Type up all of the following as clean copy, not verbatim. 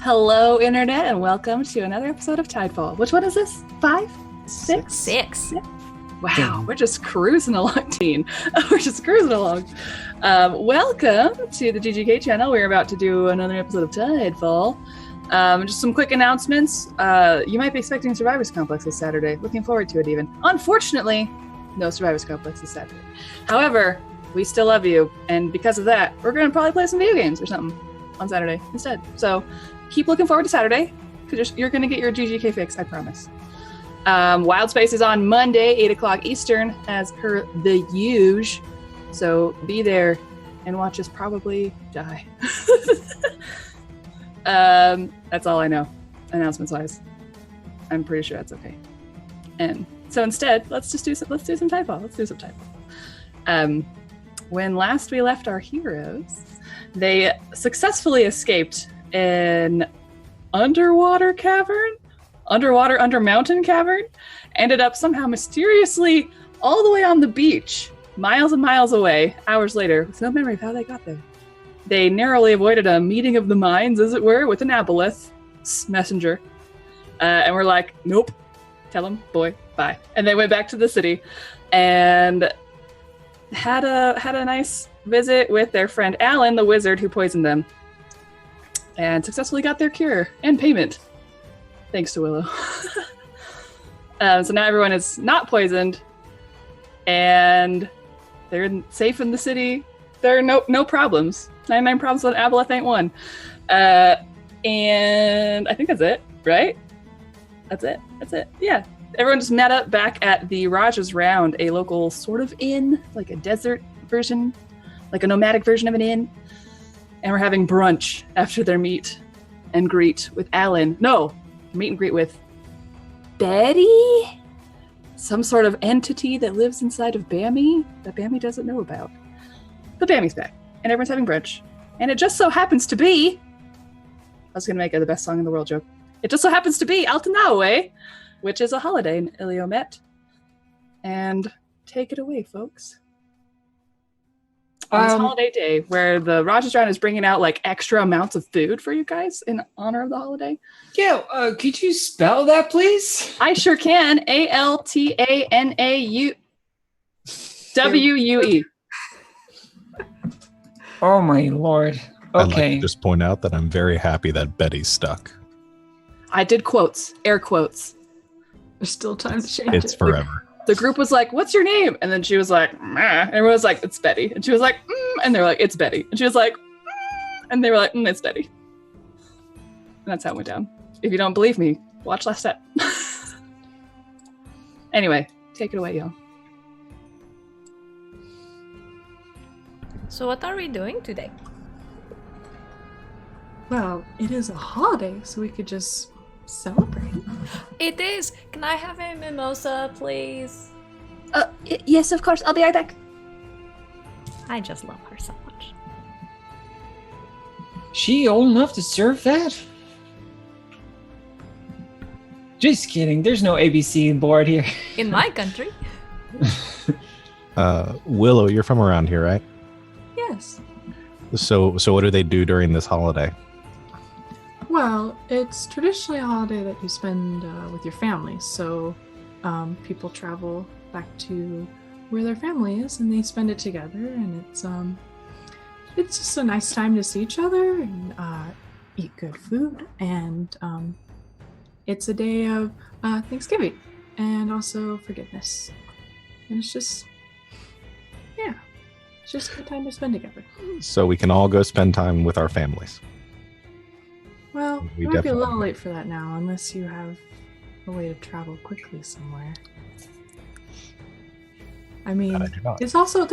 Hello, Internet, and welcome to another episode of Tidefall. Which one is this? 5? 6? Six. Wow, we're just cruising along, teen. We're just cruising along. Welcome to the GGK channel. We're about to do another episode of Tidefall. Just some quick announcements. You might be expecting Survivors Complex this Saturday. Looking forward to it, even. Unfortunately, no Survivors Complex this Saturday. However, we still love you, and because of that, we're going to probably play some video games or something on Saturday instead. So keep looking forward to Saturday, because you're going to get your GGK fix, I promise. Wild Space is on Monday, 8 o'clock Eastern, as per the usual. So be there and watch us probably die. That's all I know, announcements-wise. I'm pretty sure that's okay. And so instead, let's do some Tidefall. When last we left our heroes, they successfully escaped an under mountain cavern, ended up somehow mysteriously all the way on the beach, miles and miles away, hours later, with no memory of how they got there. They narrowly avoided a meeting of the minds, as it were, with an aboleth messenger. And we're like, nope, tell him, boy, bye. And they went back to the city and had a nice visit with their friend Alan, the wizard who poisoned them, and successfully got their cure and payment, thanks to Willow. So now everyone is not poisoned, and they're safe in the city. There are no problems. 99 problems with Aboleth ain't one. And I think that's it, right? That's it. Yeah. Everyone just met up back at the Raja's Round, a local sort of inn, like a desert version, like a nomadic version of an inn. And we're having brunch after their meet and greet with Alan. No, meet and greet with Betty? Some sort of entity that lives inside of Bammy that Bammy doesn't know about. But Bammy's back, and everyone's having brunch. And it just so happens to be... I was going to make it the best song in the world joke. It just so happens to be Altanawe, which is a holiday in Iliomet. And take it away, folks. On this holiday day, where the Raja's Round is bringing out like extra amounts of food for you guys in honor of the holiday. Yeah, could you spell that, please? I sure can. Altanauwue. Oh my lord. Okay. I'd like to just point out that I'm very happy that Betty's stuck. I did quotes, air quotes. There's still time to change it. It's forever. The group was like, "What's your name?" And then she was like, "Meh." And everyone was like, "It's Betty." And she was like, and they were like, "It's Betty." And she was like, and they were like, "It's Betty." And that's how it went down. If you don't believe me, watch last step. Anyway, take it away, y'all. So what are we doing today? Well, it is a holiday, so we could just celebrate. It is! Can I have a mimosa, please? Yes, of course. I'll be right back. I just love her so much. She old enough to serve that? Just kidding. There's no ABC board here. In my country. Willow, you're from around here, right? Yes. So what do they do during this holiday? Well, it's traditionally a holiday that you spend with your family. So people travel back to where their family is, and they spend it together. And it's just a nice time to see each other and eat good food. And it's a day of Thanksgiving and also forgiveness. And it's just, yeah, it's just a good time to spend together. So we can all go spend time with our families. Well, We it might be a definitely- little late for that now, unless you have a way to travel quickly somewhere. I mean, That I do not. there's also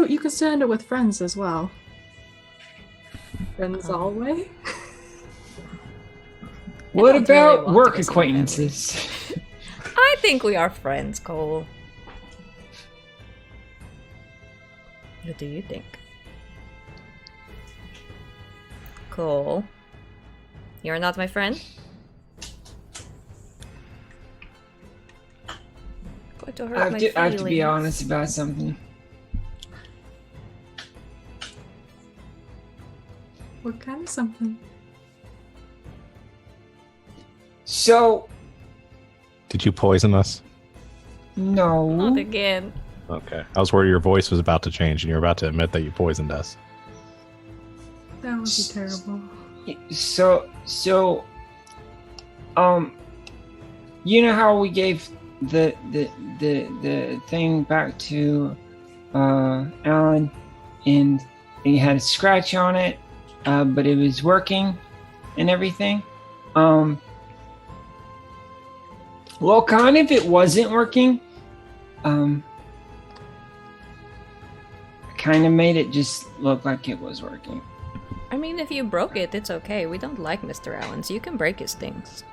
you can spend it with friends as well. Friends always. What don't really about want work to go acquaintances? I think we are friends, Cole. What do you think? Cole? You're not my friend? Going to hurt I my have to be feelings. honest about something. What kind of something? So, Did you poison us? no. Not again. Okay. I was worried your voice was about to change and you're about to admit that you poisoned us. That would be terrible. So, you know how we gave the thing back to Alan, and he had a scratch on it, but it was working and everything. Well, kind of it wasn't working. I kind of made it just look like it was working. I mean, if you broke it, it's okay. We don't like Mr. Allen, so you can break his things.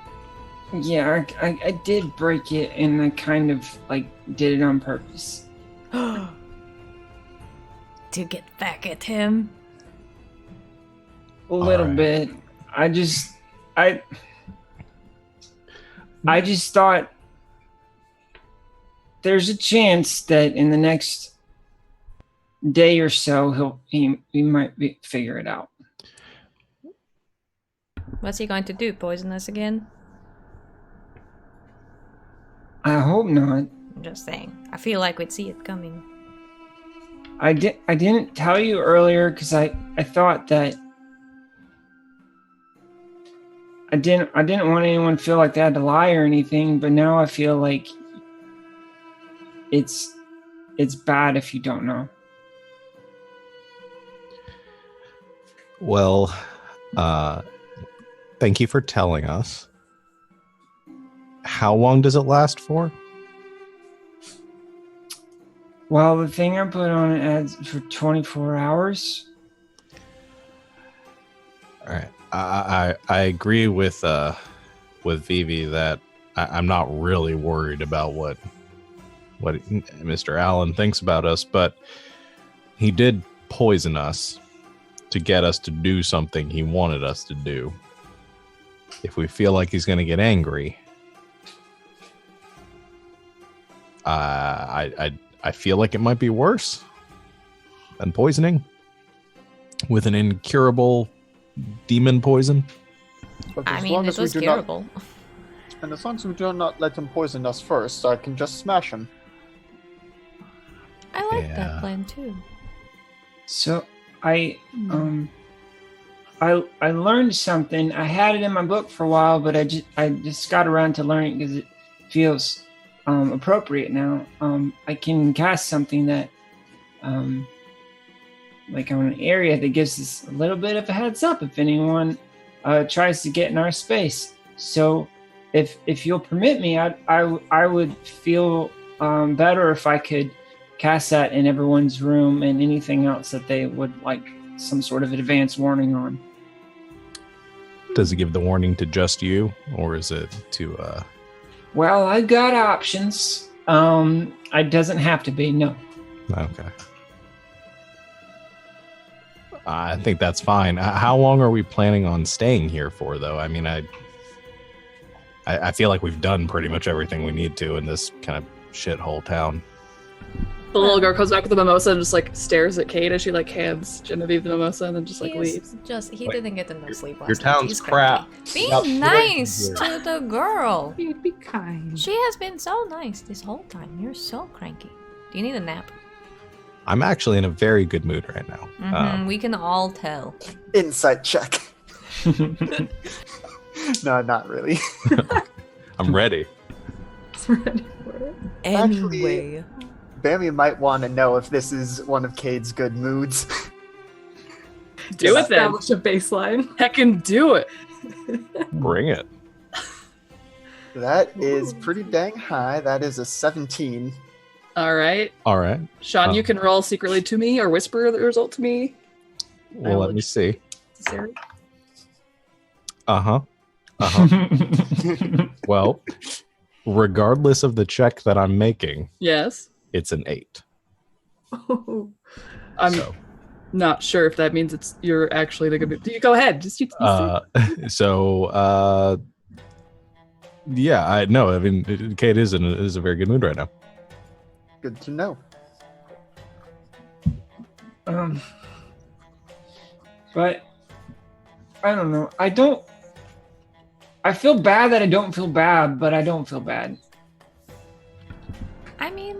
Yeah, I did break it, and I kind of like did it on purpose. To get back at him? A little Alright. bit. I just thought there's a chance that in the next day or so he might figure it out. What's he going to do? Poison us again? I hope not. I'm just saying. I feel like we'd see it coming. I didn't tell you earlier because I thought that I didn't want anyone to feel like they had to lie or anything, but now I feel like it's bad if you don't know. Well, thank you for telling us. How long does it last for? Well, the thing I put on it adds for 24 hours. All right. I agree with Vivi that I'm not really worried about what Mr. Allen thinks about us, but he did poison us to get us to do something he wanted us to do. If we feel like he's going to get angry, I feel like it might be worse than poisoning with an incurable demon poison. But I as mean, long it as we was do curable. and as long as we do not let him poison us first, I can just smash him. I like Yeah. that plan too. So I learned something. I had it in my book for a while, but I just got around to learning because it feels appropriate now. I can cast something that like on an area that gives us a little bit of a heads up if anyone tries to get in our space. So if you'll permit me, I would feel better if I could cast that in everyone's room and anything else that they would like some sort of advance warning on. Does it give the warning to just you, or is it to Well, I've got options. It doesn't have to be, no. okay. I think that's fine. How long are we planning on staying here for, though? I mean, I feel like we've done pretty much everything we need to in this kind of shithole town. The little girl comes back with the mimosa and just like stares at Kate as she like hands Genevieve the mimosa and then just like leaves. He Wait, didn't get enough sleep last your night. town's He's crap. cranky. Be Stop nice here. to the girl. Be kind. She has been so nice this whole time. You're so cranky. Do you need a nap? I'm actually in a very good mood right now. We can all tell. Insight check. No, not really. I'm ready. Ready for it. Anyway. Bammy might want to know if this is one of Cade's good moods. Do it then. Establish a baseline. Heckin' do it. Bring it. That is pretty dang high. That is a 17. All right. All right. Sean, you can roll secretly to me or whisper the result to me. Well, let me see. Sarah? Uh-huh. Well, regardless of the check that I'm making, Yes. it's an 8. Oh. I'm So. not sure if that means you're actually the good. You go ahead. Just you Yeah, I know. I mean, Kate is in a very good mood right now. Good to know. But I don't know. I I feel bad that I don't feel bad, but I don't feel bad. I mean,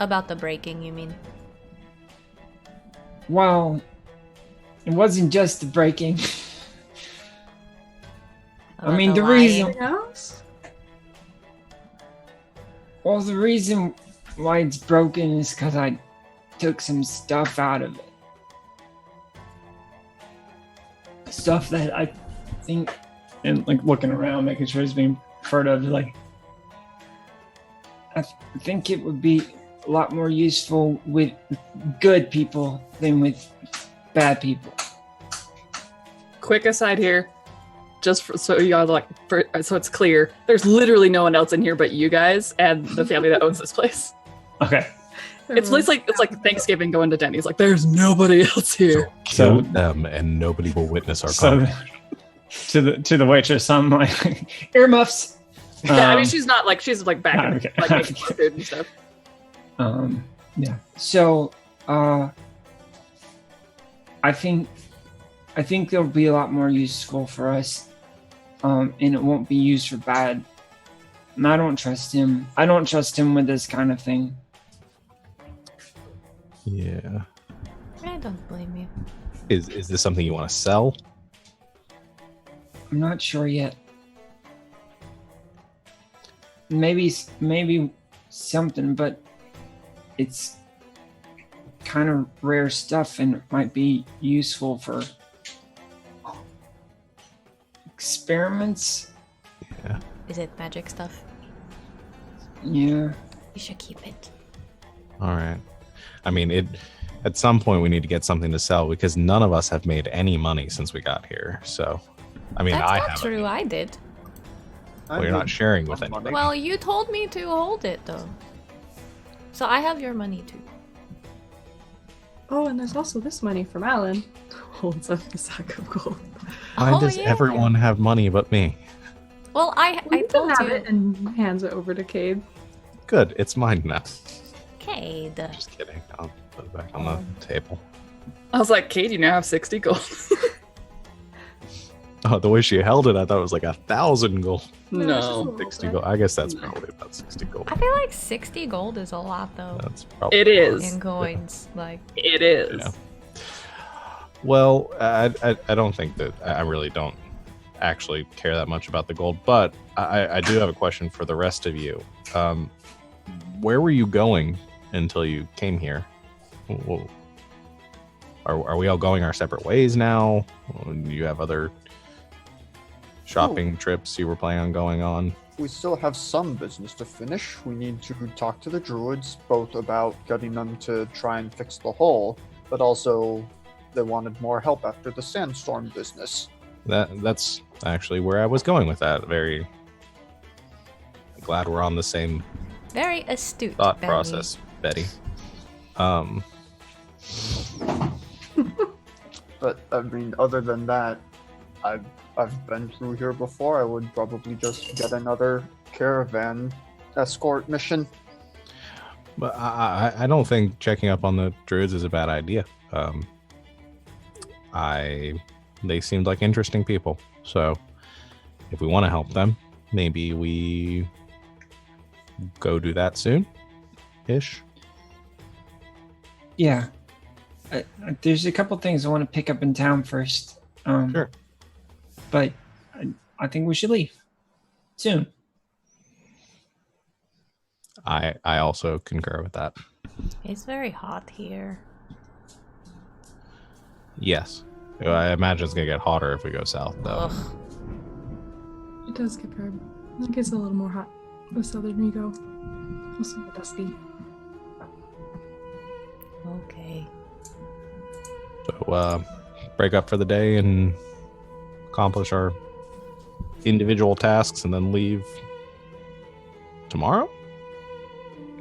about the breaking, you mean? Well, it wasn't just the breaking. About mean, the lying? reason- Anything else? Well, the reason why it's broken is because I took some stuff out of it. Stuff that I think, and like looking around, making sure it's being heard of, like, I think it would be a lot more useful with good people than with bad people. Quick aside here, just so y'all so it's clear, there's literally no one else in here but you guys and the family that owns this place. Okay. It's like Thanksgiving going to Denny's. Like, there's nobody else here. Kill them, and nobody will witness our So conversation. to the waitress, I'm like, earmuffs. Yeah, I mean, she's like back in, okay. like making food and stuff. Yeah. So, I think it'll be a lot more useful for us, and it won't be used for bad. And I don't trust him. I don't trust him with this kind of thing. Yeah. I don't blame you. Is this something you want to sell? I'm not sure yet. Maybe something, but it's kind of rare stuff, and it might be useful for experiments. Yeah. Is it magic stuff? Yeah. You should keep it. All right. I mean, at some point we need to get something to sell because none of us have made any money since we got here. So, I mean, That's I not haven't. true. I did. Well, you're not sharing with anybody. Well, you told me to hold it though. So I have your money too. Oh, and there's also this money from Alan. Holds up the sack of gold. Why does everyone have money but me? Well, I You can told have you. it and hands it over to Cade. Good, it's mine now. Cade. Just kidding. I'll put it back on the table. I was like, Kate, you now have 60 gold. Oh, the way she held it, I thought it was like 1,000 gold. No. 60 gold. I guess that's probably about 60 gold. I feel like 60 gold is a lot though. That's probably It is. In coins, like. It is. Yeah. Well, I don't think that I really don't actually care that much about the gold, but I do have a question for the rest of you. Where were you going until you came here? Well, are we all going our separate ways now? Do you have other shopping trips you were planning on going on? We still have some business to finish. We need to talk to the druids, both about getting them to try and fix the hole, but also they wanted more help after the sandstorm business. That's actually where I was going with that. Very glad we're on the same Very astute. thought Benny. process, Betty. But I mean, other than that, I've been through here before. I would probably just get another caravan escort mission. But I don't think checking up on the druids is a bad idea. They seemed like interesting people. So if we want to help them, maybe we go do that soon-ish. Yeah. There's a couple things I want to pick up in town first. Sure. But I think we should leave soon. I also concur with that. It's very hot here. Yes. I imagine it's going to get hotter if we go south, though. Ugh. It does get very. It gets a little more hot the southern you go. Also more dusty. Okay. So, break up for the day and accomplish our individual tasks and then leave tomorrow?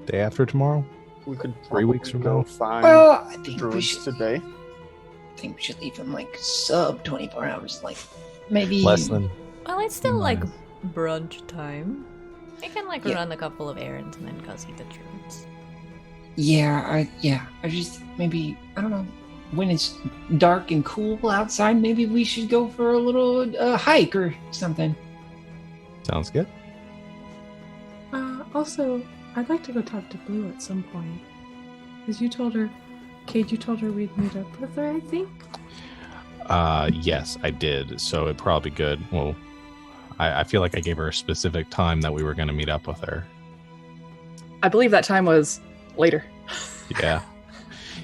Day after tomorrow? We could 3 weeks from go now? find Well, I think we druids should. today. I think we should leave in like sub 24 hours, like maybe Less than. Well, it's still Nice. like brunch time. I can like Yeah. run a couple of errands and then go see the druids. Yeah, I just maybe I don't know, when it's dark and cool outside, maybe we should go for a little hike or something. Sounds good. Also, I'd like to go talk to Blue at some point. Because you told her, Cade, you told her we'd meet up with her, I think? Yes, I did. So it'd probably be good. Well, I feel like I gave her a specific time that we were going to meet up with her. I believe that time was later. Yeah.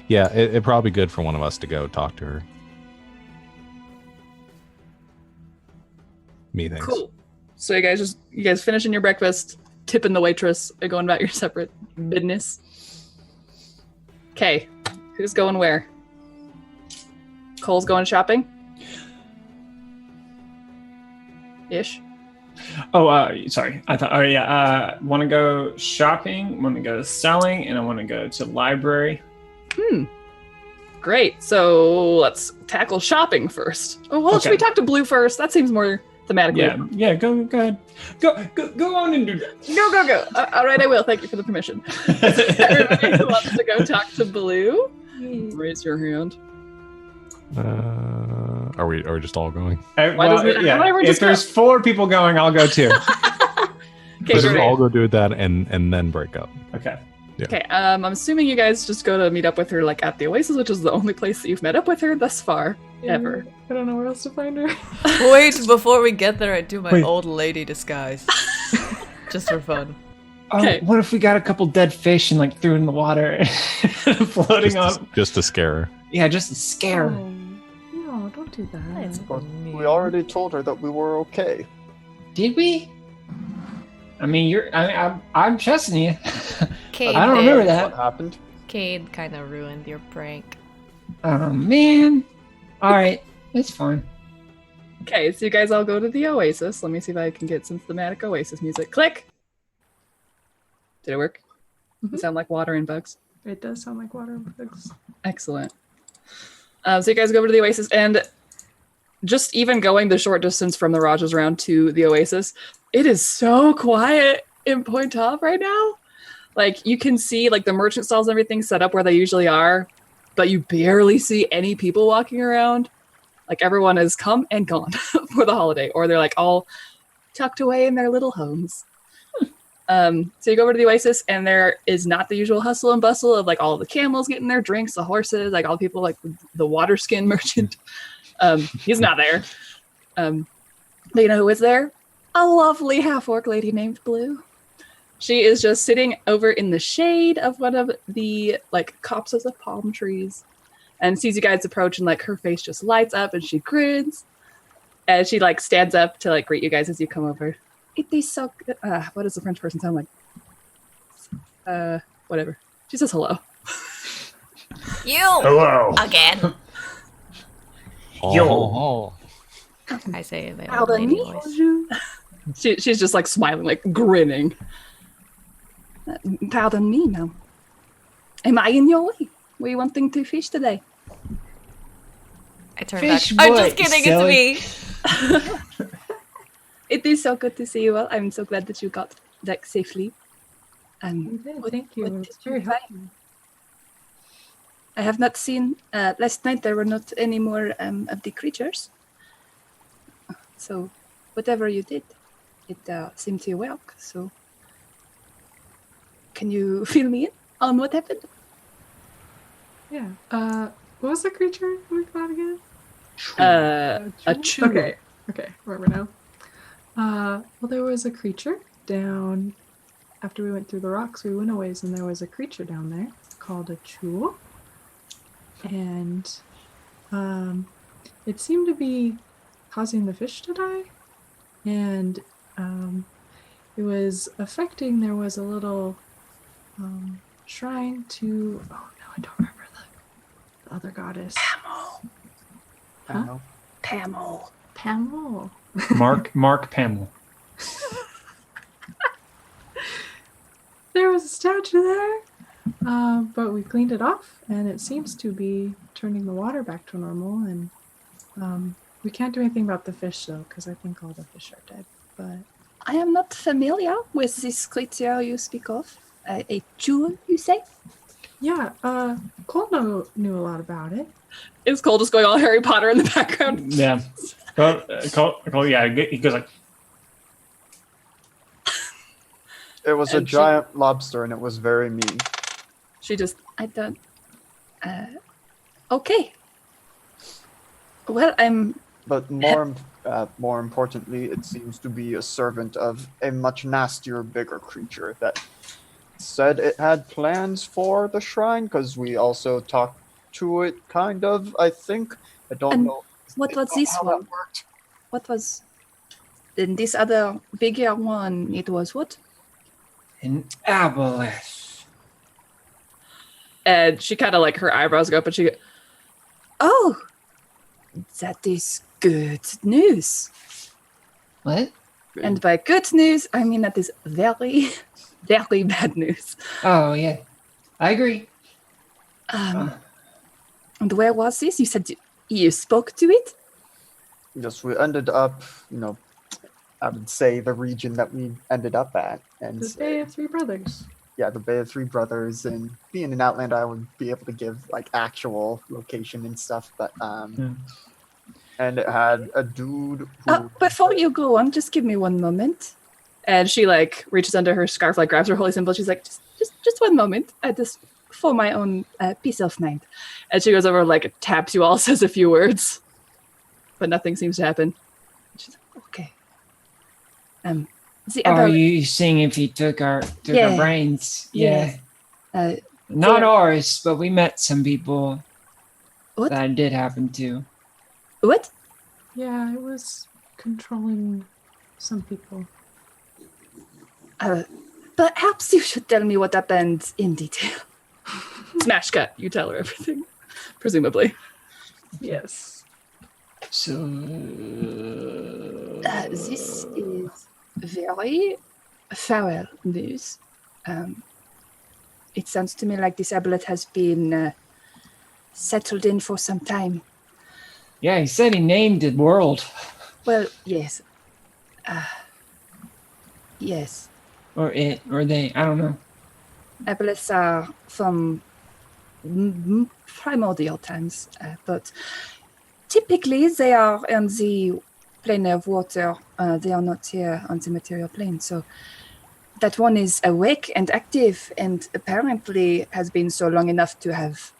Yeah, it'd probably be good for one of us to go talk to her. Me thinks. Cool. So you guys finishing your breakfast, tipping the waitress, and going about your separate business. Okay, who's going where? Cole's going shopping? Ish. Oh, sorry. I thought. Oh, yeah. Want to go shopping? Want to go selling? And I want to go to library. Great. So let's tackle shopping first. Oh, well, Okay. should we talk to Blue first? That seems more thematically. Yeah. Go ahead. Go on and do that. Go. All right, I will. Thank you for the permission. Everybody who wants to go talk to Blue, raise your hand. Are we just all going? Why doesn't everyone If just there's 4 people going, I'll go too. Okay, Let's great. all go do that and then break up. Okay. Okay, I'm assuming you guys just go to meet up with her like at the Oasis, which is the only place that you've met up with her thus far, ever. I don't know where else to find her. Wait, before we get there, I do my Wait. old lady disguise. Just for fun. Okay. What if we got a couple dead fish and like threw in the water, floating on? Just to scare her. Yeah, just to scare. her. No, don't do that. That's But mean. we already told her that we were okay. Did we? I mean, I'm trusting you. Cade I don't remember did. that. What happened? Cade kind of ruined your prank. Oh man. All right, it's fine. Okay, so you guys all go to the Oasis. Let me see if I can get some thematic Oasis music. Click! Did it work? Does it sound like water and bugs? It does sound like water and bugs. Excellent. So you guys go over to the Oasis, and just even going the short distance from the Raja's Round to the Oasis, it is so quiet in Pointavu right now. Like, you can see like the merchant stalls and everything set up where they usually are, but you barely see any people walking around. Like, everyone has come and gone for the holiday, or they're like all tucked away in their little homes. So you go over to the Oasis, and there is not the usual hustle and bustle of like all the camels getting their drinks, the horses, like all the people, like the water skin merchant. He's not there. But you know who is there? A lovely half-orc lady named Blue. She is just sitting over in the shade of one of the like copses of palm trees, and sees you guys approach, and like her face just lights up, and she grins, and she like stands up to like greet you guys as you come over. It is so good. What does the French person sound like? Whatever. She says hello. You! Hello. Again! Yo. I say it in my old lady voice. She's just like smiling, like grinning. Pardon me now. Am I in your way? Were you wanting to fish today? I turn Fish back. I'm boy, just kidding, silly. it's me! It is so good to see you all. I'm so glad that you got back safely. You did, thank you. what It did was very you find? helpful. I have not seen. Last night there were not any more of the creatures. So, whatever you did, it seemed to work. So, can you fill me in on what happened? Yeah. What was the creature we fought again? A chew. Okay, remember now. Well, there was a creature down after we went through the rocks. We went a ways, and there was a creature down there called a chew, and it seemed to be causing the fish to die, and it was affecting. There was a little shrine to. Oh no, I don't remember the other goddess. I don't know. Pamel. Pamel. Mark Pamel. There was a statue there, but we cleaned it off, and it seems to be turning the water back to normal. And we can't do anything about the fish though, because I think all the fish are dead. But I am not familiar with this creature you speak of. A jewel, you say? Yeah, Cole knew a lot about it. Is Cole just going all Harry Potter in the background? Yeah. Cole, yeah, he goes like, It was a And she- giant lobster, and it was very mean. She just, I don't. Okay. Well, But more importantly, it seems to be a servant of a much nastier, bigger creature that said it had plans for the shrine, because we also talked to it, kind of, I think. I don't And know. what was this how one? that worked. What was. In this other bigger one, it was what? an aboleth. And she kind of like, her eyebrows go up and she goes, oh, that is good news. What? And by good news, I mean that is very, very bad news. Oh, yeah. I agree. And where was this? You said you spoke to it? Yes, we ended up, I would say the region that we ended up at. And The Bay of Three Brothers. yeah, the Bay of Three Brothers, and being an Outlander, I would be able to give like actual location and stuff, but and it had a dude who Before you go on, just give me one moment. And she like reaches under her scarf, like grabs her holy symbol. She's like, just 1 moment. Just for my own peace of mind. And she goes over, like taps you all, says a few words, but nothing seems to happen. She's like, okay. Are you seeing if he took our brains? Yeah. Not ours, but we met some people What? that did happen to. What? Yeah, it was controlling some people. Perhaps you should tell me what happened in detail. Smash cut. You tell her everything, presumably. Yes. So This is very foul news. It sounds to me like this amulet has been settled in for some time. yeah, he said he named the world. Well, yes. Yes. Or it, or they, I don't know. Amulets are from primordial times, but typically they are in the plane of water. They are not here on the material plane. So that one is awake and active, and apparently has been so long enough to have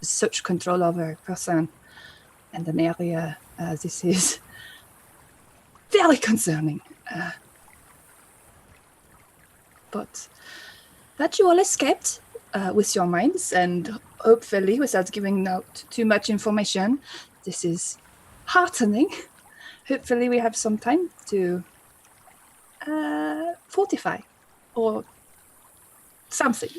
such control over a person and an area. This is very concerning. But that you all escaped with your minds, and hopefully without giving out too much information. This is heartening. Hopefully we have some time to fortify or something.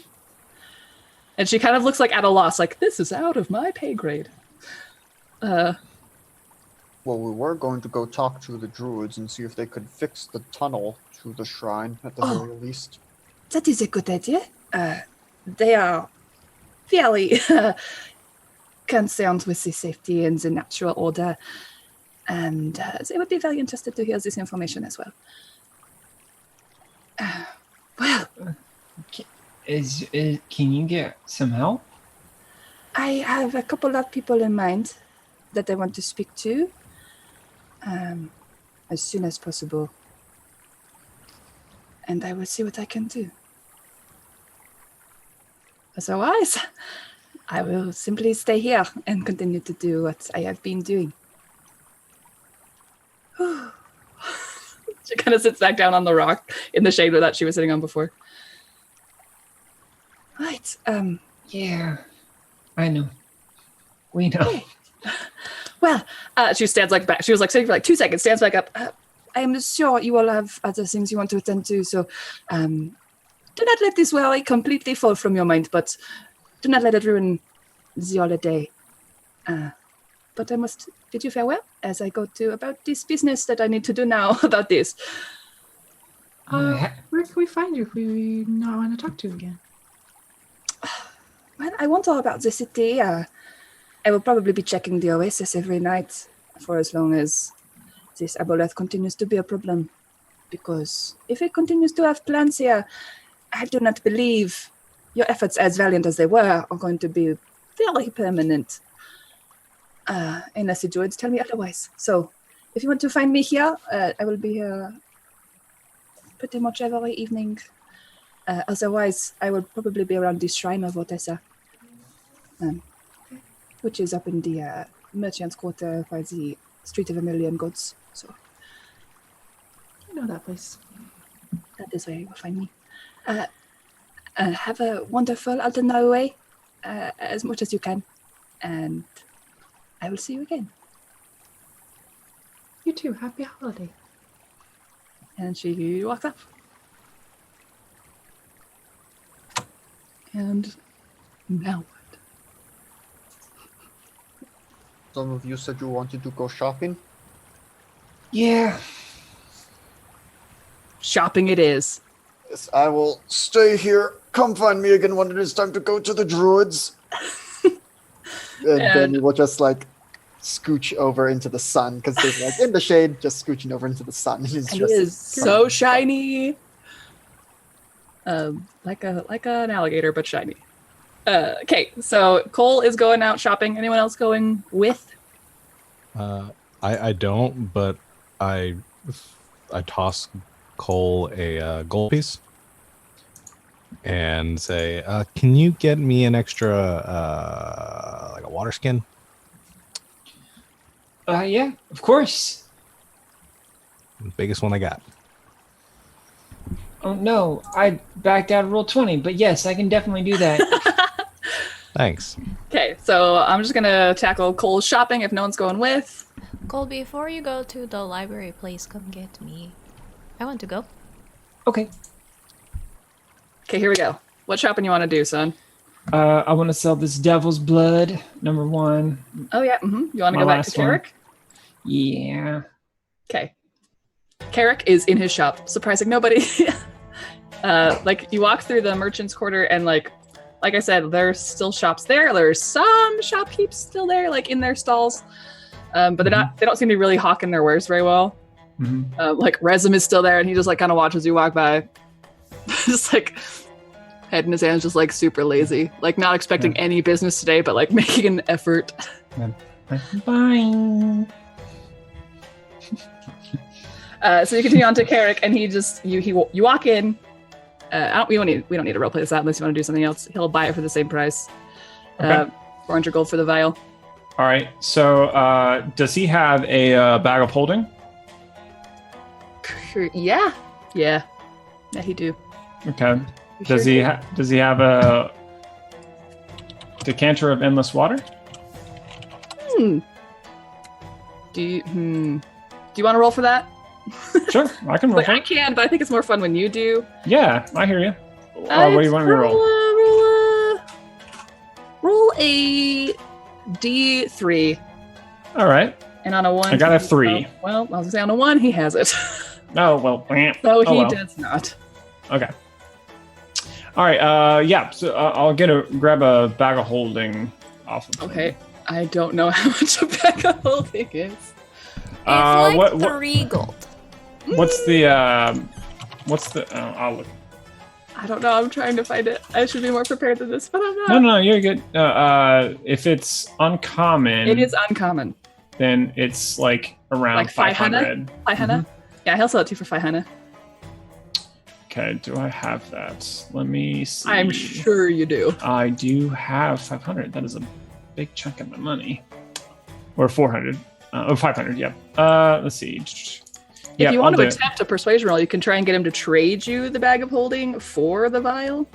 And she kind of looks like at a loss, like, this is out of my pay grade. well, we were going to go talk to the druids and see if they could fix the tunnel to the shrine at the very least. That is a good idea. They are very concerned with the safety and the natural order, and they would be very interested to hear this information as well. Well, Can you get some help? I have a couple of people in mind that I want to speak to as soon as possible. And I will see what I can do. Otherwise, I will simply stay here and continue to do what I have been doing. She kind of sits back down on the rock in the shade that she was sitting on before. Right. Yeah, I know. We know. Well, she stands like back. She was like sitting for like 2 seconds, stands back up. I am sure you all have other things you want to attend to, so do not let this worry completely fall from your mind, but do not let it ruin the holiday. But I must bid you farewell as I go to about this business that I need to do now about this. Where can we find you if we not want to talk to you again? Well, I want all about the city. I will probably be checking the oasis every night for as long as this aboleth continues to be a problem. Because if it continues to have plans here, I do not believe your efforts, as valiant as they were, are going to be fairly permanent. Unless the druids tell me otherwise. So, if you want to find me here, I will be here pretty much every evening. Otherwise, I will probably be around the Shrine of Otessa, which is up in the Merchant's Quarter by the Street of a Million Gods. So, I know that place. that is where you will find me. Have a wonderful alternate way, as much as you can, and I will see you again. You too. Happy holiday. And she walks off. And now what? Some of you said you wanted to go shopping. Yeah. Shopping it is. Yes, I will stay here. Come find me again when it is time to go to the druids. And then we will just like scooch over into the sun because they're like in the shade, just scooching over into the sun. And it is so shiny. Like an alligator, but shiny. Okay, so Cole is going out shopping. Anyone else going with? I don't, but I toss Cole a gold piece and say, "Can you get me an extra, like a water skin?" Yeah, of course. The biggest one I got. Oh no, I backed out of roll 20, but yes, I can definitely do that. Thanks. Okay, so I'm just gonna tackle Cole's shopping if no one's going with. Cole, before you go to the library, please come get me. I want to go. Okay. Okay, here we go. What shopping you want to do, son? I want to sell this devil's blood, number 1. Oh yeah, You want to My go back last to Carrick? Yeah. Okay. Carrick is in his shop, surprising nobody. Like you walk through the merchant's quarter, and like I said, there's still shops there. There's some shopkeepers still there, like in their stalls, but they don't seem to be really hawking their wares very well. Like Resum is still there, and he just like kind of watches you walk by, just like head in his hands, just like super lazy, like not expecting any business today, but like making an effort. Bye. So you continue on to Carrick, and he just you walk in. We don't need to roleplay this out unless you want to do something else. He'll buy it for the same price. Okay. 400 gold for the vial. All right. So, does he have a bag of holding? Yeah, he do. Okay. You Does sure he do. does he have a decanter of endless water? Do you want to roll for that? Sure, I can roll. Like, I can, but I think it's more fun when you do. Yeah, I hear you. What do you want me to roll? Roll a D3. All right. And on a 1... I got a 3. Well, I was going to say on a 1, he has it. Oh, well. So he well. does not. Okay. All right. Yeah. So I'll grab a bag of holding off of him. Okay. I don't know how much a bag of holding is. It's like 3 gold. What's the? I'll look. I don't know. I'm trying to find it. I should be more prepared than this, but I'm not. No, you're good. If it's uncommon, It is uncommon. then it's like around Like 500. 500? Yeah, he'll sell it to you for 500. Okay, do I have that? Let me see. I'm sure you do. I do have 500. That is a big chunk of my money. Or 400. 500, yeah. Let's see. If you want to attempt a persuasion roll, you can try and get him to trade you the bag of holding for the vial.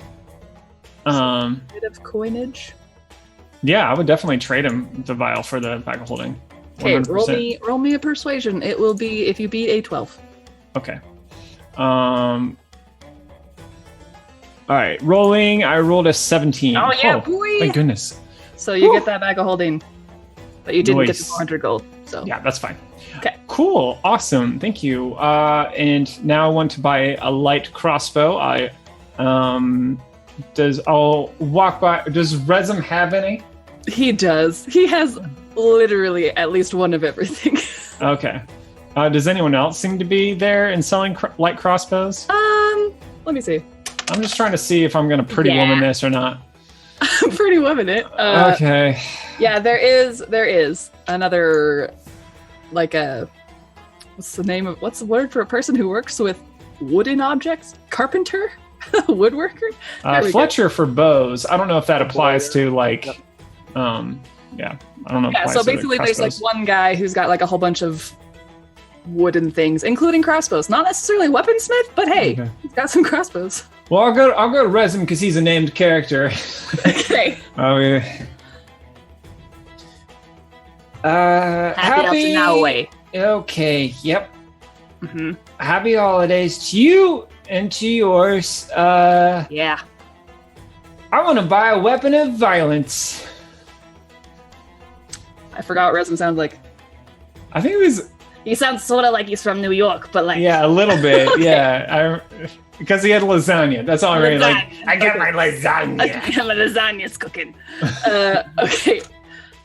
A bit of coinage. Yeah, I would definitely trade him the vial for the bag of holding. Okay, 100%. roll me a persuasion. It will be if you beat a 12. Okay. All right, rolling. I rolled a 17. Oh yeah, boy! My goodness. So you get that bag of holding, but you didn't get the Nice. 400 gold. So Yeah, that's fine. Okay. Cool. Awesome. Thank you. And now I want to buy a light crossbow. I'll walk by. Does Resum have any? he does. He has literally at least one of everything. Okay. Does anyone else seem to be there and selling light crossbows? Let me see. I'm just trying to see if I'm gonna pretty woman this or not. Pretty woman it. Okay. Yeah, there is another, like what's the word for a person who works with wooden objects? Carpenter? Woodworker? Fletcher for bows. I don't know if that applies to like, yeah, I don't know. Yeah, so basically there's like one guy who's got like a whole bunch of wooden things, including crossbows. Not necessarily a weaponsmith, but hey, he's got some crossbows. Well, I'll go to Resin because he's a named character. Okay. Happy now away. Okay. Yep. Mm-hmm. Happy holidays to you and to yours. Yeah. I want to buy a weapon of violence. I forgot what Resin sounds like. I think it was. He sounds sort of like he's from New York, but like. Yeah, a little bit. Yeah, because he had lasagna. That's all I really like. I got my lasagna. My lasagna's cooking. Okay.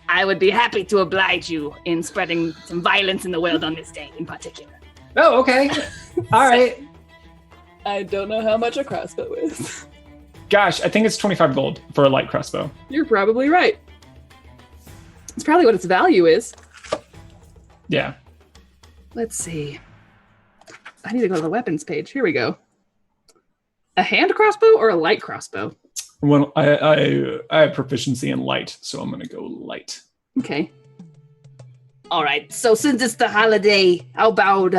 I would be happy to oblige you in spreading some violence in the world on this day in particular. Oh, okay. All right. I don't know how much a crossbow is. Gosh, I think it's 25 gold for a light crossbow. You're probably right. It's probably what its value is. Yeah. Let's see. I need to go to the weapons page. Here we go. A hand crossbow or a light crossbow? Well, I have proficiency in light, so I'm gonna go light. Okay. All right. So since it's the holiday, how about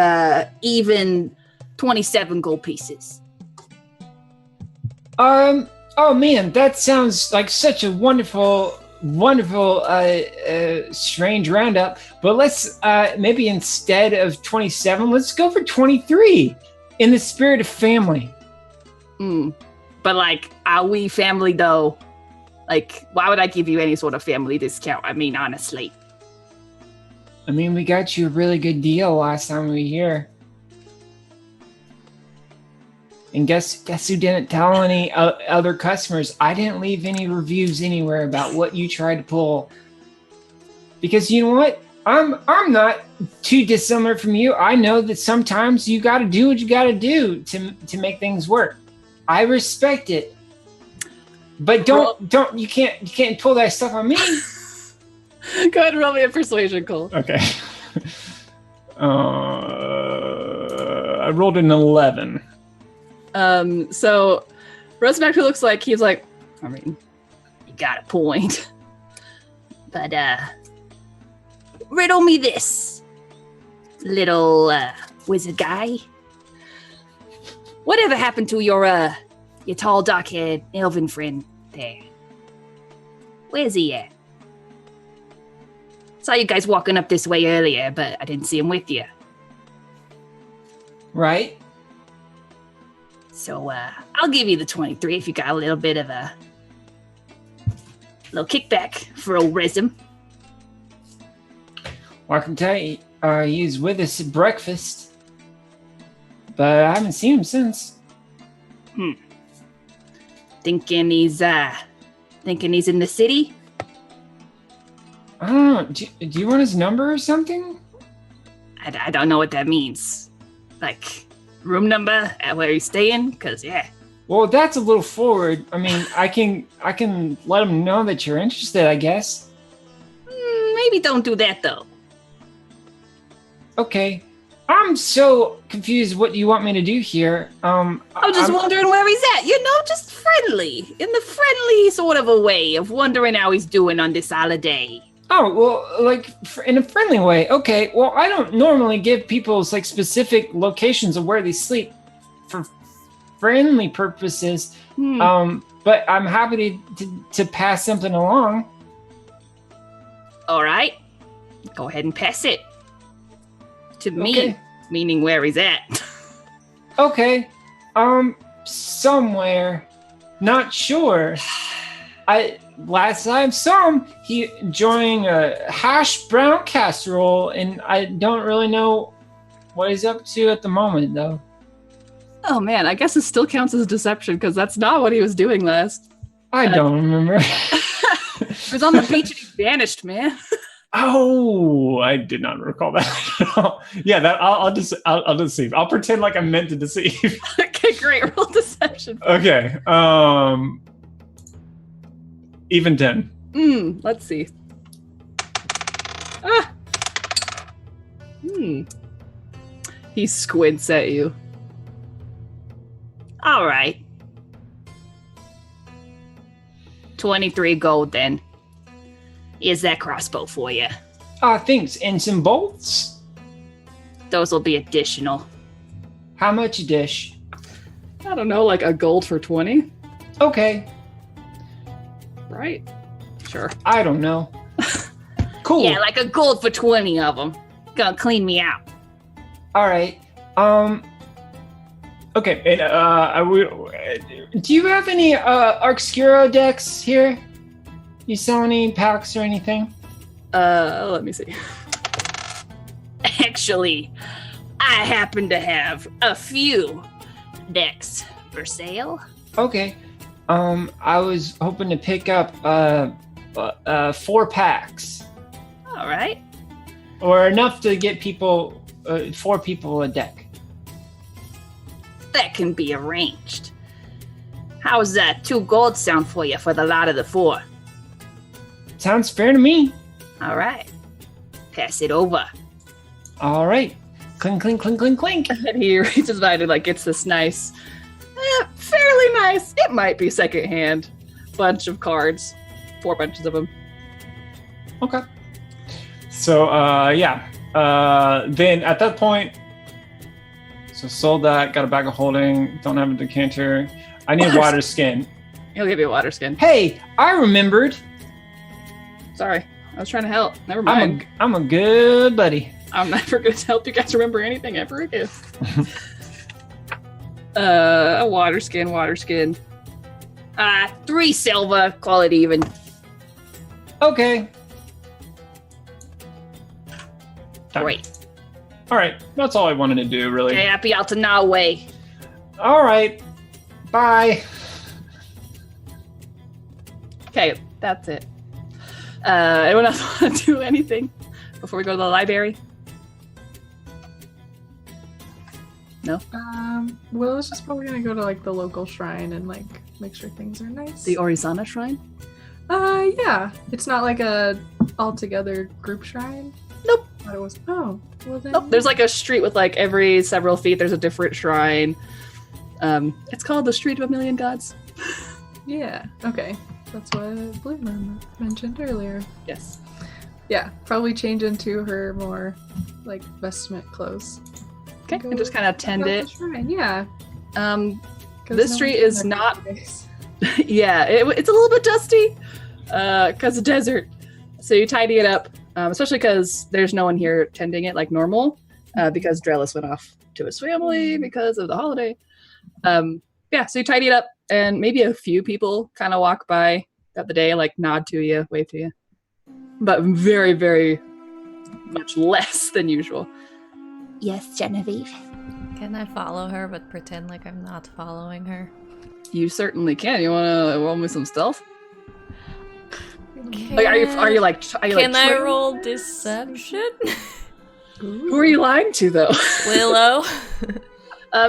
even 27 gold pieces? Oh man, that sounds like such a wonderful, strange roundup. But let's maybe instead of 27, let's go for 23 in the spirit of family. But like, are we family though? Like, why would I give you any sort of family discount? I mean, honestly. I mean, we got you a really good deal last time we were here. And guess who didn't tell any other customers? I didn't leave any reviews anywhere about what you tried to pull. Because you know what? I'm not too dissimilar from you. I know that sometimes you got to do what you got to do to make things work. I respect it. But you can't pull that stuff on me. Go ahead and roll me a persuasion, Cole. Okay. I rolled an 11. So Rosen actually looks like he's like, I mean, you got a point. But riddle me this, little wizard guy. Whatever happened to your tall, dark-haired elven friend there? Where's he at? Saw you guys walking up this way earlier, but I didn't see him with you. Right. So I'll give you the 23 if you got a little bit of a little kickback for old Resim. Well, I can tell you, he's with us at breakfast, but I haven't seen him since. Thinking he's in the city? I don't know. Do you want his number or something? I don't know what that means. Like, room number at where he's staying? Because, yeah. Well, that's a little forward. I mean, I can let him know that you're interested, I guess. Maybe don't do that, though. Okay. I'm so confused what you want me to do here. I'm just wondering where he's at. You know, just friendly. In the friendly sort of a way of wondering how he's doing on this holiday. Oh, well, like, in a friendly way. Okay, well, I don't normally give people, like, specific locations of where they sleep for friendly purposes. But I'm happy to pass something along. All right. Go ahead and pass it. To me, meaning where he's at. Okay. Somewhere. Not sure. Last time I saw him, he enjoying a hash brown casserole, and I don't really know what he's up to at the moment, though. Oh man, I guess it still counts as deception because that's not what he was doing last. I don't remember. He was on the beach and he vanished, man. Oh, I did not recall that at all. Yeah, that I'll deceive. I'll pretend like I meant to deceive. Okay, great. Roll deception. Okay. Even 10. Let's see. Ah. He squints at you. All right. 23 gold then. Here's that crossbow for you. Thanks. And some bolts? Those will be additional. How much a dish? I don't know, like a gold for 20? Okay. Right? Sure. I don't know. Cool. Yeah, like a gold for 20 of them. Gonna clean me out. All right. Okay. And, do you have any Arxcuro decks here? You sell any packs or anything? Let me see. Actually, I happen to have a few decks for sale. Okay. I was hoping to pick up 4 packs. All right. Or enough to get 4 people a deck. That can be arranged. How's that 2 gold sound for you for the lot of the 4? Sounds fair to me. All right. Pass it over. All right. Clink, clink, clink, clink, clink. And he reaches by and gets this nice, fairly nice, it might be secondhand, bunch of cards. 4 bunches of them. okay. So, then at that point, so sold that, got a bag of holding, don't have a decanter. I need water skin. He'll give you a water skin. Hey, I remembered. Sorry, I was trying to help. Never mind. I'm a good buddy. I'm never going to help you guys remember anything ever again. A water skin. 3 silver, call it even. Okay. Great. All right, that's all I wanted to do, really. Okay, happy out to Norway. All right. Bye. Okay, that's it. Anyone else want to do anything before we go to the library? No? Willow's just probably gonna go to like the local shrine and like make sure things are nice. The Orizana Shrine? Yeah. It's not like a all-together group shrine. Nope. Thought it was. Oh, well then. Nope. There's like a street with like every several feet there's a different shrine. It's called the Street of a Million Gods. Yeah. Okay. That's what Bloomer mentioned earlier. Yes. Yeah. Probably change into her more like vestment clothes. Okay, and just kind of tend it. Shrine. Yeah. This street is not. Yeah, it's a little bit dusty because of desert. So you tidy it up, especially because there's no one here tending it like normal, because Drellis went off to his family because of the holiday. Yeah, so you tidy it up, and maybe a few people kind of walk by throughout the day, like nod to you, wave to you, but very, very much less than usual. Yes, Genevieve. Can I follow her but pretend like I'm not following her? You certainly can. You want to roll me some stealth? Can, Like, are you like? can I roll deception? Who are you lying to, though? Willow.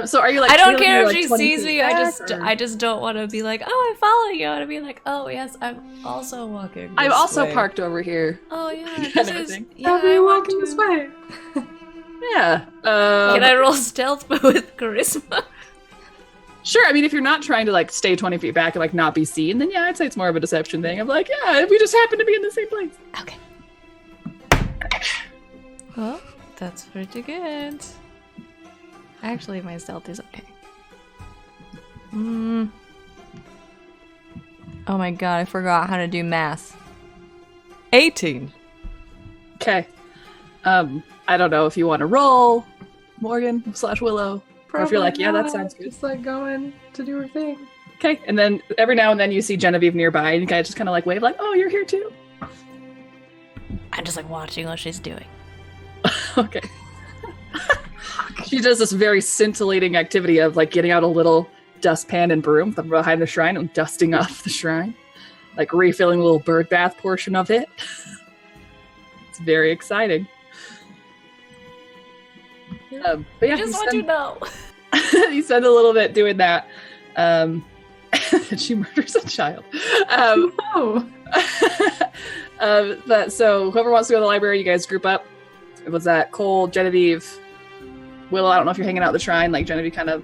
So are you like? I don't trailing care her, if like, she 20 sees feet me. back, I just don't want to be like, oh, I follow you. I want to be like, oh yes, I'm also walking. I'm this also way. parked over here. Oh yeah, Kind this of a is thing. yeah. I'll be I want walking to. this way. Yeah. Can I roll stealth but with charisma? Sure. I mean, if you're not trying to like stay 20 feet back and like not be seen, then yeah, I'd say it's more of a deception thing. Of like, yeah, we just happen to be in the same place. Okay. Well, that's pretty good. Actually, my stealth is okay. Oh my god, I forgot how to do math. 18. Okay. I don't know if you want to roll, Morgan / Willow, or if you're like, yeah, that sounds good. Just like going to do her thing. Okay. And then every now and then you see Genevieve nearby, and you guys just kind of like wave, like, oh, you're here too. I'm just like watching what she's doing. Okay. She does this very scintillating activity of like getting out a little dustpan and broom from behind the shrine and dusting off the shrine, like refilling a little bird bath portion of it. It's very exciting. But yeah, I just want you to know. you spend a little bit doing that. She murders a child. No. But so whoever wants to go to the library, you guys group up. It was that Cole, Genevieve, Will. I don't know if you're hanging out at the shrine. Like Genevieve kind of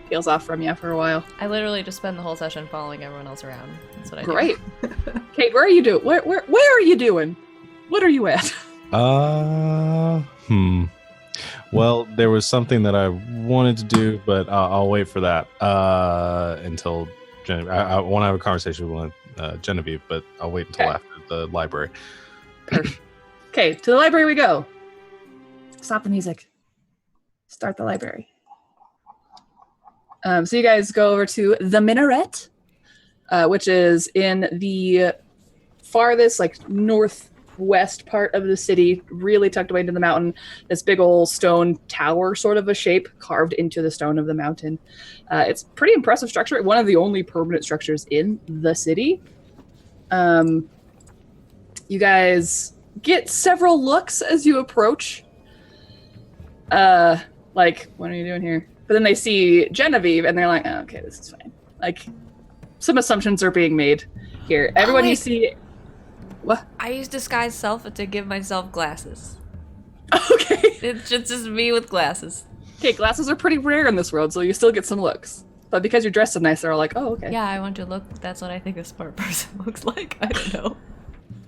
peels off from you for a while. I literally just spend the whole session following everyone else around. That's what I do. Great. Kate, where are you doing? Where are you doing? What are you at? Well, there was something that I wanted to do, but I'll wait for that until Genevieve. I want to have a conversation with Genevieve, but I'll wait until after the library. Okay, to the library we go. Stop the music. Start the library. So you guys go over to the minaret, which is in the farthest, like, northwest part of the city, really tucked away into the mountain. This big old stone tower sort of a shape carved into the stone of the mountain. It's pretty impressive structure. One of the only permanent structures in the city. You guys get several looks as you approach. Like, what are you doing here? But then they see Genevieve, and they're like, oh, okay, this is fine. Like, some assumptions are being made here. Everyone you see... What? I use disguise self to give myself glasses. Okay. It's just me with glasses. Okay, glasses are pretty rare in this world, so you still get some looks. But because you're dressed so nice, they're all like, oh, okay. Yeah, I want to look. That's what I think a smart person looks like. I don't know.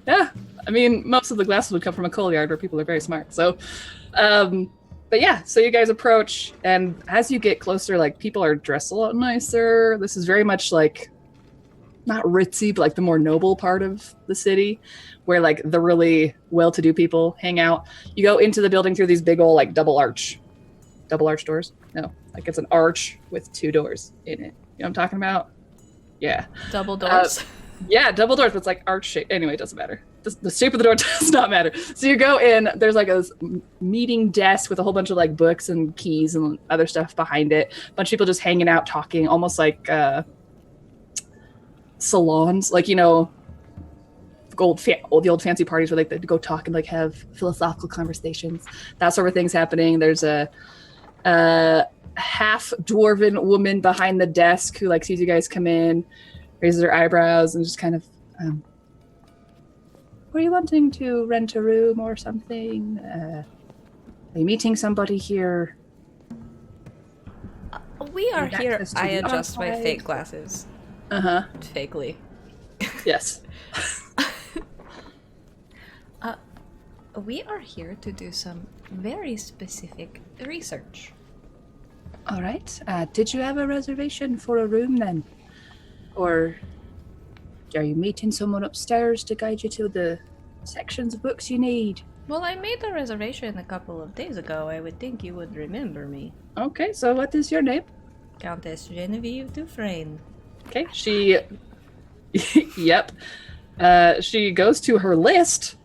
Yeah. I mean, most of the glasses would come from a coal yard where people are very smart. So, but yeah, so you guys approach, and as you get closer, like, people are dressed a lot nicer. This is very much like, not ritzy, but like the more noble part of the city, where like the really well-to-do people hang out. You go into the building through these big old like double arch doors. No, like it's an arch with two doors in it. You know what I'm talking about? Yeah. Double doors. Yeah, double doors, but it's like arch shape. Anyway, it doesn't matter. The shape of the door does not matter. So you go in, there's like a meeting desk with a whole bunch of like books and keys and other stuff behind it. A bunch of people just hanging out, talking, almost like salons, like, you know, the old fancy parties where like they go talk and like have philosophical conversations. That sort of thing's happening. There's a half dwarven woman behind the desk who like sees you guys come in, raises her eyebrows, and just kind of, were you wanting to rent a room or something? Are you meeting somebody here? We are here. I adjust my fake glasses. Uh-huh. Fakely. Yes. We are here to do some very specific research. All right. Did you have a reservation for a room then? Or are you meeting someone upstairs to guide you to the sections of books you need? Well, I made the reservation a couple of days ago. I would think you would remember me. Okay, so what is your name? Countess Genevieve Dufresne. Okay, she... Yep. She goes to her list,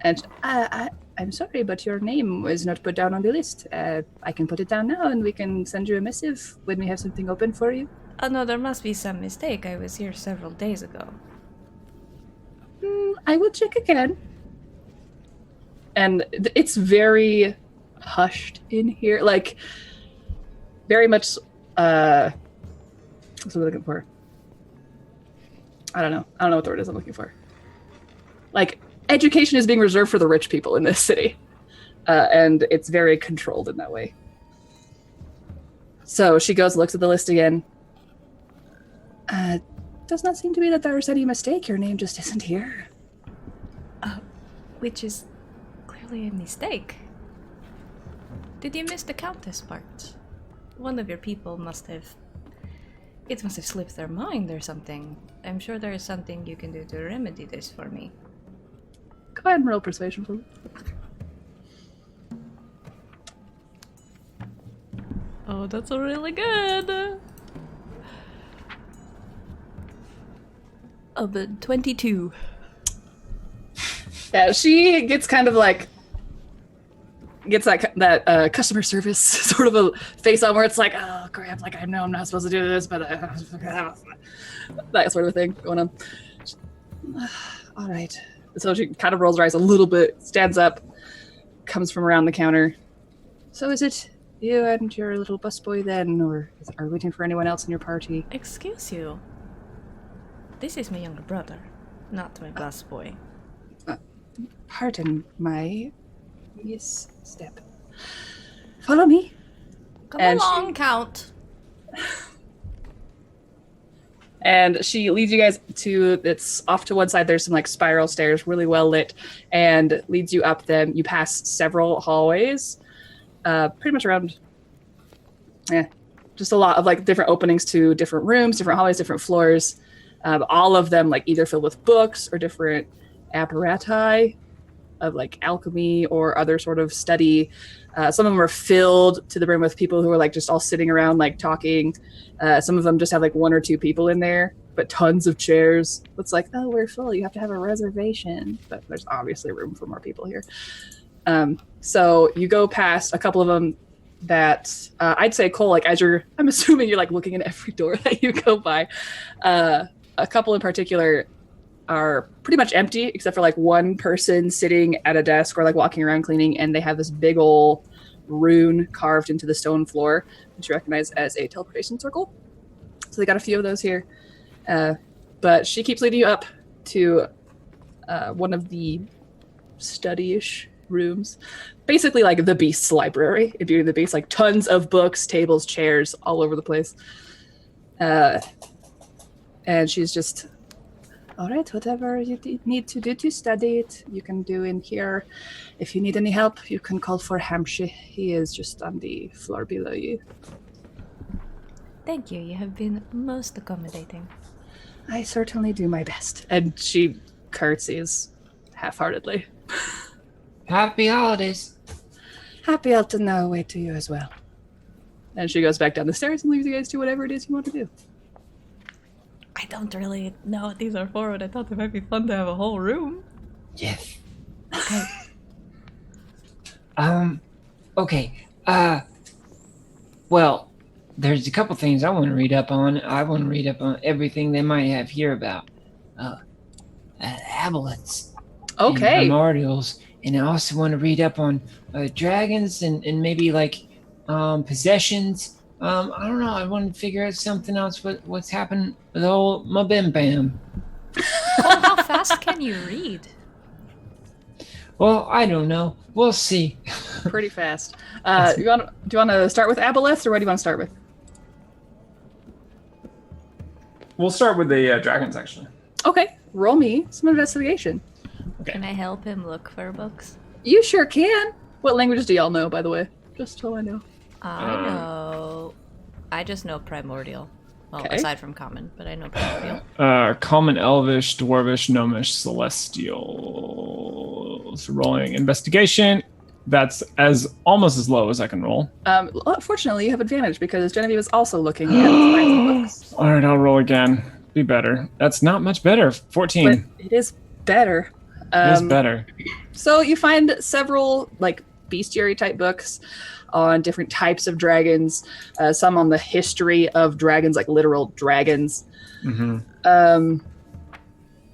and I'm sorry, but your name was not put down on the list. I can put it down now, and we can send you a missive when we have something open for you. Oh no, there must be some mistake. I was here several days ago. I will check again. And it's very hushed in here, like, very much, what's what I'm looking for? I don't know what the word is I'm looking for. Like, education is being reserved for the rich people in this city. And it's very controlled in that way. So she goes and looks at the list again. Does not seem to be that there was any mistake. Your name just isn't here. Which is clearly a mistake. Did you miss the Countess part? One of your people must have... It must have slipped their mind or something. I'm sure there is something you can do to remedy this for me. Go ahead and roll persuasion for me. Oh, that's really good! But 22. Yeah, she gets kind of like... Gets that customer service sort of a face on where it's like, oh crap, like I know I'm not supposed to do this, but that sort of thing going on. All right, So she kind of rolls her eyes a little bit, stands up, comes from around the counter. So is it you and your little busboy then, or are you waiting for anyone else in your party? Excuse you. This is my younger brother, not my busboy. Pardon my misstep. Follow me. Come And along, Count. And she leads you guys to, it's off to one side, there's some like spiral stairs, really well lit, and leads you up them. You pass several hallways, pretty much around, just a lot of like different openings to different rooms, different hallways, different floors. All of them like either filled with books or different apparati of like alchemy or other sort of study. Some of them are filled to the brim with people who are like just all sitting around like talking. Some of them just have like one or two people in there, but tons of chairs. It's like, oh, we're full. You have to have a reservation. But there's obviously room for more people here. So you go past a couple of them that I'd say, Cole, like as I'm assuming you're like looking at every door that you go by. A couple in particular are pretty much empty except for like one person sitting at a desk or like walking around cleaning, and they have this big ol' rune carved into the stone floor, which you recognize as a teleportation circle. So they got a few of those here. But she keeps leading you up to one of the study-ish rooms. Basically like the Beast's library, in Beauty and the Beast, like tons of books, tables, chairs all over the place. And she's just, all right, whatever you need to do to study it, you can do in here. If you need any help, you can call for Hamshi. He is just on the floor below you. Thank you. You have been most accommodating. I certainly do my best. And she curtsies half-heartedly. Happy holidays. Happy Altanaway to you as well. And she goes back down the stairs and leaves you guys to whatever it is you want to do. I don't really know what these are for, but I thought it might be fun to have a whole room. Yes. Okay. Okay. Well, there's a couple things I want to read up on. I want to read up on everything they might have here about aboleths. Okay. And primordials. And I also want to read up on dragons and maybe like possessions. I don't know. I want to figure out something else. What's happened with old my Bim Bam? Well, how fast can you read? Well, I don't know. We'll see. Pretty fast. Do you want to start with aboleths, or what do you want to start with? We'll start with the dragons, actually. Okay, roll me some investigation. Okay. Can I help him look for books? You sure can. What languages do y'all know, by the way? Just so I know. I know. I just know primordial. Well, Okay. aside from common, but I know primordial. Common, Elvish, Dwarvish, Gnomish, Celestial. So rolling investigation. That's almost as low as I can roll. Fortunately, you have advantage because Genevieve is also looking at lines of books. All right, I'll roll again. Be better. That's not much better. 14. But it is better. It is better. So you find several like bestiary type books on different types of dragons, some on the history of dragons, like literal dragons. Mm-hmm.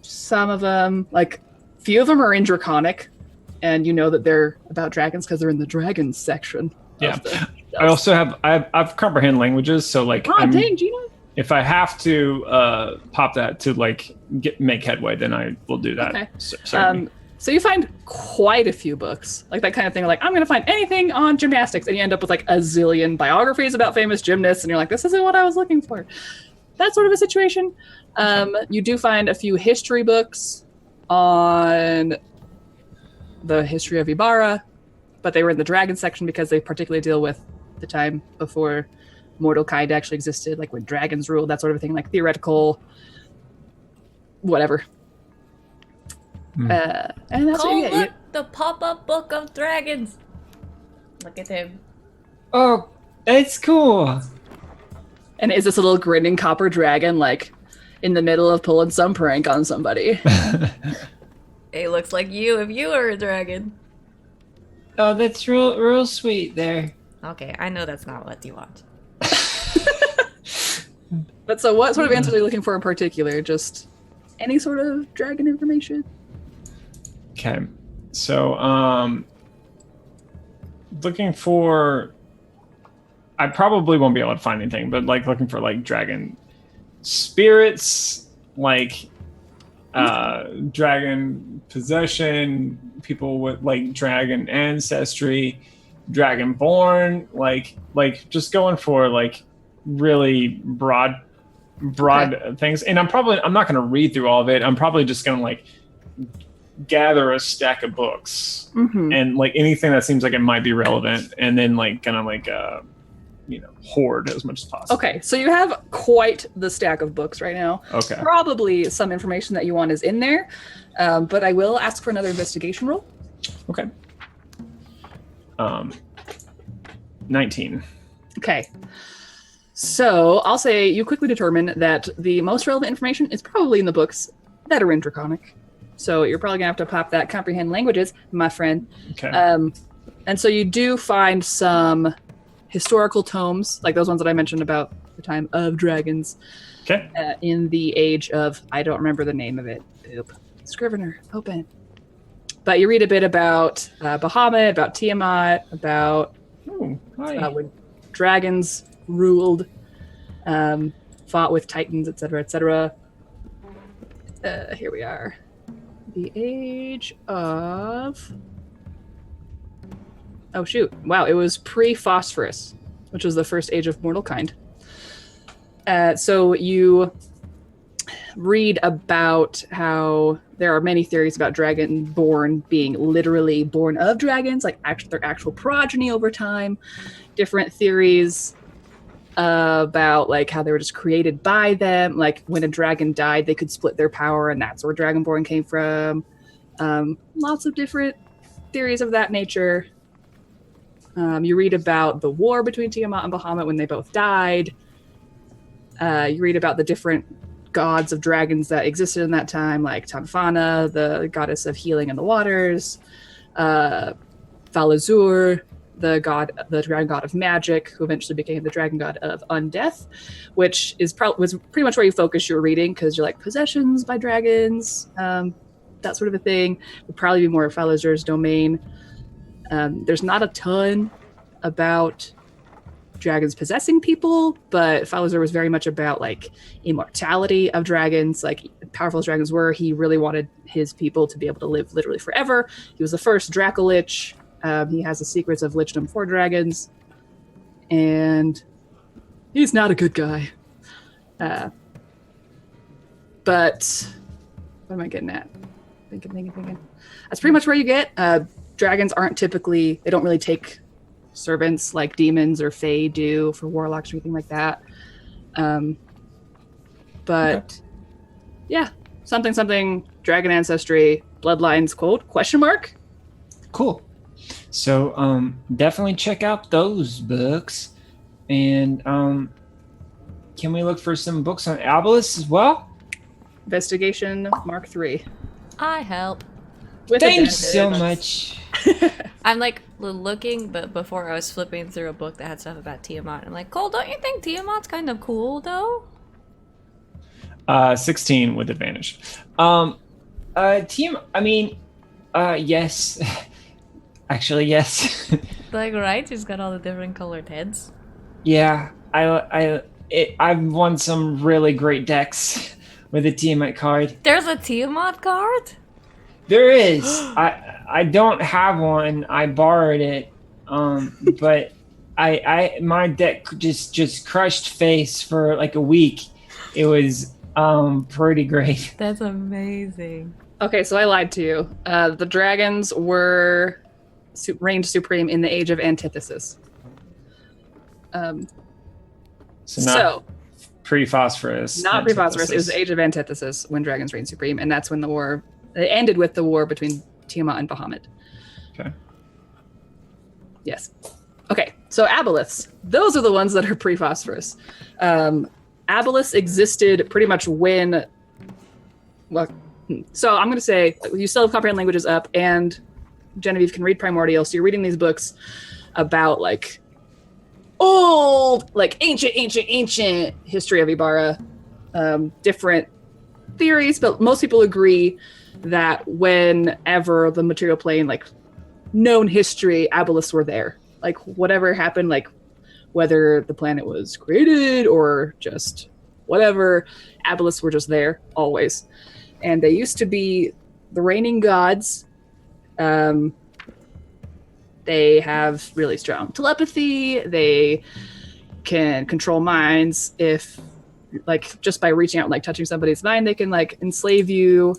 Some of them, like few of them are in Draconic, and you know that they're about dragons because they're in the dragons section. Yeah. I also have I've comprehend languages, so like Dang, Gina. if I have to pop that to like make headway, then I will do that. Okay. Certainly. So you find quite a few books, like that kind of thing. Like, I'm going to find anything on gymnastics, and you end up with like a zillion biographies about famous gymnasts, and you're like, this isn't what I was looking for. That sort of a situation. You do find a few history books on the history of Ibarra, but they were in the dragon section because they particularly deal with the time before mortal kind actually existed, like when dragons ruled, that sort of thing, like theoretical, whatever. And that's Cole, what you get. look! The pop-up book of dragons! Look at him. Oh, that's cool. And is this a little grinning copper dragon, like, in the middle of pulling some prank on somebody? He looks like you if you were a dragon. Oh, that's real sweet there. Okay, I know that's not what you want. But so what sort of answers are you looking for in particular? Just any sort of dragon information? Okay. So, looking for... I probably won't be able to find anything, but like looking for like dragon spirits, like dragon possession, people with like dragon ancestry, dragonborn, like just going for like really broad things. And I'm not going to read through all of it. I'm probably just going to like gather a stack of books and like anything that seems like it might be relevant, and then like kind of like hoard as much as possible. Okay, so you have quite the stack of books right now. Okay. Probably some information that you want is in there, but I will ask for another investigation roll. Okay. 19. Okay. So I'll say you quickly determine that the most relevant information is probably in the books that are in Draconic. So you're probably going to have to pop that comprehend languages, my friend. Okay. And so you do find some historical tomes, like those ones that I mentioned about the time of dragons. Okay. In the age of, I don't remember the name of it. Poop. Scrivener, open. But you read a bit about Bahamut, about Tiamat, about when dragons ruled, fought with titans, etc., etc. Here we are. The age of... Oh, shoot. Wow, it was pre-phosphorus, which was the first age of mortal kind. So you read about how there are many theories about dragonborn being literally born of dragons, like their actual progeny over time. Different theories about like how they were just created by them. Like when a dragon died, they could split their power, and that's where dragonborn came from. Lots of different theories of that nature. You read about the war between Tiamat and Bahamut when they both died. You read about the different gods of dragons that existed in that time, like Tanfana, the goddess of healing in the waters, Falazur, the dragon god of magic, who eventually became the dragon god of undeath, which was pretty much where you focus your reading, because you're like possessions by dragons, that sort of a thing. Would probably be more of Falazur's domain. There's not a ton about dragons possessing people, but Falazur was very much about like immortality of dragons. Like powerful as dragons were, he really wanted his people to be able to live literally forever. He was the first Dracolich. He has the secrets of lichdom for dragons, and he's not a good guy. But what am I getting at? Thinking. That's pretty much where you get. Dragons aren't typically, they don't really take servants like demons or fae do for warlocks or anything like that. But yeah, something, dragon ancestry, bloodlines, quote, question mark? Cool. So definitely check out those books. And can we look for some books on Abolus as well? Investigation Mark 3. I help. Thanks so much. I'm like looking, but before I was flipping through a book that had stuff about Tiamat. I'm like, Cole, don't you think Tiamat's kind of cool though? 16 with advantage. Yes. Actually, yes. Like, right? He's got all the different colored heads. Yeah, I've won some really great decks with a Tiamat card. There's a Tiamat card? There is. I don't have one. I borrowed it. But my deck just crushed face for like a week. It was pretty great. That's amazing. Okay, so I lied to you. The dragons were reigned supreme in the Age of Antithesis. So pre-phosphorus. Not pre-phosphorus. It was the Age of Antithesis when dragons reigned supreme, and that's when the war... It ended with the war between Tiamat and Bahamut. Okay. Yes. Okay, so aboleths. Those are the ones that are pre-phosphorus. Aboleths existed pretty much when... Well, so I'm going to say you still have comprehend languages up, and Genevieve can read Primordial, so you're reading these books about like old, like ancient history of Ibarra. Different theories, but most people agree that whenever the material plane, like known history, aboleths were there. Like whatever happened, like whether the planet was created or just whatever, aboleths were just there always. And they used to be the reigning gods. They have really strong telepathy. They can control minds. If like just by reaching out and like touching somebody's mind, they can like enslave you.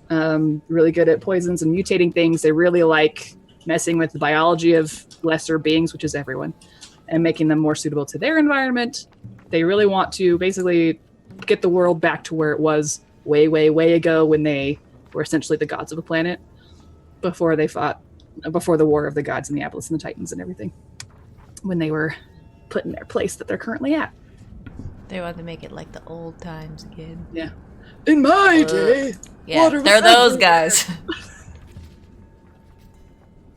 Really good at poisons and mutating things. They really like messing with the biology of lesser beings, which is everyone, and making them more suitable to their environment. They really want to basically get the world back to where it was way, way, way ago when they were essentially the gods of a planet before they fought, before the war of the gods and the Aboleths and the Titans and everything, when they were put in their place that they're currently at. They want to make it like the old times again. Yeah. In my day, yeah, they're those guys.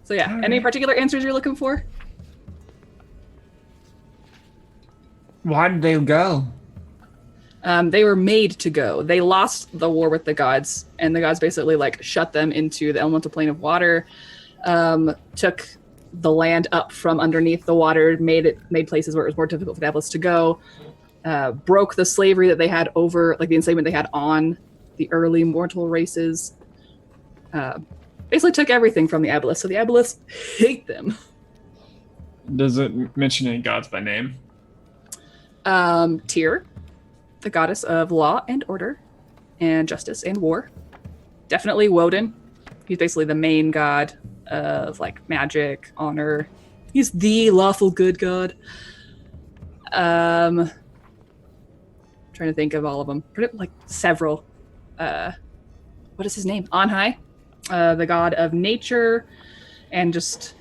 So yeah, any particular answers you're looking for? Why did they go? They were made to go. They lost the war with the gods, and the gods basically like shut them into the elemental plane of water, took the land up from underneath the water, made places where it was more difficult for the Aboleths to go, broke the slavery that they had over, like the enslavement they had on the early mortal races. Basically took everything from the Aboleths, so the Aboleths hate them. Does it mention any gods by name? Tyr, the goddess of law and order and justice and war. Definitely Woden. He's basically the main god of like magic, honor. He's the lawful good god. Trying to think of all of them. Like several. What is his name? On High. The god of nature and just...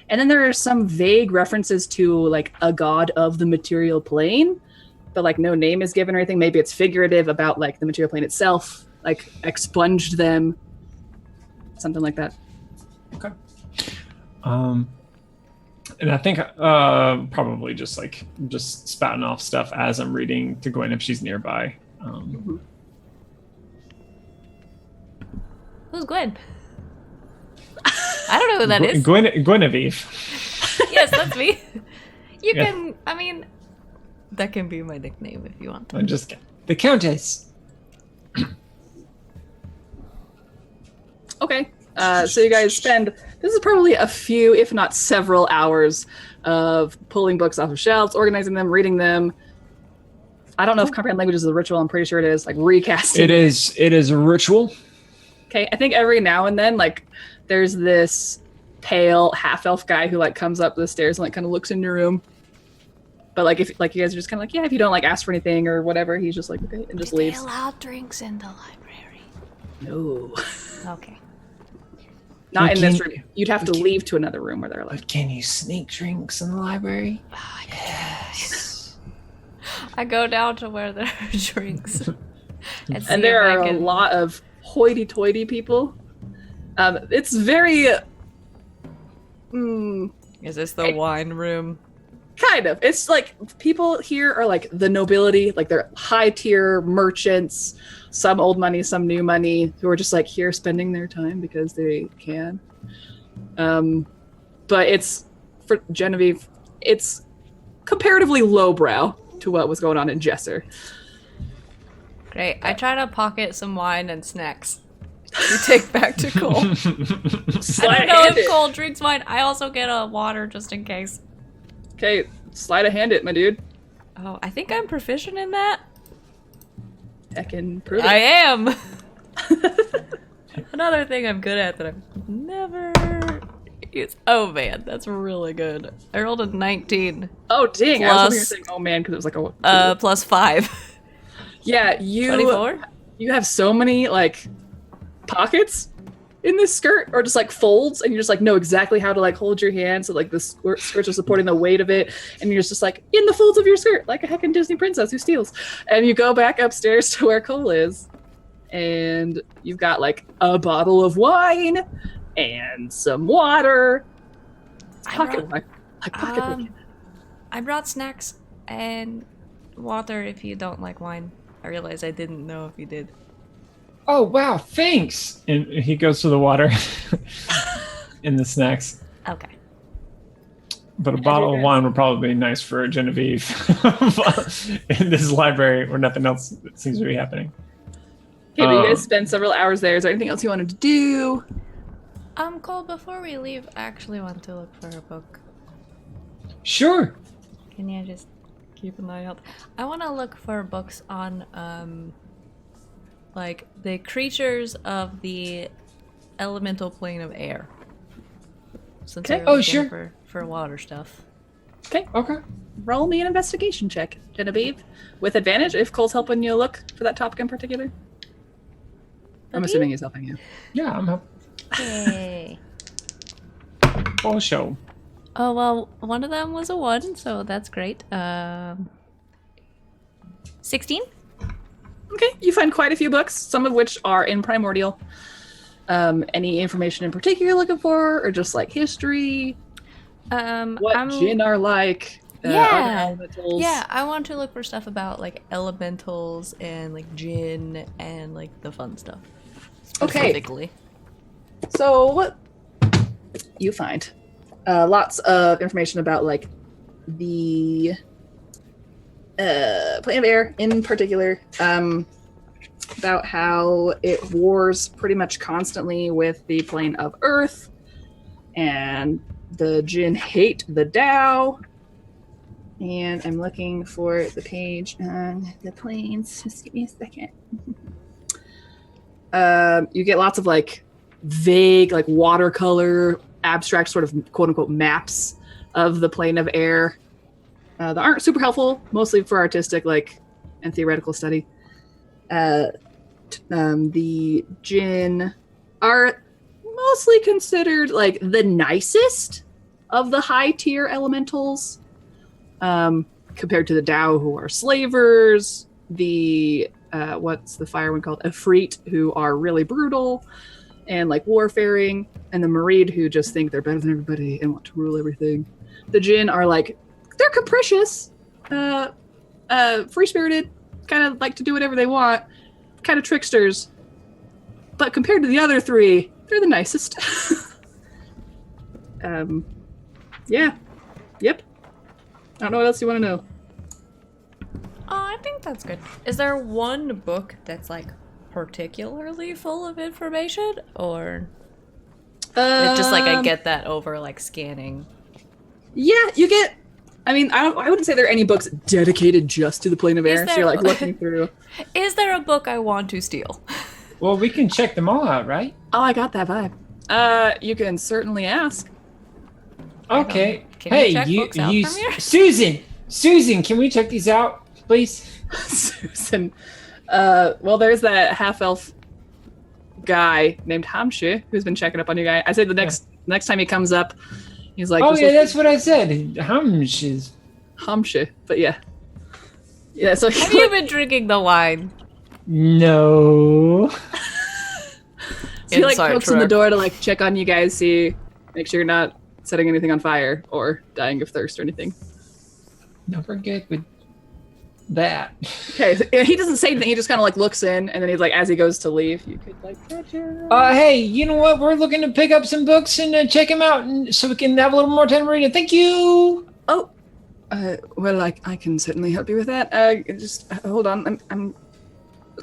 And then there are some vague references to like a god of the material plane, but like no name is given or anything. Maybe it's figurative about like the material plane itself, like expunged them, something like that. Okay. And I think probably just spouting off stuff as I'm reading to Gwen if she's nearby. Who's Gwen? I don't know who that is. Guinevere. Yes, that's me. You can, I mean, that can be my nickname if you want. I'm just kidding. The Countess. Okay. So you guys spend, this is probably a few, if not several hours of pulling books off of shelves, organizing them, reading them. I don't know if comprehend language is a ritual. I'm pretty sure it is. Like recasting. It is a ritual. Okay. I think every now and then, like, there's this pale half-elf guy who like comes up the stairs and like kind of looks in your room. But like if like you guys are just kind of like, yeah, if you don't like ask for anything or whatever, he's just like, okay, and just leaves. They allow drinks in the library? No. Okay. Not in this room. You'd have to leave to another room where they're like. But can you sneak drinks in the library? Oh, yes. I go down to where there are drinks. And there are a lot of hoity-toity people. It's very... Is this the wine room? Kind of. It's like people here are like the nobility, like they're high-tier merchants, some old money, some new money, who are just like here spending their time because they can. But it's, for Genevieve, it's comparatively lowbrow to what was going on in Jesser. Great. I try to pocket some wine and snacks. You take back to Cole. I don't know if Cole drinks wine. I also get a water just in case. Okay, sleight of hand it, my dude. Oh, I think I'm proficient in that. Heckin' prove it. I am. Another thing I'm good at that I've never used. Oh man, that's really good. I rolled a 19. Oh dang! Plus, I was hoping you were saying, "Oh man," because it was like a plus 5. Yeah, you 24? You have so many like pockets in this skirt, or just like folds, and you just like know exactly how to like hold your hand, so like the skirts are supporting the weight of it, and you're just like in the folds of your skirt, like a heckin' Disney princess who steals. And you go back upstairs to where Cole is, and you've got like a bottle of wine and some water. It's pocket wine. Like pocket wine. I brought snacks and water if you don't like wine. I realized I didn't know if you did. Oh, wow, thanks. And he goes to the water and the snacks. Okay. But a bottle of wine would probably be nice for Genevieve in this library where nothing else seems to be happening. Okay, but you guys spend several hours there. Is there anything else you wanted to do? Cole, before we leave, I actually want to look for a book. Sure. Can you just keep an eye out? I want to look for books on, like, the creatures of the elemental plane of air. Since Okay. we're Sure. looking for water stuff. Okay. Okay. Roll me an investigation check, Genevieve. With advantage if Cole's helping you look for that topic in particular. I'm assuming he's helping you. Yeah, I'm happy. Yay. Full show. Oh, well, one of them was a 1, so that's great. 16? Okay, you find quite a few books, some of which are in Primordial. Any information in particular you're looking for, or just like history? What Jinn are like? Yeah. Elementals? Yeah, I want to look for stuff about like elementals and like Jinn and like the fun stuff. Specifically. So what you find? Lots of information about like the plane of air in particular. About how it wars pretty much constantly with the plane of Earth, and the Jinn hate the Tao. And I'm looking for the page on the planes. Just give me a second. You get lots of like vague, like watercolor, abstract sort of quote unquote maps of the plane of air that aren't super helpful, mostly for artistic like and theoretical study. The Jinn are mostly considered like the nicest of the high tier elementals, compared to the Tao, who are slavers. The what's the fire one called? Efreet, who are really brutal and like warfaring, and the Marid, who just think they're better than everybody and want to rule everything. The Jinn are like, they're capricious, free-spirited, kind of like to do whatever they want, kind of tricksters. But compared to the other three, they're the nicest. Yeah. Yep. I don't know what else you want to know. Oh, I think that's good. Is there one book that's like particularly full of information, or it's just like I get that over like scanning? Yeah, you get. I mean, I wouldn't say there are any books dedicated just to the plane of air. So you're like looking through. Is there a book I want to steal? Well, we can check them all out, right? Oh, I got that vibe. You can certainly ask. Okay. Can hey, you check books out from here? Susan, can we check these out, please? Susan. Well, there's that half-elf guy named Hamshe who's been checking up on you guys. I say the next time he comes up, he's like, "Oh yeah, that's what I said." Hamshe. But yeah. So have you been drinking the wine? No. So he like pokes in the door to like check on you guys, see, make sure you're not setting anything on fire or dying of thirst or anything. No, we're good with that. Okay, so he doesn't say anything. He just kind of like looks in, and then he's like, as he goes to leave, you could like catch your... Hey, you know what? We're looking to pick up some books and check them out, and so we can have a little more time reading. Thank you. Oh, well, I can certainly help you with that. Just hold on.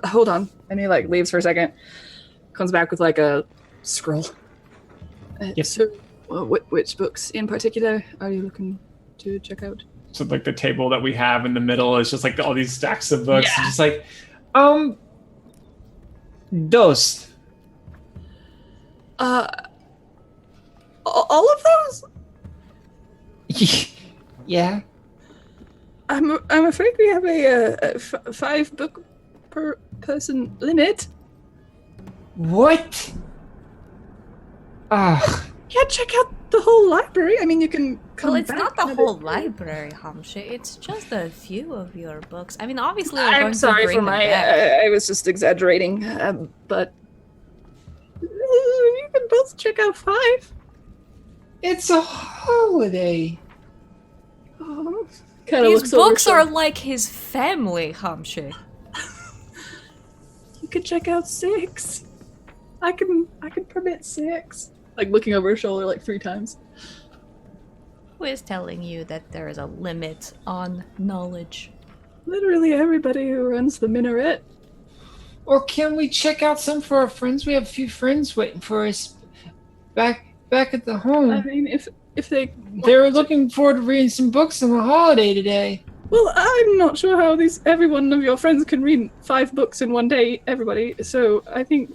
Hold on. And he like leaves for a second, comes back with like a scroll. Yes. So, which books in particular are you looking to check out? So like the table that we have in the middle is just like all these stacks of books. Yeah. Just like, dos. All of those? Yeah. I'm afraid we have a 5 book per person limit. What? Yeah, check out the whole library. I mean, you can come Well, it's back not the another- whole library, Hamshe. It's just a few of your books. I mean, obviously, we're I'm going sorry to bring for them my. back. I was just exaggerating, but you can both check out 5. It's a holiday. Oh, kind of These looks over books some- are like his family, Hamshe. You could check out 6. I can permit 6. Like looking over her shoulder like 3 times. Who is telling you that there is a limit on knowledge? Literally everybody who runs the minaret. Or can we check out some for our friends? We have a few friends waiting for us back at the home. I mean, if they were looking forward to reading some books on the holiday today. Well, I'm not sure how every one of your friends can read 5 books in one day, everybody. So I think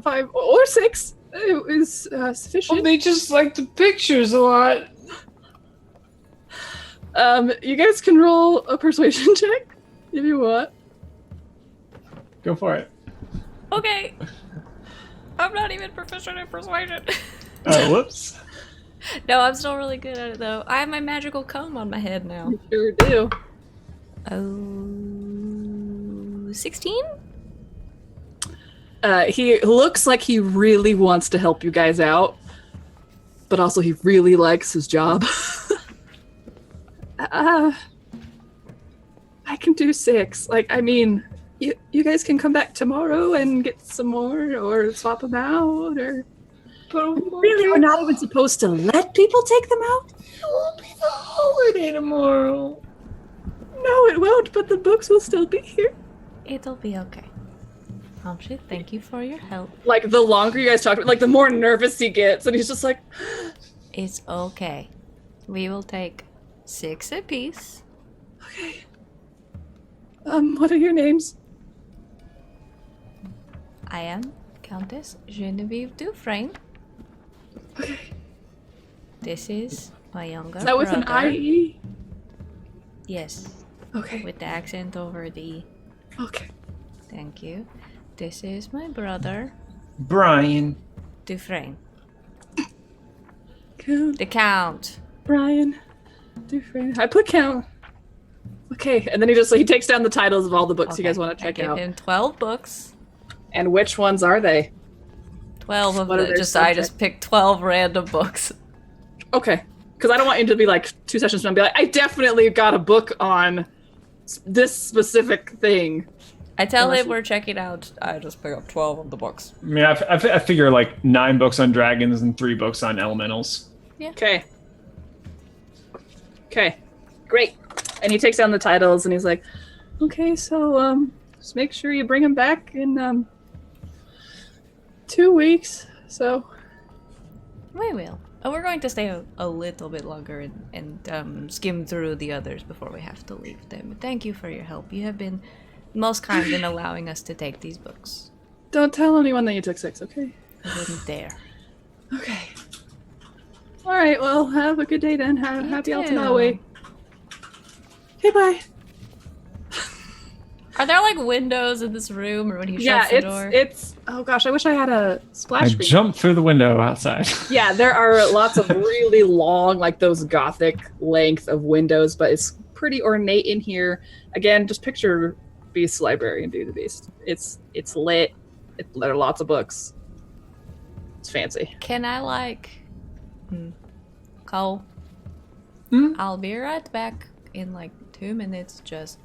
5 or 6 is sufficient. Well, they just like the pictures a lot. You guys can roll a persuasion check if you want. Go for it. Okay. I'm not even proficient in persuasion. Oh, whoops. No, I'm still really good at it though. I have my magical comb on my head now. You sure do. Oh, 16? He looks like he really wants to help you guys out, but also he really likes his job. I can do 6. Like, I mean, you guys can come back tomorrow and get some more, or swap them out, or... But really, we're not even supposed to let people take them out? It won't be the holiday tomorrow. No, it won't, but the books will still be here. It'll be okay. Hamshi, thank you for your help. Like, the longer you guys talk, like, the more nervous he gets, and he's just like... It's okay. We will take 6 apiece. Okay. What are your names? I am Countess Genevieve Dufresne. Okay. This is my younger Is that with brother. an IE? Yes. Okay. With the accent over the E. Okay. Thank you. This is my brother, Brian. Dufresne. Count. The Count. Brian. Dufresne. I put Count. Okay, and then he takes down the titles of all the books you guys want to check I give out. him 12 books. And which ones are they? 12 of What are them. their I just picked 12 random books. Okay. Because I don't want you to be like 2 sessions and be like, I definitely got a book on this specific thing. I tell him we're checking out. I just pick up 12 of the books. I mean, I figure like 9 books on dragons and 3 books on elementals. Yeah. Okay. Okay. Great. And he takes down the titles and he's like, okay, so just make sure you bring them back in 2 weeks. So We will. Oh, we're going to stay a little bit longer and skim through the others before we have to leave them. Thank you for your help. You have been most kind in allowing us to take these books. don't tell anyone that you took 6, okay? I wouldn't dare. Okay. All right, well, have a good day then. Happy too. Ultimate Way. Okay, bye. Are there like windows in this room, or when he shuts the door? it's. Oh gosh, I wish I had a splash I screen. jumped through the window outside. Yeah, there are lots of really long, like those gothic length of windows, but it's pretty ornate in here. Again, just picture Beast's library and Beauty the Beast. It's lit. There are lots of books. It's fancy. Can I like... Cole? I'll be right back in like 2 minutes. Just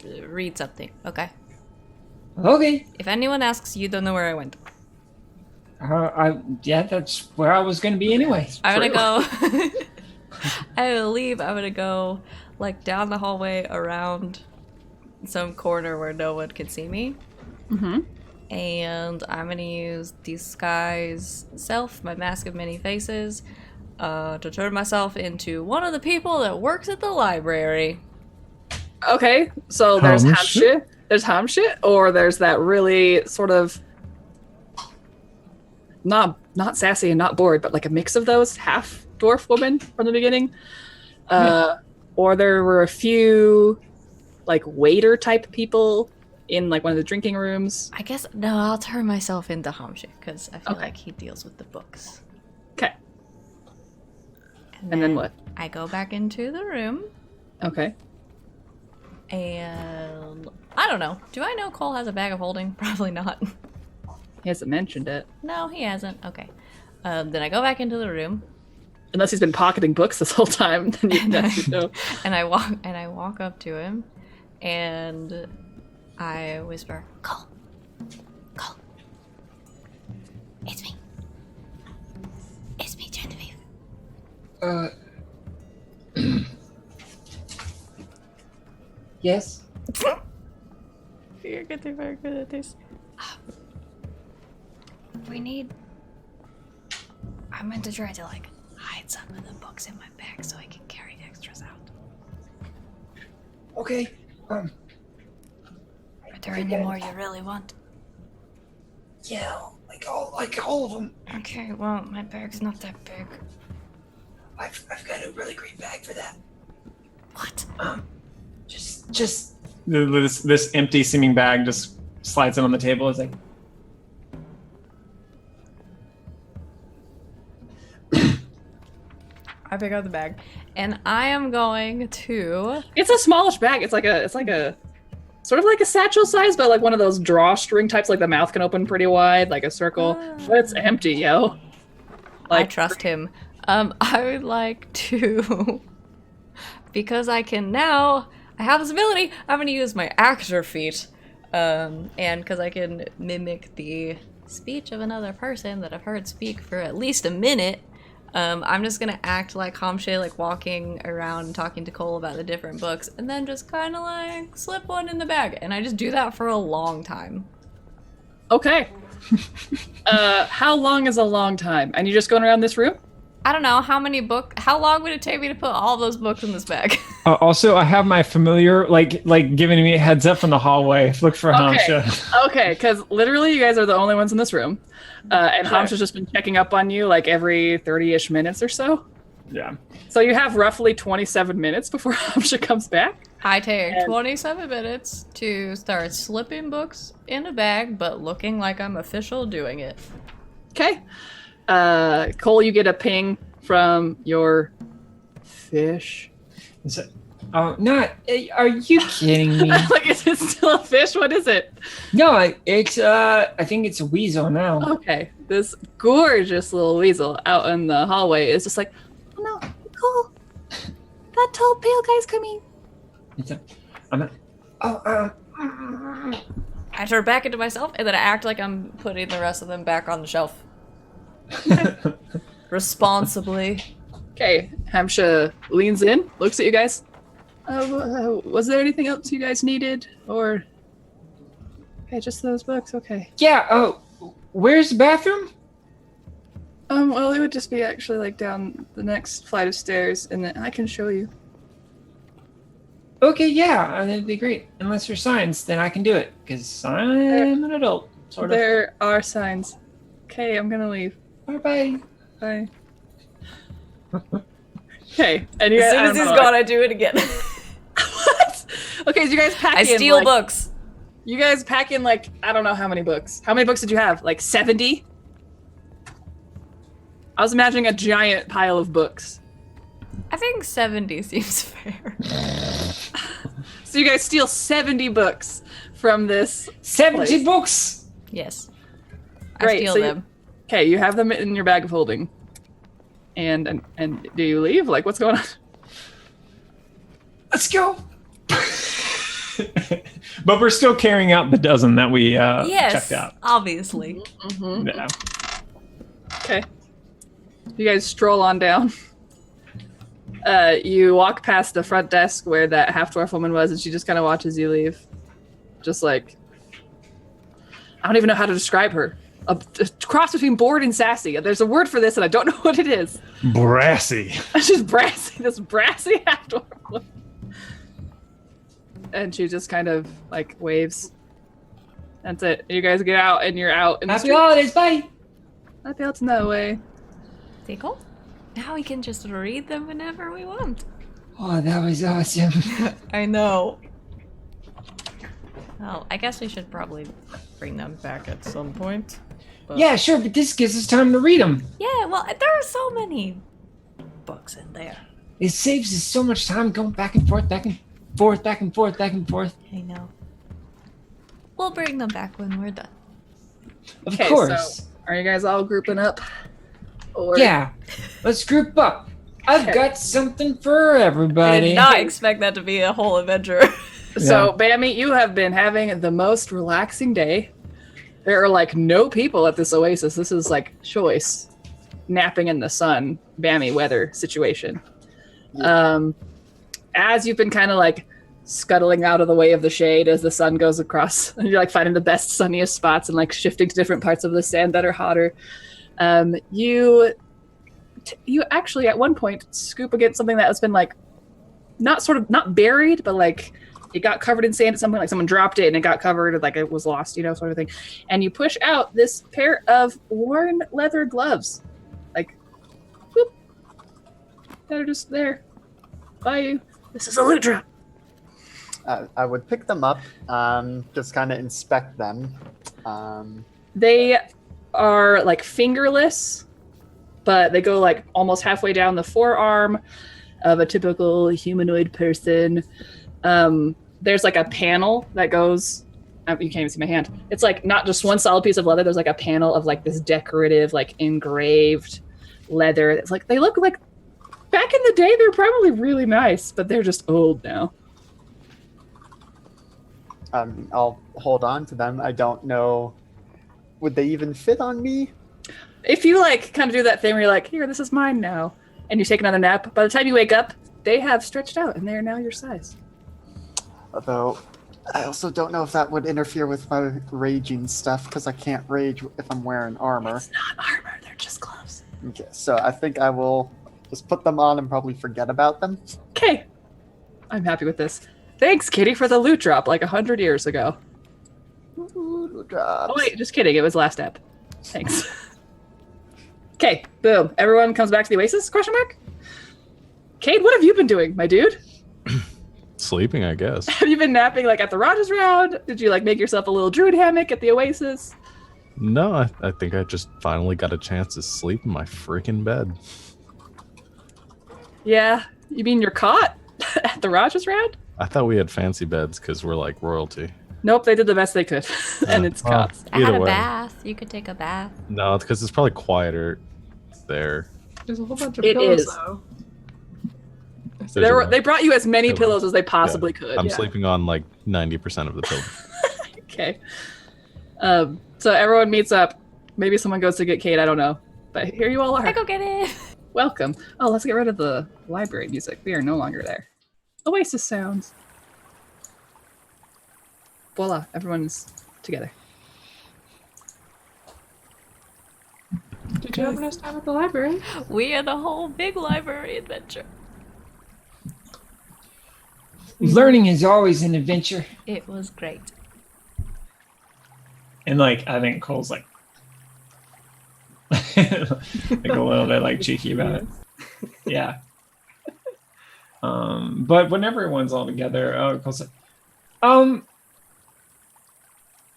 read something, okay? Okay. If anyone asks, you don't know where I went. Yeah, that's where I was going to be anyway. I'm gonna go... I will leave. I'm gonna go like down the hallway around some corner where no one can see me. Mm-hmm. And I'm gonna use disguise self, my mask of many faces, to turn myself into one of the people that works at the library. Okay, so there's Hamshi? Hamshi. There's Hamshi, or there's that really sort of not sassy and not bored, but like a mix of those, half dwarf woman from the beginning. Or there were a few like waiter type people in like one of the drinking rooms. I guess, no, I'll turn myself into Hamshi, because I feel Okay. like he deals with the books. Okay. And then what? I go back into the room, Okay. and I don't know. Do I know Cole has a bag of holding? Probably not. He hasn't mentioned it. No, he hasn't. Okay. Then I go back into the room, Unless he's been pocketing books this whole time, then you that's know. and I walk up to him, and I whisper, "Cole, Yes? You're getting very good at this. We need... I'm going to try to, like, hide some of the books in my bag so I can carry extras out. Okay. Are there any more you really want? Yeah, like all of them. Okay, well, my bag's not that big. I've got a really great bag for that. What? Just This empty seeming bag just slides in on the table. It's like, I pick up the bag, and I am going to... It's a smallish bag. It's like a sort of like a satchel size, but like one of those drawstring types. Like the mouth can open pretty wide, like a circle. But it's empty, yo. I trust him. I would like to, because I can now, I have this ability, I'm gonna use my actor feat. And because I can mimic the speech of another person that I've heard speak for at least a minute, I'm just gonna act like Hamshe, like walking around and talking to Cole about the different books, and then just kind of like slip one in the bag. And I just do that for a long time. Okay. How long is a long time? And you just going around this room? I don't know, how long would it take me to put all those books in this bag? also, I have my familiar, like giving me a heads up from the hallway. Look for Hamsha. Okay, because literally you guys are the only ones in this room. And Hamsha's just been checking up on you like every 30-ish minutes or so. Yeah. So you have roughly 27 minutes before Hamsha comes back. I take 27 minutes to start slipping books in a bag, but looking like I'm official doing it. Okay. Cole, you get a ping from your fish. Not. Are you kidding me? Like, is it still a fish? What is it? No, it's. I think it's a weasel now. Okay. This gorgeous little weasel out in the hallway is just like, oh no, Cole, that tall pale guy's coming. I turn back into myself, and then I act like I'm putting the rest of them back on the shelf. Responsibly. Okay, Hamsha leans in, looks at you guys. Was there anything else you guys needed? Or... Okay, just those books, okay. Yeah, where's the bathroom? Well, it would just be actually like down the next flight of stairs, and then I can show you. Okay, yeah, that'd be great. Unless there's signs, then I can do it, because I'm an adult, sort of. There are signs. Okay, I'm gonna leave. Bye-bye. Bye. Okay, and you As guys, soon as he's gone, I do it again. What? Okay, so you guys pack in. I steal like, books. You guys pack in like, I don't know how many books. How many books did you have? Like 70? I was imagining a giant pile of books. I think 70 seems fair. So you guys steal 70 books from this 70 place. books! Yes. Great, I steal so them. Okay, you have them in your bag of holding. And do you leave? Like, what's going on? Let's go! But we're still carrying out the dozen that we Yes, checked out. obviously. Mm-hmm. Yeah. Okay. You guys stroll on down. You walk past the front desk where that half-dwarf woman was, and she just kind of watches you leave. Just like... I don't even know how to describe her. A cross between bored and sassy. There's a word for this, and I don't know what it is. Brassy. She's brassy. This brassy half-dwarf woman. And she just kind of, like, waves. That's it. You guys get out, and you're out in the Happy street. holidays, bye! Happy out in that way. Tickle? Now we can just read them whenever we want. Oh, that was awesome. I know. Well, I guess we should probably bring them back at some point. But... Yeah, sure, but this gives us time to read them. Yeah, well, there are so many books in there. It saves us so much time going back and forth, back and forth, back and forth, back and forth. I know. We'll bring them back when we're done. Of Okay, course. so are you guys all grouping up? Or... Yeah, let's group up. I've Okay. got something for I everybody. did not expect that to be a whole adventure. So, Bammy, you have been having the most relaxing day. There are, like, no people at this oasis. This is, like, choice. napping in the sun, Bammy weather situation. As you've been kind of like scuttling out of the way of the shade as the sun goes across, and you're like finding the best sunniest spots and like shifting to different parts of the sand that are hotter. You actually at one point scoop against something that has been like not buried, but like it got covered in sand at some point, like someone dropped it and it got covered, or like it was lost, sort of thing. And you push out this pair of worn leather gloves, like, whoop, that are just there by you. This is a loot drop. I would pick them up, just kind of inspect them. They are like fingerless, but they go like almost halfway down the forearm of a typical humanoid person. There's like a panel that goes, you can't even see my hand. It's like not just one solid piece of leather. There's like a panel of like this decorative, like engraved leather. It's like, they look like back in the day, they're probably really nice, but they're just old now. I'll hold on to them. I don't know. Would they even fit on me? If you like kind of do that thing where you're like, here, this is mine now, and you take another nap, by the time you wake up, they have stretched out and they are now your size. Although, I also don't know if that would interfere with my raging stuff, because I can't rage if I'm wearing armor. It's not armor, they're just gloves. Okay, so I think I will just put them on and probably forget about them. Okay. I'm happy with this. Thanks, Kitty, for the loot drop like 100 years ago. Loot drops. Oh, wait, just kidding. It was last step. Thanks. Okay, boom. Everyone comes back to the Oasis? Question mark? Cade, what have you been doing, my dude? Sleeping, I guess. Have you been napping like at the Rogers round? Did you like make yourself a little druid hammock at the Oasis? No, I think I just finally got a chance to sleep in my freaking bed. Yeah, you mean your cot at the Rogers round? I thought we had fancy beds because we're like royalty. Nope, they did the best they could, and it's cots. I had Either a way. bath. You could take a bath. No, it's because it's probably quieter there. There's a whole bunch of It pillows, is. though. They brought you as many Pillow. pillows as they possibly could. I'm yeah. sleeping on like 90% of the pillows. Okay. So everyone meets up. Maybe someone goes to get Kate. I don't know. But here you all are. I go get it. Welcome. Oh, let's get rid of the library music. We are no longer there. Oasis sounds. Voila. Everyone's together. Did you have a nice time at the library? We had a whole big library adventure. Learning is always an adventure. It was great. And like, I think Cole's like, like a little bit like cheeky about it. Yeah. But when everyone's all together, Cole's like,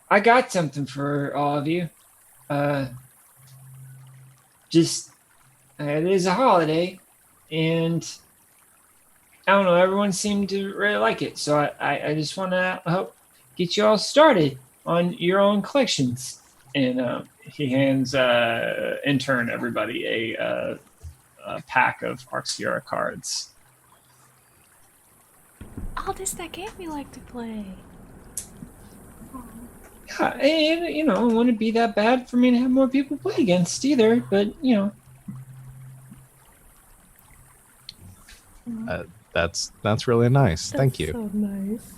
I got something for all of you. Just, it is a holiday, and I don't know, everyone seemed to really like it. So I just want to help get you all started on your own collections. And he hands, in turn, everybody a pack of Arxia cards. Oh, this is that game we like to play. Yeah, and, you know, it wouldn't be that bad for me to have more people play against either, but, you know. That's really nice. Thank you. So nice.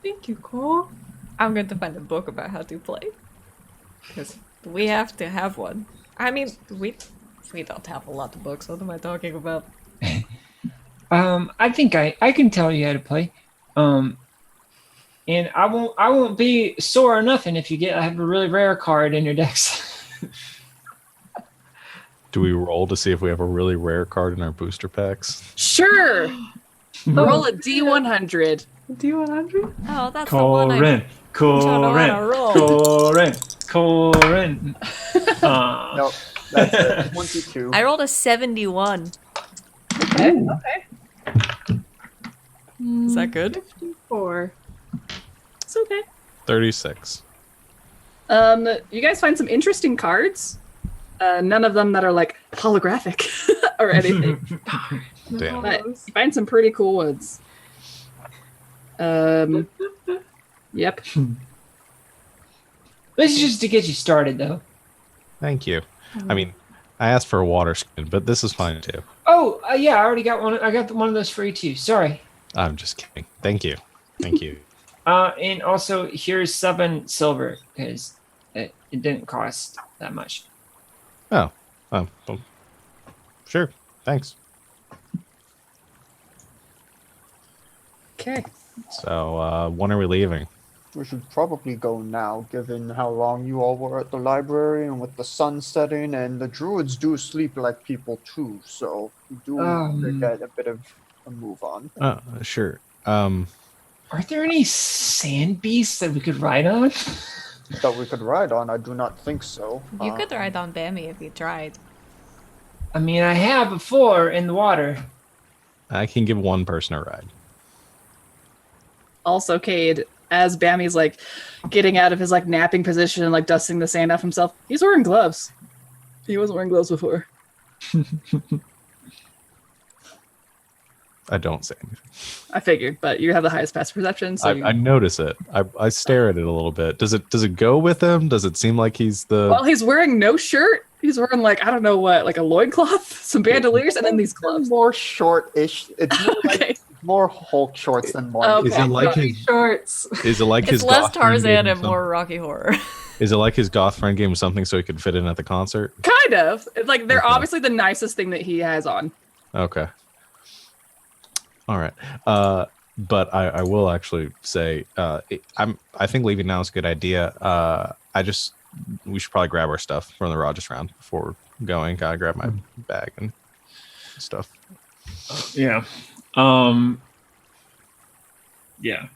Thank you, Cole. I'm going to find a book about how to play. Because we have to have one. I mean, we don't have a lot of books. What am I talking about? I think I can tell you how to play. And I won't be sore or nothing if you have a really rare card in your decks. Do we roll to see if we have a really rare card in our booster packs? Sure. Roll a D100. D100? Oh, that's the one I don't know how to roll. Corin. Nope, that's it. 22. I rolled a 71. Okay. Is that good? 54. It's okay. 36. You guys find some interesting cards. None of them that are like holographic or anything. Damn. But you find some pretty cool ones. Yep. This is just to get you started, though. Thank you. I mean, I asked for a water skin, but this is fine too. Oh, yeah, I already got one. I got one of those free too. Sorry. I'm just kidding. Thank you. Thank you. And also here's 7 silver because it didn't cost that much. Oh, well, sure. Thanks. Okay. So, when are we leaving? We should probably go now, given how long you all were at the library and with the sun setting, and the druids do sleep like people too, so we do need to get a bit of a move on. Sure. Are there any sand beasts that we could ride on? That we could ride on, I do not think so. You could ride on Bammy if you tried. I mean, I have before in the water. I can give one person a ride. Also, Cade, as Bammy's like getting out of his like napping position and like dusting the sand off himself, he's wearing gloves. He wasn't wearing gloves before. I don't say anything. I figured, but you have the highest passive perception, so I notice it. I stare at it a little bit. Does it go with him? Does it seem like he's the? Well, he's wearing no shirt. He's wearing like, I don't know what, like a loincloth, some bandoliers, and then these gloves. More short-ish. It's more, Okay. like, more Hulk shorts than more. Okay. Is it like his shorts? Is it like It's his less goth friend gave Tarzan him and more Rocky Horror. Is it like his goth friend gave him something so he could fit in at the concert? Kind of. It's like they're Okay. obviously the nicest thing that he has on. Okay. All right. But I will actually say I think leaving now is a good idea. We should probably grab our stuff from the Rogers round before going. Gotta grab my bag and stuff. Yeah. Yeah.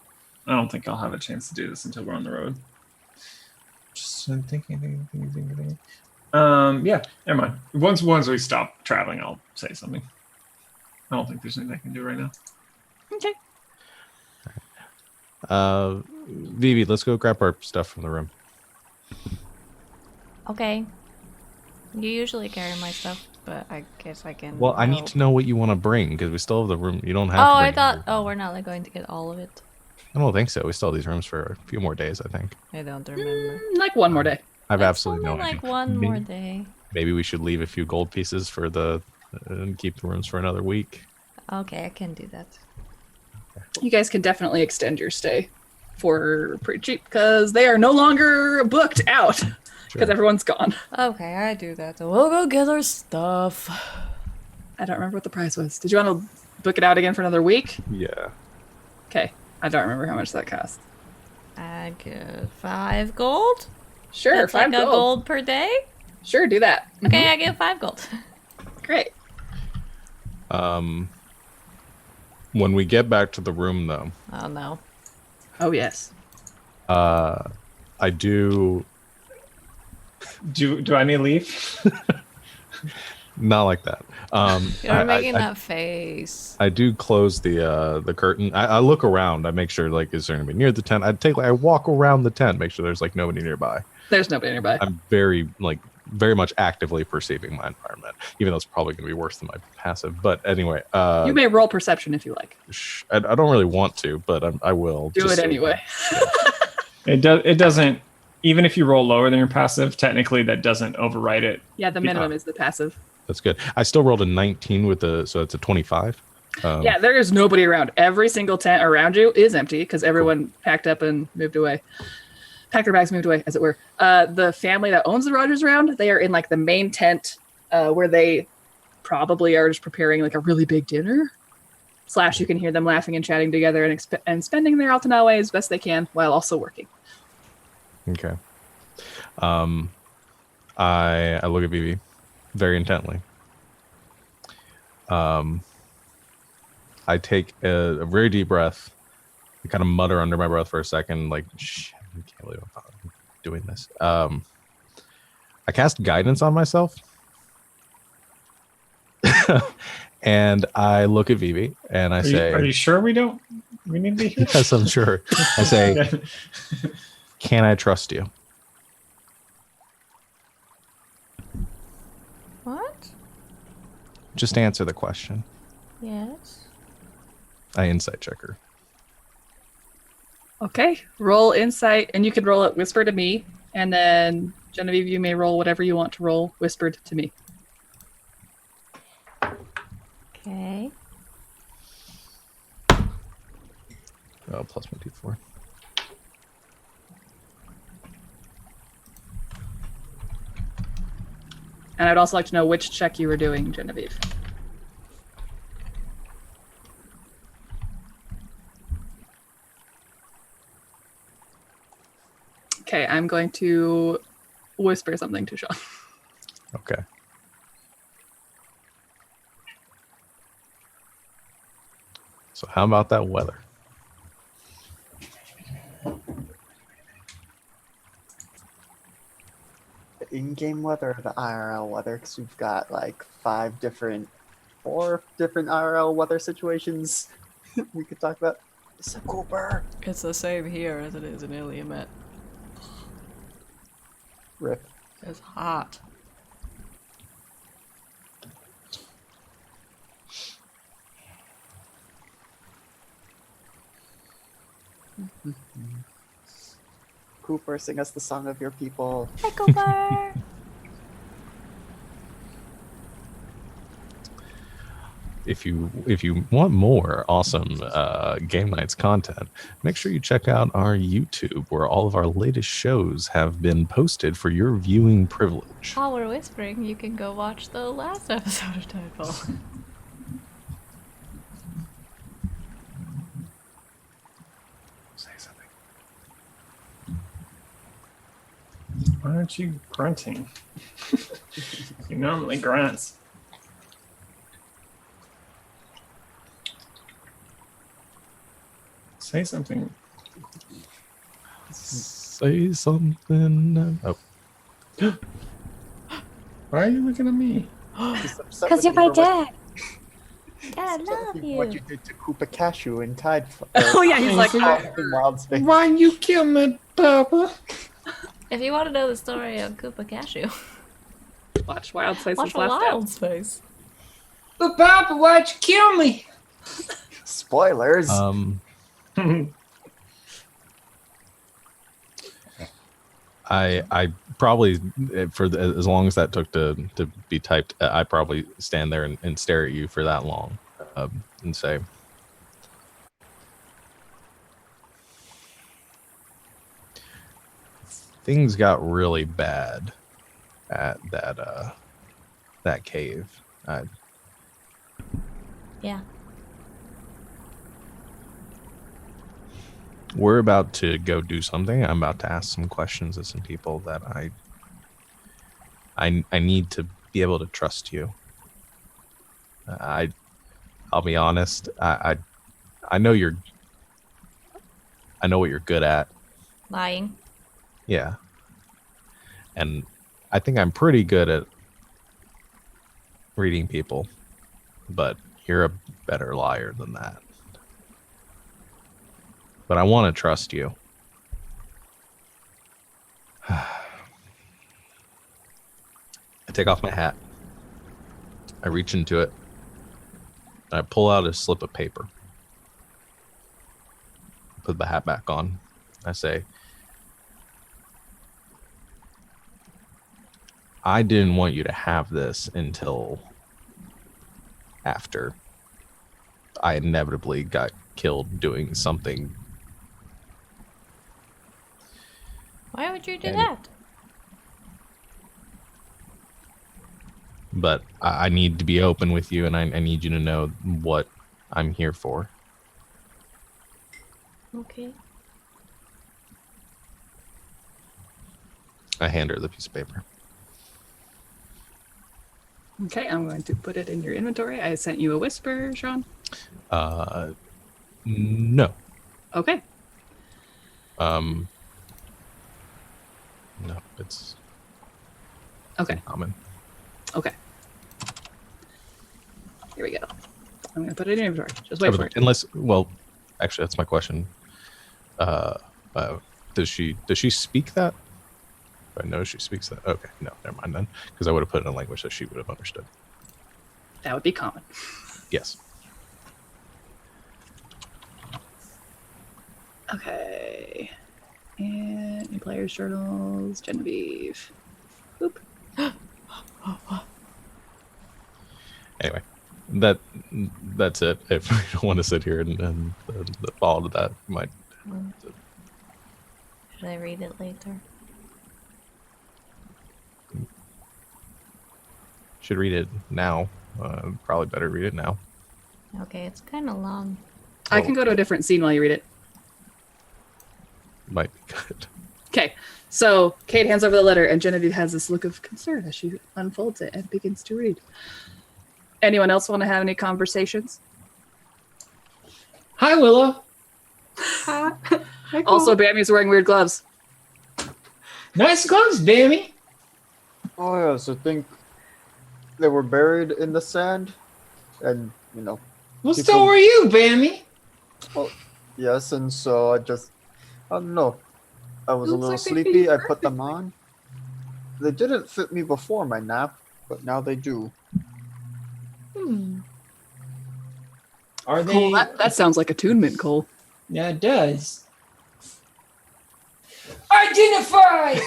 I don't think I'll have a chance to do this until we're on the road. Just thinking. Yeah, never mind. Once we stop traveling, I'll say something. I don't think there's anything I can do right now. Okay. Vivi, let's go grab our stuff from the room. Okay. You usually carry my stuff, but I guess I can. Well, I need help. to know what you want to bring because we still have the room. You don't have. Oh, to bring I thought. everything. Oh, we're not like going to get all of it. I don't think so. We still have these rooms for a few more days. I think. I don't remember. Like one more day. I've It's absolutely no only idea. like one more day. Maybe we should leave a few gold pieces for the and keep the rooms for another week. Okay, I can do that. You guys can definitely extend your stay for pretty cheap because they are no longer booked out because everyone's gone. Okay, I do that. So we'll go get our stuff. I don't remember what the price was. Did you want to book it out again for another week? Yeah. Okay. I don't remember how much that cost. I give 5 gold. Sure, That's 5 like a gold. gold per day. Sure, do that. Okay, I give 5 gold. Great. When we get back to the room, though, Oh no. Oh, yes. I do Do I need to leave? not like that. You're making that face. I do close the curtain. I look around. I make sure like is there anybody near the tent. I walk around the tent, make sure there's like nobody nearby. There's nobody nearby. I'm very much actively perceiving my environment, even though it's probably going to be worse than my passive. But anyway, You may roll perception if you like. I don't really want to, but I will. Do just it so- anyway. It doesn't. Even if you roll lower than your passive, technically that doesn't override it. Yeah, the minimum is the passive. That's good. I still rolled a 19 so it's a 25. Yeah, there is nobody around. Every single tent around you is empty because everyone packed up and moved away. Packed their bags, moved away, as it were. The family that owns the Rogers round, they are in like the main tent where they probably are just preparing like a really big dinner. / you can hear them laughing and chatting together and spending their Altanawe as best they can while also working. Okay. I look at Vivi very intently. I take a very deep breath. I kind of mutter under my breath for a second, like, shh, I can't believe I'm doing this. I cast guidance on myself. And I look at Vivi and I say, Are you sure we need to be here? yes, I'm sure. I say, can I trust you? What? Just answer the question. Yes. I insight check her. Okay, roll insight, and you can roll it whisper to me, and then Genevieve, you may roll whatever you want to roll whispered to me. Okay. Oh, plus my D4. And I'd also like to know which check you were doing, Genevieve. Okay, I'm going to whisper something to Sean. Okay. So how about that weather? The in-game weather or the IRL weather? Because we've got like 4 different IRL weather situations we could talk about. It's a Cooper. It's the same here as it is in Illiamet. Rip. It's hot. Cooper, sing us the song of your people. Hi, Cooper! If you want more awesome Game Nights content, make sure you check out our YouTube, where all of our latest shows have been posted for your viewing privilege. While we're whispering, you can go watch the last episode of Tidefall. Say something. Why aren't you grunting? You normally grunt. Say something. Say something. Oh, Why are you looking at me? Because you're my dad. Dad, I love you. What you did to Koopa Cashew in Tidefall. Oh yeah, he's like, in Wild Space. Why you kill me, Papa? If you want to know the story of Koopa Cashew, watch Wild Space. watch last Wild Space. But Papa, why'd you kill me? Spoilers. I probably as long as that took to be typed, I probably stand there and stare at you for that long, and say, things got really bad at that cave. Yeah. We're about to go do something. I'm about to ask some questions of some people that I need to be able to trust you. I'll be honest. I know I know what you're good at. Lying. Yeah. And I think I'm pretty good at reading people, but you're a better liar than that. But I want to trust you. I take off my hat. I reach into it. I pull out a slip of paper. Put the hat back on. I say, I didn't want you to have this until after I inevitably got killed doing something. Why would you do that? But I need to be open with you, and I need you to know what I'm here for. Okay. I hand her the piece of paper. Okay, I'm going to put it in your inventory. I sent you a whisper, Sean. No. Okay. No, it's Okay. common. Okay. Here we go. I'm going to put it in your inventory. Just wait for it. Unless, well, actually, that's my question. Does she speak that? I know she speaks that. Okay, no, never mind then, because I would have put it in a language that she would have understood. That would be common. Yes. Okay. And new players' journals, Genevieve. Boop. Anyway, that that's it. If we don't want to sit here and follow to that, we might. Should I read it later? Should read it now. Probably better read it now. Okay, it's kind of long. I can go to a different scene while you read it. Might be good. Okay, so Kate hands over the letter, and Genevieve has this look of concern as she unfolds it and begins to read. Anyone else want to have any conversations? Hi, Willow. Hi, Also, Bammy's wearing weird gloves. Nice gloves, Bammy. Oh yes, I think they were buried in the sand, and Well, People- so were you, Bammy. yes, and so I don't know. I was a Looks little like they fit sleepy. you I put them on. They didn't fit me before my nap, but now they do. Are they? Cole, that sounds like attunement, Cole. Yeah, it does. Identify.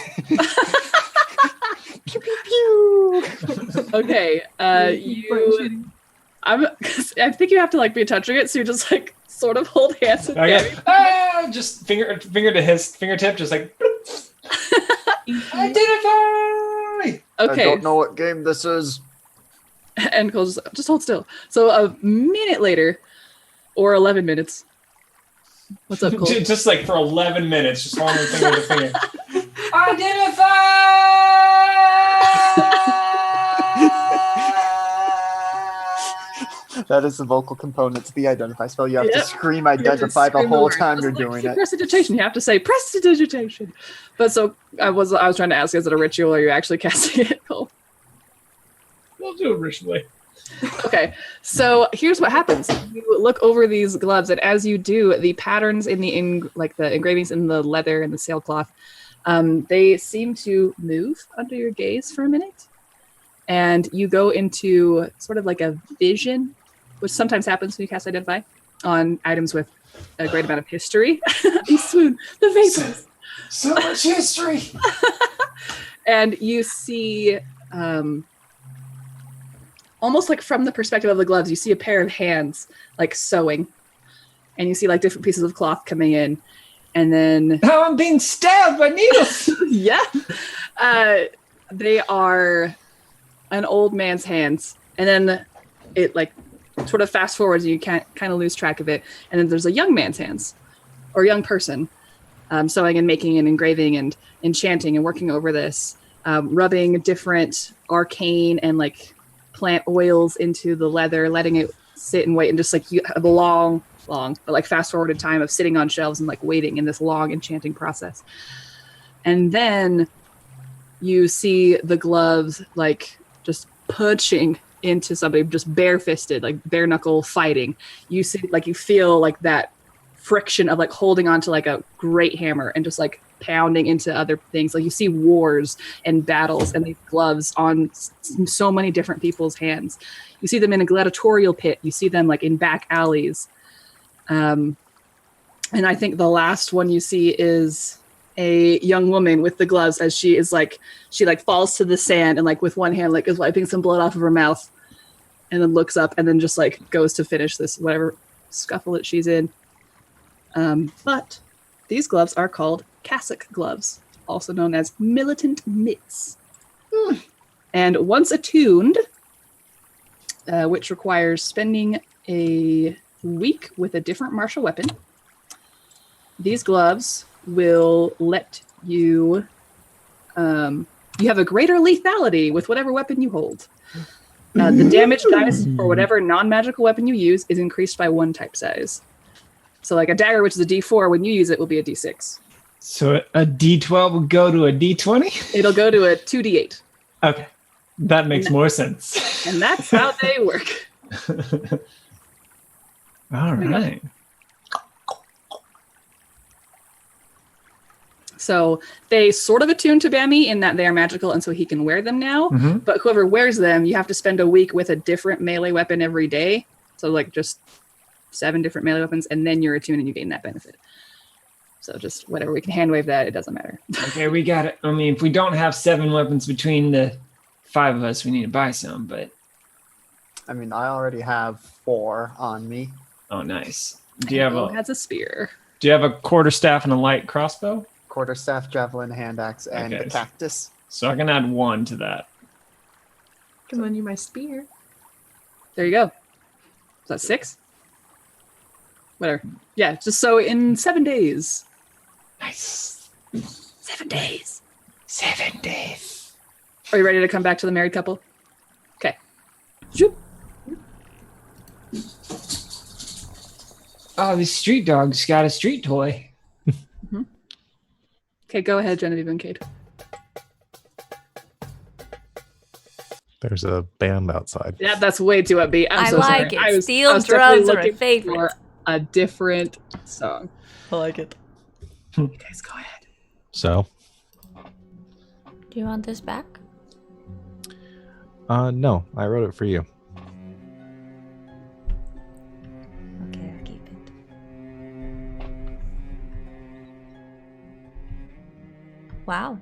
Okay, I think you have to be touching it, so you just sort of hold hands with Bammy. Just finger to his fingertip, just like identify. Okay. I don't know what game this is. And Cole just hold still. So a minute later, or 11 minutes. What's up, Cole? Just for 11 minutes, just holding finger to finger. That is the vocal component to the identify spell. You have to Yep. scream You have to identify the scream whole word. time you're Just doing it. Prestidigitation. You have to say prestidigitation. But so I was trying to ask, is it a ritual or are you actually casting it, Cole? We'll do it ritually. Okay, so here's what happens. You look over these gloves, and as you do, the patterns in the engravings in the leather and the sailcloth, they seem to move under your gaze for a minute, and you go into sort of like a vision, which sometimes happens when you cast Identify on items with a great amount of history. You swoon, the vapors. So much history. And you see, almost from the perspective of the gloves, you see a pair of hands sewing, and you see different pieces of cloth coming in, and then Now I'm being stabbed by needles. yeah, they are an old man's hands, and then it sort of fast forwards, and you can't kind of lose track of it, and then there's a young man's hands, or young person, sewing and making and engraving and enchanting and working over this, rubbing different arcane and plant oils into the leather, letting it sit and wait, and just you have a long but fast forwarded time of sitting on shelves and waiting in this long enchanting process. And then you see the gloves just punching into somebody, just bare-fisted, bare knuckle fighting. You see you feel that friction of holding onto a great hammer and just pounding into other things. You see wars and battles and these gloves on so many different people's hands. You see them in a gladiatorial pit. You see them in back alleys. And I think the last one you see is a young woman with the gloves, as she is she falls to the sand and with one hand is wiping some blood off of her mouth, and then looks up and then just goes to finish this whatever scuffle that she's in. But these gloves are called cassock gloves, also known as militant mitts. And once attuned, which requires spending a week with a different martial weapon, these gloves will let you you have a greater lethality with whatever weapon you hold. The damage dice for whatever non-magical weapon you use is increased by 1 type size. So a dagger, which is a D4, when you use it will be a D6. So a D12 will go to a D20? It'll go to a 2D8. Okay. That makes more sense. And that's how they work. All right. So they sort of attune to Bammy in that they are magical, and so he can wear them now. Mhm. But whoever wears them, you have to spend a week with a different melee weapon every day. So just 7 different melee weapons, and then you're attuned and you gain that benefit. So just whatever, we can hand wave that, it doesn't matter. Okay, we got it. I mean, if we don't have 7 weapons between the 5 of us, we need to buy some, but I mean, I already have 4 on me. Oh, nice. Do you have Who a has a spear? quarterstaff and a light crossbow? Quarterstaff, javelin, hand axe, and Okay. the cactus. So I can add 1 to that. I can lend you my spear. There you go. Is that 6? Whatever. Yeah, just so in 7 days. Nice. 7 days. 7 days. Are you ready to come back to the married couple? Okay. Zoop. Oh, this street dog's got a street toy. Okay, go ahead, Genevieve and Cade. There's a band outside. Yeah, that's way too upbeat. I'm I so like sorry. it. Steel definitely drums are my looking favorite. for a different song. I like it. You guys go ahead. So, Do you want this back? no, I wrote it for you. Okay, I'll keep it. Wow.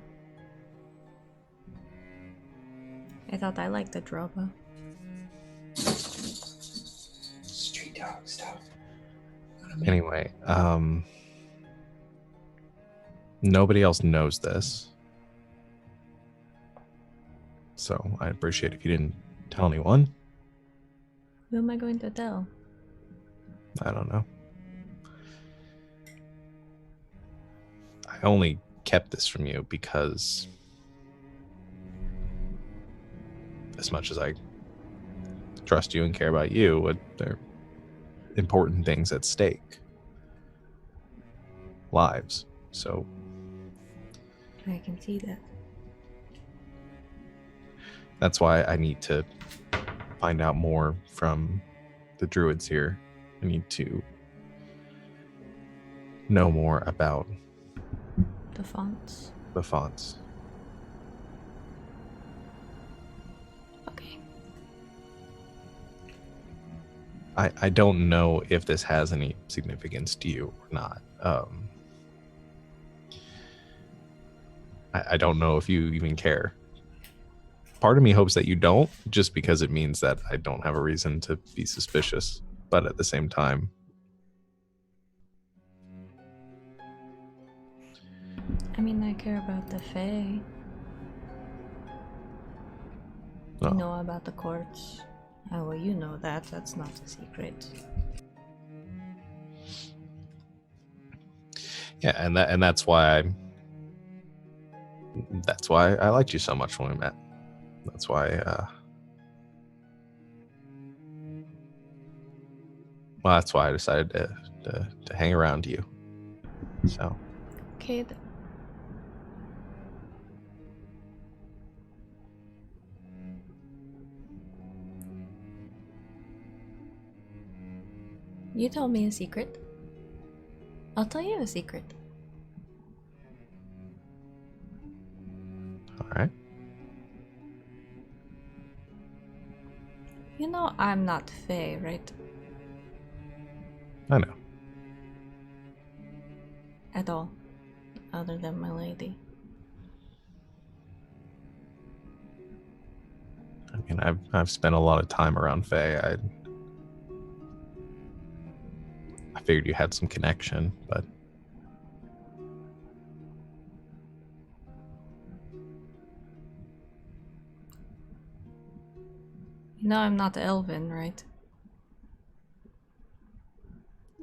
I thought I liked the drama. Street dog stuff. Anyway, nobody else knows this. So I'd appreciate if you didn't tell anyone. Who am I going to tell? I don't know. I only kept this from you because as much as I trust you and care about you, there are important things at stake. Lives. So I can see that. that's why I need to find out more from the druids here. I need to know more about The fonts. the fonts. Okay. I don't know if this has any significance to you or not. I don't know if you even care. Part of me hopes that you don't, just because it means that I don't have a reason to be suspicious. But at the same time, I mean, I care about the Fae. Oh. You know about the courts. Oh, well, you know that. That's not a secret. yeah, and that's why I liked you so much when we met. That's why that's why I decided to hang around you. So Okay, then. You told me a secret. I'll tell you a secret. all right. You know I'm not Fae, right? I know. At all. Other than my lady. I mean, I've spent a lot of time around Faye. I figured you had some connection, but You know I'm not Elven, right?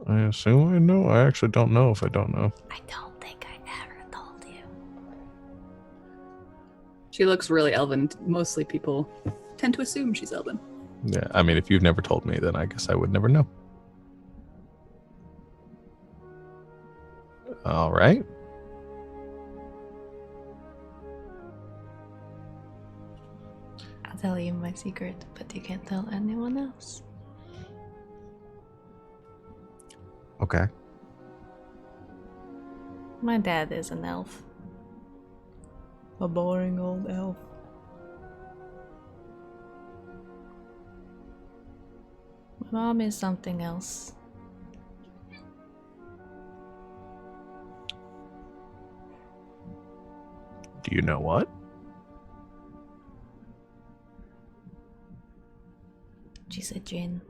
I assume I know. I actually don't know if I don't know. I don't think I ever told you. She looks really elven. Mostly people tend to assume she's elven. Yeah, I mean, if you've never told me, then I guess I would never know. All right. I'll tell you my secret, but you can't tell anyone else. Okay. My dad is an elf. A boring old elf. My mom is something else. Do you know what? She's She's a djinn.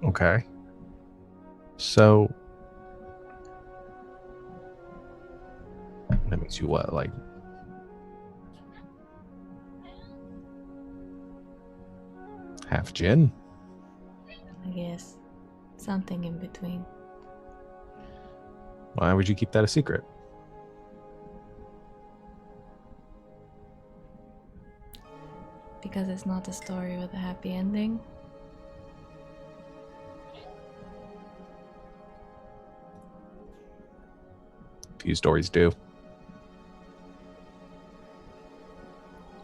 Okay. So that makes you what, like half djinn? I guess. Something in between. Why would you keep that a secret? Because it's not a story with a happy ending. Few stories do.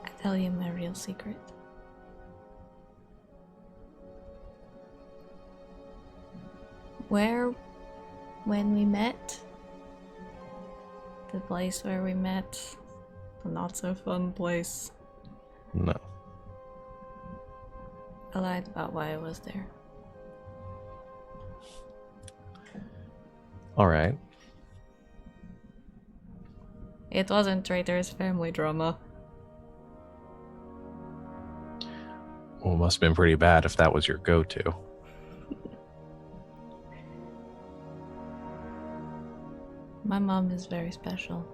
I tell you my real secret. When we met, the place where we met, the not so fun place, No. I lied about why I was there. All right. It wasn't traitorous family drama. Well, it must have been pretty bad if that was your go-to. My mom is very special.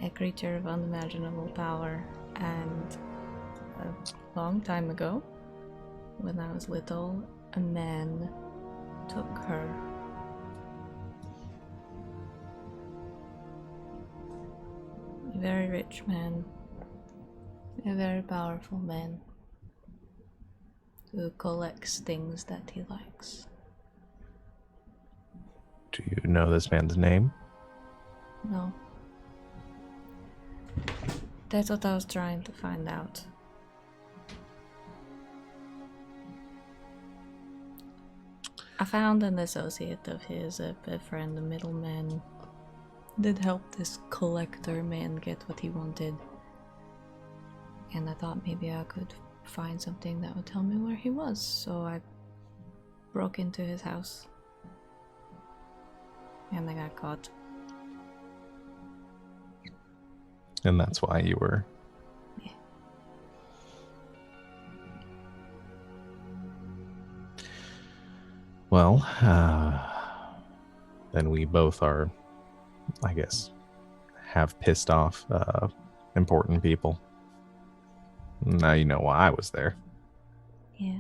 A creature of unimaginable power, and a long time ago, when I was little, a man took her. A very rich man, a very powerful man, who collects things that he likes. Do you know this man's name? No. That's what I was trying to find out. I found an associate of his, a friend, a middleman, did help this collector man get what he wanted. And I thought maybe I could find something that would tell me where he was, so I broke into his house. And I got caught. And that's why you were... Yeah. Well, then we both are, I guess, have pissed off important people. Now you know why I was there. Yeah.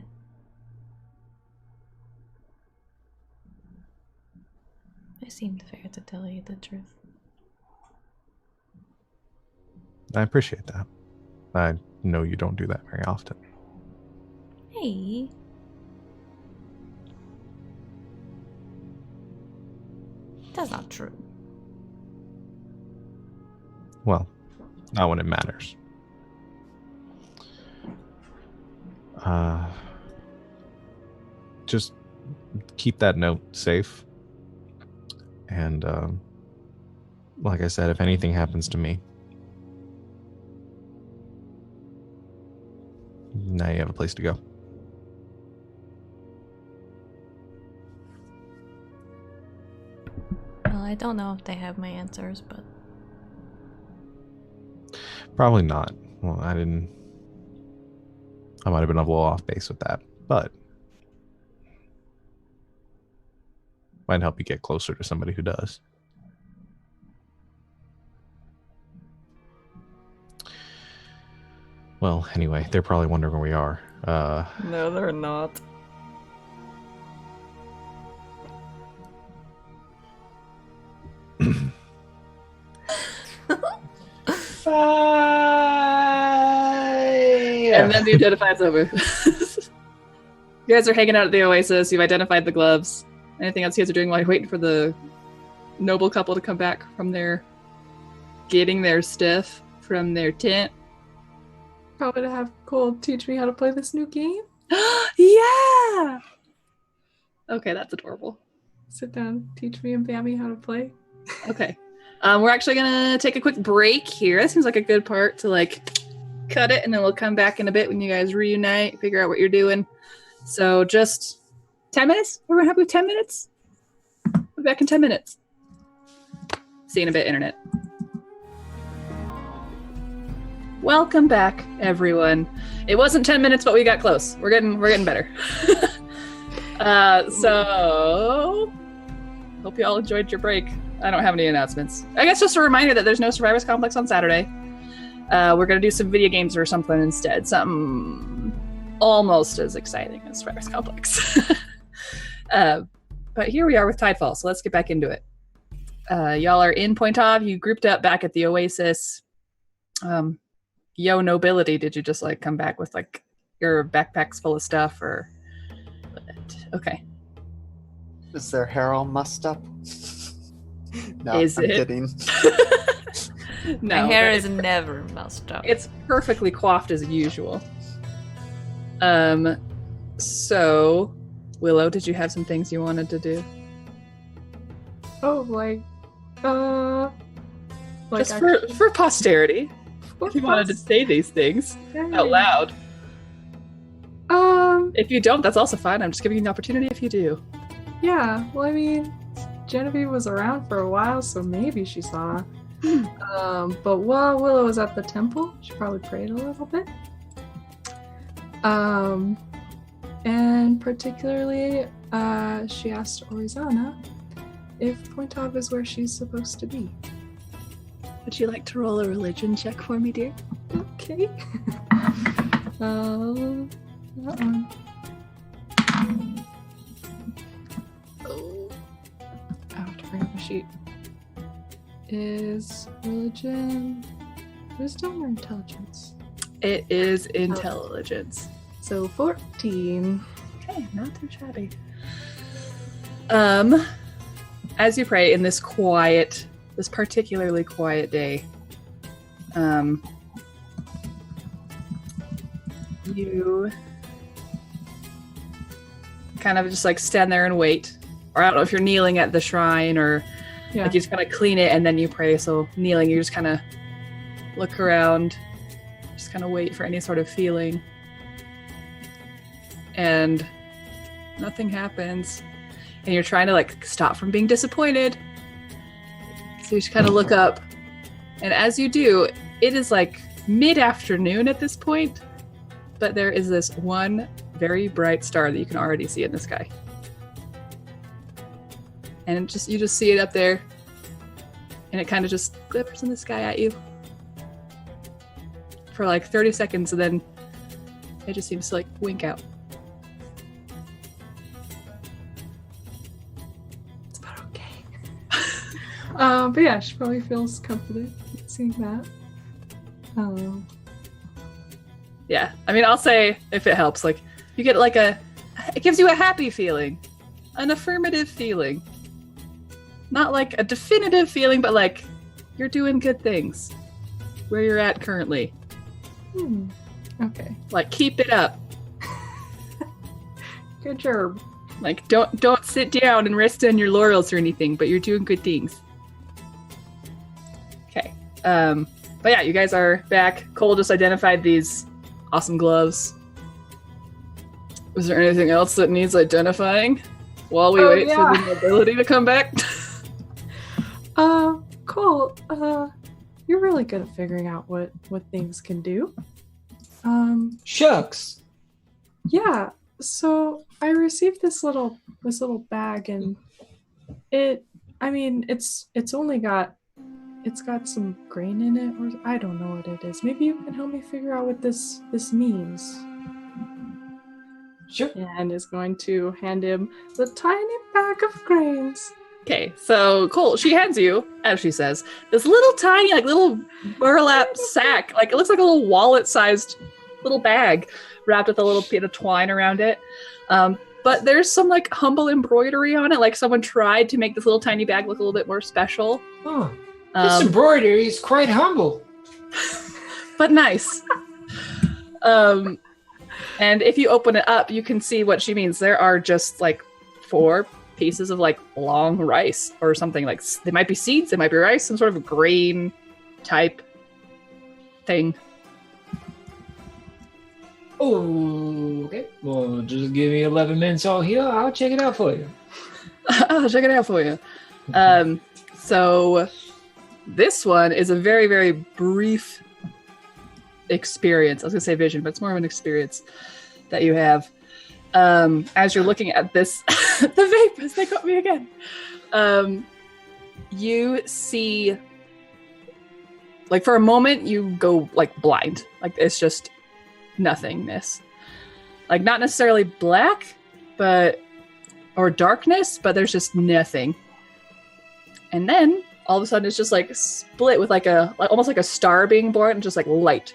It seemed fair to tell you the truth. I appreciate that. I know you don't do that very often. Hey. That's not true. Well, not when it matters. Just keep that note safe. And like I said, if anything happens to me, now you have a place to go. Well, I don't know if they have my answers, but... Probably not. Well, I might have been a little off base with that, but might help you get closer to somebody who does. Well, anyway, they're probably wondering where we are. No, they're not. And then the identify's over. You guys are hanging out at the oasis. You've identified the gloves. Anything else you guys are doing while you're waiting for the noble couple to come back from their getting their stuff from their tent? Probably to have Cole teach me how to play this new game. Yeah! Okay, that's adorable. Sit down, teach me and Bammy how to play. Okay. We're actually gonna take a quick break here. That seems like a good part to cut it, and then we'll come back in a bit when you guys reunite, figure out what you're doing. So just 10 minutes? We're gonna have 10 minutes? Be back in 10 minutes. See you in a bit, internet. Welcome back, everyone. It wasn't 10 minutes, but we got close. We're getting better. So hope you all enjoyed your break. I don't have any announcements. I guess just a reminder that there's no Survivors Complex on Saturday. We're gonna do some video games or something instead. Something almost as exciting as Survivors Complex. But here we are with Tidefall, so let's get back into it. Y'all are in Pointavu. You grouped up back at the Oasis. Yo, nobility, did you just like come back with like your backpacks full of stuff or what? Okay. Is their hair all mussed up? No, Is I'm it? kidding. No, My hair but is never mussed up. it's perfectly coiffed as usual. So Willow, did you have some things you wanted to do? Oh, like Just for posterity. If you wanted to say these things out loud. If you don't, that's also fine. I'm just giving you an opportunity if you do. Yeah, well, I mean, Genevieve was around for a while, so maybe she saw. But while Willow was at the temple, she probably prayed a little bit. And particularly, she asked Orizana if Pointavu is where she's supposed to be. Would you like to roll a religion check for me, dear? Okay. That one. Oh. I have to bring up a sheet. Is religion wisdom or intelligence? It is intelligence. So 14. Okay, not too shabby. As you pray in this particularly quiet day, you kind of just like stand there and wait. Or I don't know if you're kneeling at the shrine or like you just kind of clean it and then you pray. So kneeling, you just kind of look around, just kind of wait for any sort of feeling. And nothing happens. And you're trying to like stop from being disappointed. So you just kind of look up. And as you do, it is like mid-afternoon at this point. But there is this one very bright star that you can already see in the sky. And you just see it up there. And it kind of just glimmers in the sky at you. For like 30 seconds, and then it just seems to like wink out. It's about okay. But yeah, she probably feels comforted seeing that. Yeah, I mean, I'll say if it helps, like you get like it gives you a happy feeling, an affirmative feeling, not like a definitive feeling, but like you're doing good things where you're at currently. Okay. Like keep it up. Good job. Like don't sit down and rest on your laurels or anything, but you're doing good things. Okay. But yeah, you guys are back. Cole just identified these awesome gloves. Was there anything else that needs identifying while we wait for the nobility to come back? Cole, you're really good at figuring out what things can do. Shucks. Yeah, so I received this little bag, and it's got some grain in it, or I don't know what it is. Maybe you can help me figure out what this means. Sure. And is going to hand him the tiny bag of grains. Okay, so Cole, she hands you, as she says, this little tiny, like little burlap sack. Like it looks like a little wallet-sized little bag wrapped with a little bit of twine around it. But there's some like humble embroidery on it. Like someone tried to make this little tiny bag look a little bit more special. Oh, this embroidery is quite humble. But nice. And if you open it up, you can see what she means. There are just like 4 pieces of like long rice or something. Like they might be seeds, they might be rice, some sort of grain type thing. Oh, okay. Well, just give me 11 minutes all here. I'll check it out for you. I'll check it out for you. So this one is a very, very brief experience. I was gonna say vision, but it's more of an experience that you have as you're looking at this. The vapors, they got me again. You see, like, for a moment you go like blind, like it's just nothingness, like not necessarily black or darkness, but there's just nothing. And then all of a sudden it's just like split with like almost like a star being born, and just like light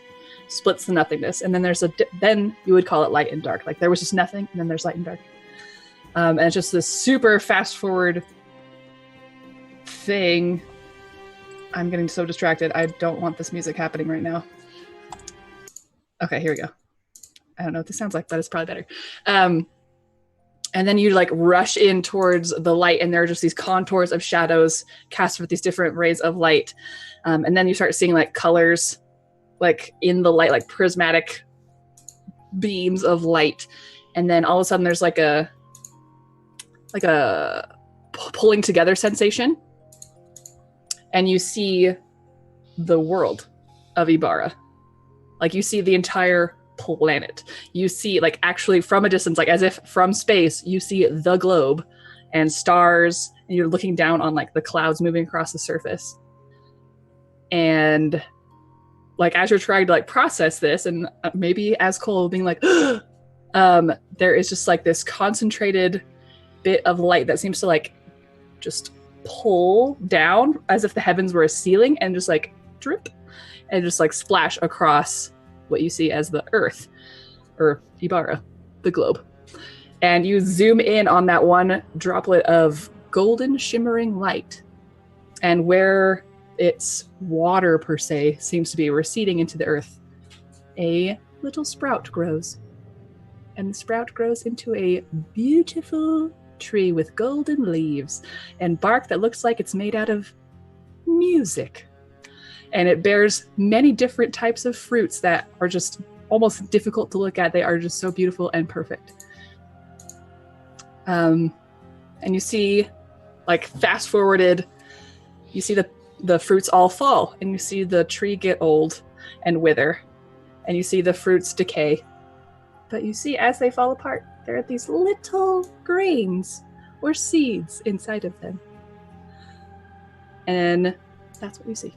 splits the nothingness. And then then you would call it light and dark. Like there was just nothing, and then there's light and dark. And it's just this super fast forward thing. I'm getting so distracted. I don't want this music happening right now. Okay, here we go. I don't know what this sounds like, but it's probably better. And then you like rush in towards the light, and there are just these contours of shadows cast with these different rays of light. And then you start seeing like colors like in the light, like prismatic beams of light. And then all of a sudden there's like a pulling together sensation. And you see the world of Ibarra. Like you see the entire planet. You see, like, actually from a distance, like as if from space, you see the globe and stars, and you're looking down on like the clouds moving across the surface. And like as you're trying to like process this, and maybe as Cole being like, there is just like this concentrated bit of light that seems to like just pull down as if the heavens were a ceiling, and just like drip and just like splash across what you see as the Earth, or Ibarra, the globe. And you zoom in on that one droplet of golden shimmering light, and where its water per se seems to be receding into the earth, a little sprout grows. And the sprout grows into a beautiful tree with golden leaves and bark that looks like it's made out of music. And it bears many different types of fruits that are just almost difficult to look at. They are just so beautiful and perfect. And you see, like, fast forwarded, you see the fruits all fall, and you see the tree get old and wither, and you see the fruits decay. But you see, as they fall apart, there are these little grains or seeds inside of them. And that's what you see.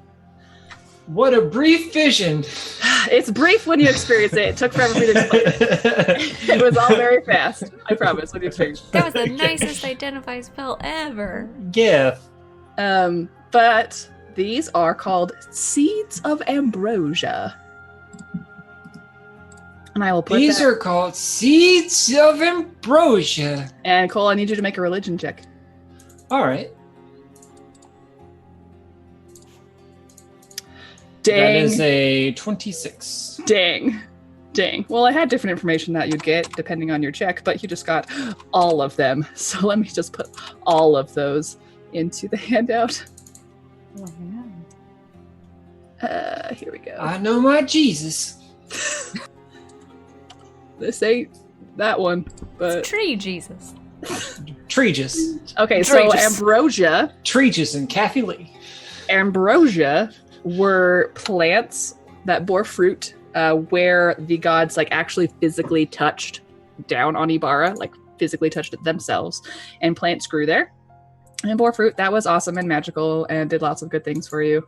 What a brief vision. It's brief when you experience it. It took forever for me to explain it. It was all very fast. I promise, when you experience it. That was the nicest identify spell ever. Yeah. But these are called Seeds of Ambrosia. And I will put These are called Seeds of Ambrosia. And Cole, I need you to make a religion check. All right. Dang. That is a 26. Dang. Well, I had different information that you'd get depending on your check, but you just got all of them. So let me just put all of those into the handout. Here we go. I know my Jesus. This ain't that one, but Tree Jesus. Tregus. okay. So Tregus. ambrosia. Tregus and Kathy Lee. Ambrosia were plants that bore fruit where the gods like actually physically touched down on Ibarra, like physically touched it themselves, and plants grew there and bore fruit. That was awesome and magical and did lots of good things for you.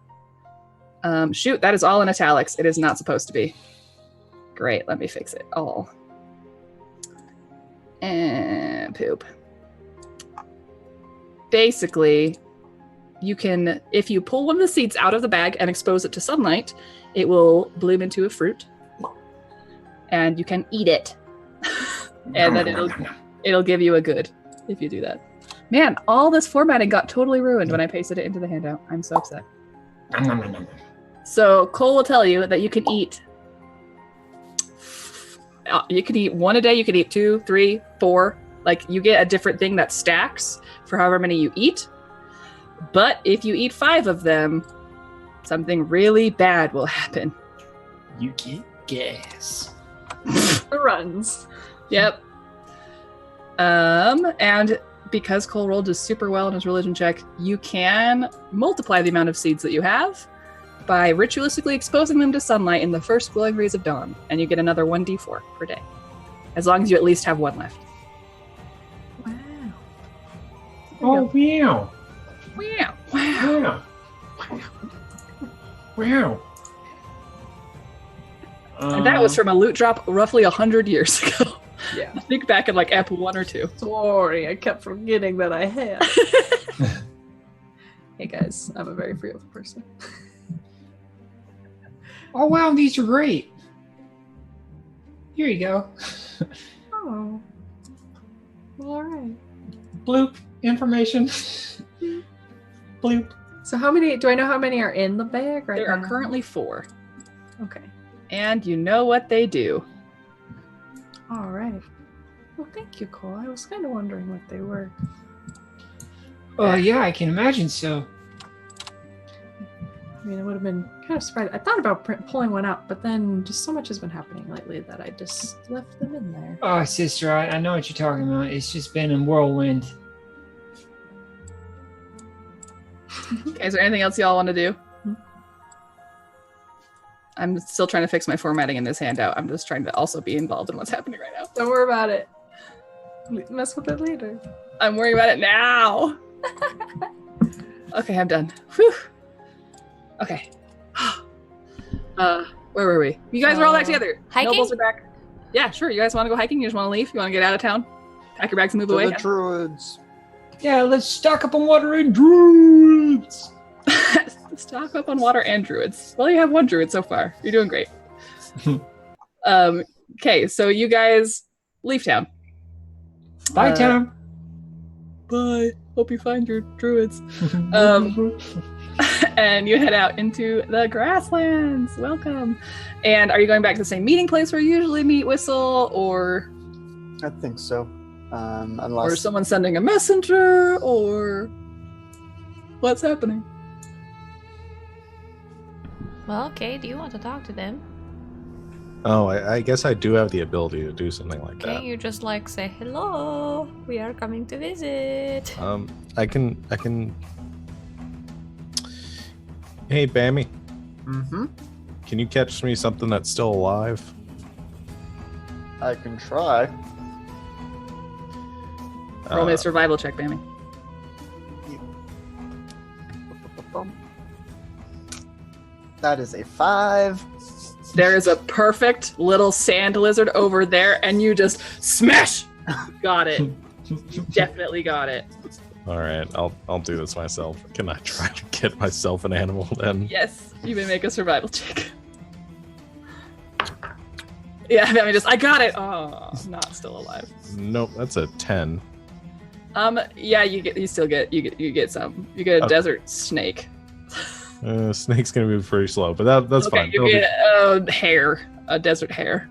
Shoot, that is all in italics. It is not supposed to be. Great, let me fix it all. And poop. Basically, you can, if you pull one of the seeds out of the bag and expose it to sunlight, it will bloom into a fruit. And you can eat it. And then it'll give you a good if you do that. Man, all this formatting got totally ruined when I pasted it into the handout. I'm so upset. So Cole will tell you that you can eat one a day, you can eat 2, 3, 4. Like, you get a different thing that stacks for however many you eat. But if you eat 5 of them, something really bad will happen. You get gas. The runs. Yep. And because Cole rolled just super well in his religion check, you can multiply the amount of seeds that you have by ritualistically exposing them to sunlight in the first glowing rays of dawn, and you get another 1d4 per day, as long as you at least have one left. Wow. Oh, wow. Wow. Wow. Wow. And that was from a loot drop roughly 100 years ago. Yeah. I think back in like Ep 1 or 2. Sorry, I kept forgetting that I had. Hey guys, I'm a very forgetful person. Oh wow, these are great. Here you go. Oh. Well, alright. Bloop information. Bloop. So how many, do I know how many are in the bag right There now? are currently 4. Okay. And you know what they do. Alright. Well, thank you, Cole. I was kind of wondering what they were. Oh yeah, I can imagine so. I mean, I would have been kind of surprised. I thought about pulling one out, but then just so much has been happening lately that I just left them in there. Oh, sister, I know what you're talking about. It's just been a whirlwind. Okay, is there anything else y'all want to do? Hmm? I'm still trying to fix my formatting in this handout. I'm just trying to also be involved in what's happening right now. Don't worry about it. Mess with it later. I'm worrying about it now. Okay, I'm done. Whew. Okay. Where were we? You guys are all back together. Hiking? Nobles are back. Yeah, sure. You guys want to go hiking? You just want to leave? You want to get out of town? Pack your bags and move To away? the druids. Yeah, let's stock up on water and druids. Stock up on water and druids. Well, you have one druid so far. You're doing great. Okay, so you guys leave town. Bye, town. Bye. Hope you find your druids. And you head out into the grasslands. Welcome. And are you going back to the same meeting place where you usually meet, Whistle, or I think so. Unless or someone sending a messenger, or what's happening? Well, okay, do you want to talk to them? Oh, I guess I do have the ability to do something like Can't you just like say hello? We are coming to visit. that. I can. Hey, Bammy, Mm-hmm. can you catch me something that's still alive? I can try. Roll me a survival check, Bammy. That is a 5. There is a perfect little sand lizard over there, and you just smash. Got it. You definitely got it. All right, I'll do this myself. Can I try to get myself an animal then? Yes, you may make a survival check. Yeah, Bammy I got it. Oh, not still alive. Nope, that's a 10. Yeah, you still get some. You get a Okay. desert snake. Snake's gonna be pretty slow, but that's Okay, fine. you It'll be- get a hare, a desert hare.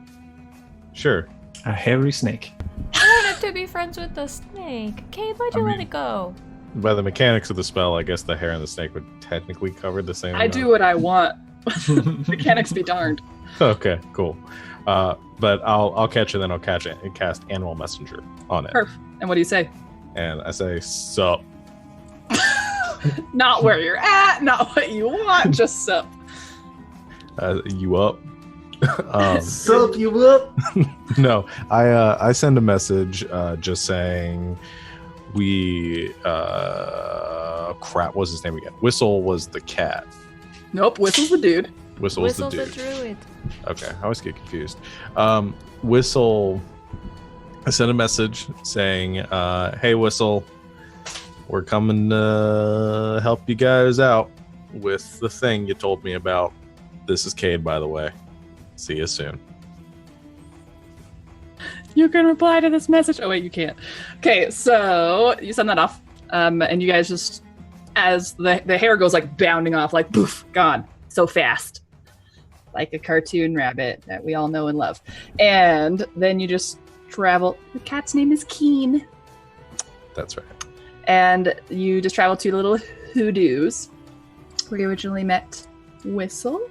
Sure. A hairy snake. I wanted to be friends with the snake. Kate, why'd you I let mean- it go? By the mechanics of the spell, I guess the hare and the snake would technically cover the same. I do what I want. Mechanics be darned. Okay, cool. But I'll catch it, then I'll catch it and cast Animal Messenger on it. Perf. And what do you say? And I say, sup. Not where you're at, not what you want, just sup. You up? Sup, you up? No, I send a message just saying we crap, what's his name again? Whistle was the cat. Nope, Whistle's the dude. Whistle was the Whistle's dude. a druid. Okay, I always get confused. Whistle, I sent a message saying, hey, Whistle, we're coming to help you guys out with the thing you told me about. This is Cade, by the way. See you soon. You can reply to this message. Oh, wait, you can't. Okay, so you send that off. And you guys just, as the hair goes like bounding off, like poof, gone. So fast. Like a cartoon rabbit that we all know and love. And then you just travel. The cat's name is Keen. That's right. And you just travel to little hoodoos where you originally met Whistle.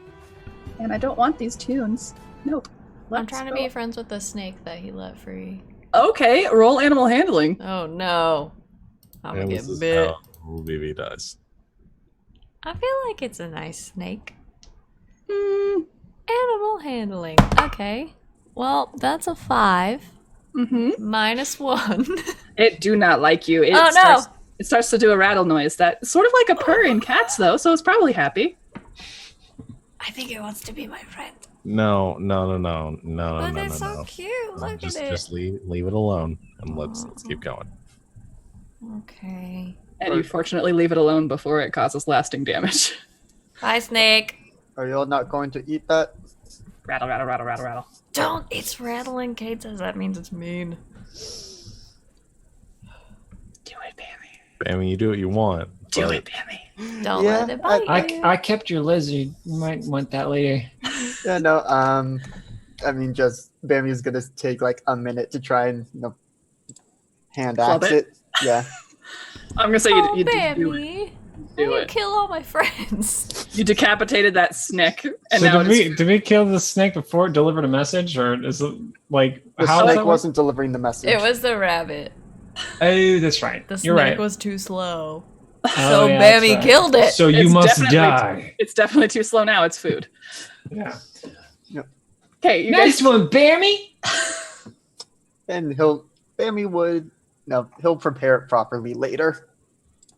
And I don't want these tunes. Nope. I'm Let's trying to go. be friends with the snake that he let free. Okay, roll animal handling. Oh no. I'm And gonna this get is bit. how Vivi dies. I feel like it's a nice snake. Mm, Animal handling. Okay. Well, that's a 5. mm-hmm. -1. It do not like you. It Oh, no. It starts to do a rattle noise. That's sort of like a purr in cats, though, so it's probably happy. I think it wants to be my friend. No. But it's so cute. Look at it. Just leave it alone and let's keep going. Okay. And you fortunately leave it alone before it causes lasting damage. Bye, snake. Are you all not going to eat that? Rattle, rattle, rattle, rattle, rattle. Don't. It's rattling. Kate says that means it's mean. Do it, Bammy. Bammy, you do what you want. Do but it, Bammy. Don't Yeah, let it bite you. I kept your lizard. You might want that later. Yeah, no. I mean, just Bammy's gonna take like a minute to try and hand Club axe it? it. Yeah. I'm gonna say Oh, you do Bammy. it. Do You it. kill all my friends. You decapitated that snick, and So now did we kill the snake before it delivered a message, or is it like The how snake wasn't delivering the message. It was the rabbit. Oh, that's right. The You're snake right. was too slow. Oh, So yeah, that's Bammy right. killed it. So you It's must definitely- die. it's definitely too slow now. It's food. Yeah. Okay, you Nice guys. one, Bammy. And he'll prepare it properly later.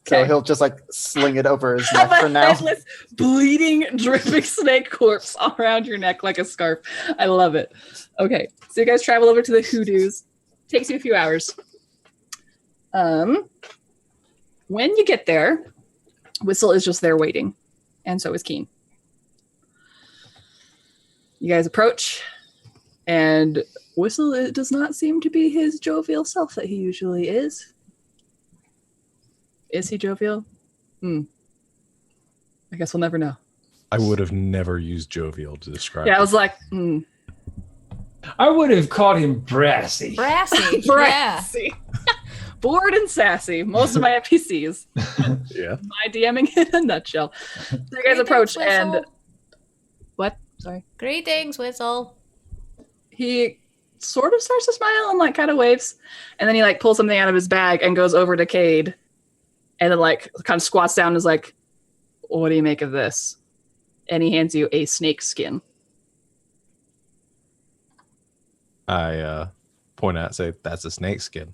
So Okay. he'll just like sling it over his Have neck a for now. headless, bleeding, dripping snake corpse all around your neck like a scarf. I love it. Okay, so you guys travel over to the hoodoos. Takes you a few hours. When you get there, Whistle is just there waiting, and so is Keen. You guys approach, and Whistle it does not seem to be his jovial self that he usually is. Is he jovial? I guess we'll never know. I would have never used jovial to describe Yeah, I it. was like, I would have called him brassy. Brassy. Yeah. brassy. Bored and sassy. Most of my NPCs. Yeah. My DMing in a nutshell. So you guys approach and Whistle. what? Sorry. Greetings, Whistle. He sort of starts to smile and like kind of waves, and then he like pulls something out of his bag and goes over to Cade, and then like kind of squats down and is like, "What do you make of this?" And he hands you a snake skin. I point out, say, that's a snake skin.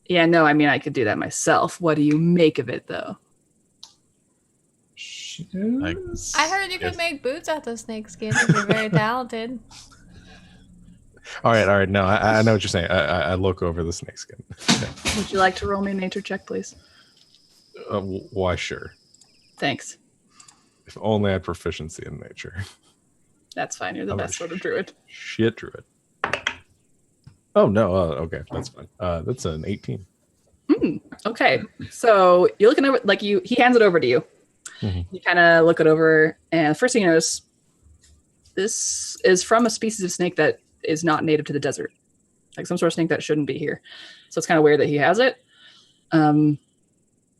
Yeah, no, I mean I could do that myself. What do you make of it though? Like, I heard you could yes. make boots out of snake skin if you're very talented. All right. No, I know what you're saying. I look over the snake skin. Would you like to roll me a nature check, please? Why, sure. Thanks. If only I had proficiency in nature. That's fine. You're the I'm a best sort of druid. Shit druid. Oh, no. Okay, that's fine. That's an 18. Okay, so you're looking over, like he hands it over to you. Mhm. You kind of look it over, and the first thing you notice, this is from a species of snake that is not native to the desert, like some sort of snake that shouldn't be here. So it's kind of weird that he has it. And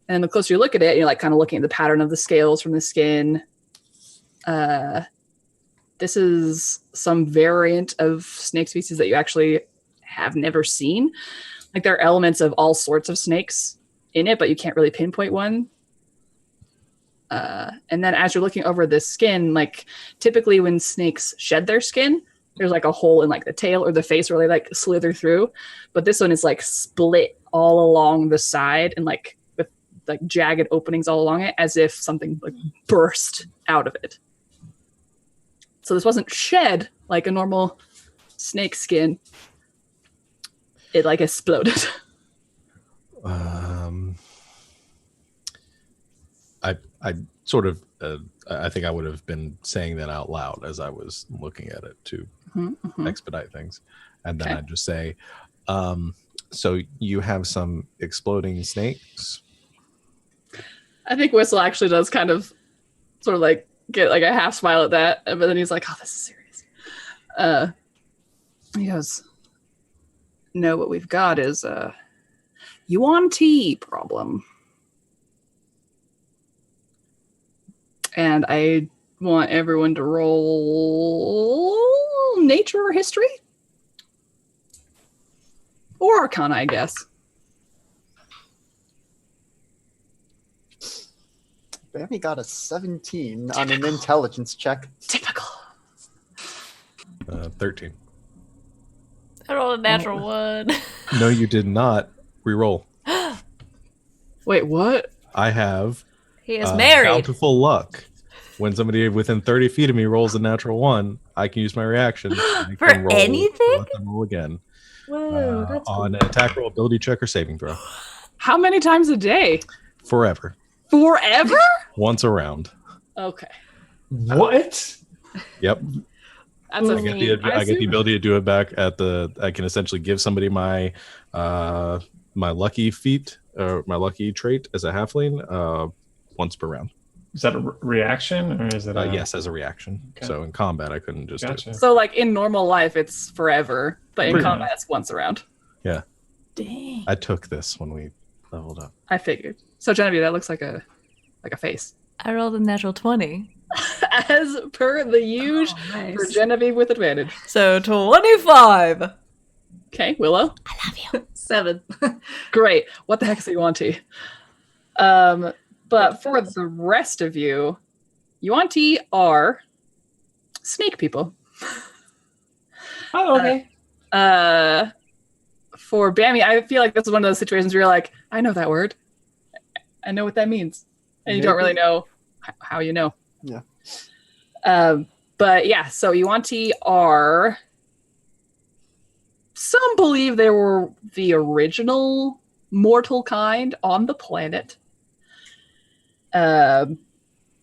the closer you look at it, you're like kind of looking at the pattern of the scales from the skin. This is some variant of snake species that you actually have never seen. Like there are elements of all sorts of snakes in it, but you can't really pinpoint one. And then as you're looking over the skin, like typically when snakes shed their skin, there's like a hole in like the tail or the face where they like slither through. But this one is like split all along the side and like with like jagged openings all along it, as if something like burst out of it. So this wasn't shed like a normal snake skin. It like exploded. I sort of, I think I would have been saying that out loud as I was looking at it to expedite things. And then Okay. I'd just say, so you have some exploding snakes? I think Whistle actually does kind of sort of like get like a half smile at that, but then he's like, "Oh, this is serious." He goes, "No, what we've got is a yuan-ti problem, and I want everyone to roll nature or history or arcana, I guess." Bammy got a 17 on an intelligence check. Typical. 13. I rolled a natural one. No, you did not. Reroll. Wait, what? I have He is married. bountiful luck. When somebody within 30 feet of me rolls a natural 1, I can use my reaction. I For can roll, anything? Let them roll again. Whoa, that's cool. On an attack roll, ability check, or saving throw. How many times a day? Forever. Forever? Once a round. Okay. What? Yep. That's a I get feat. the ability to do it back at the. I can essentially give somebody my my lucky feat or my lucky trait as a halfling once per round. Is that a reaction or is it a... Yes, as a reaction. Okay. So in combat, I couldn't just do Gotcha. it. So, like, in normal life, it's forever. But in Pretty combat, much. it's once a round. Yeah, Dang. I took this when we leveled up. I figured. So, Genevieve, that looks like a face. I rolled a natural 20. As per the usual Oh, nice. for Genevieve with advantage. So 25. Okay, Willow. 7. Great. What the heck is Yuanti? But for the rest of you, Yuanti are snake people. Oh, okay. For Bammy, I feel like this is one of those situations where you're like, I know that word. I know what that means. And you don't really know how you know. Yeah. But yeah, so Yuanti are... Some believe they were the original mortal kind on the planet.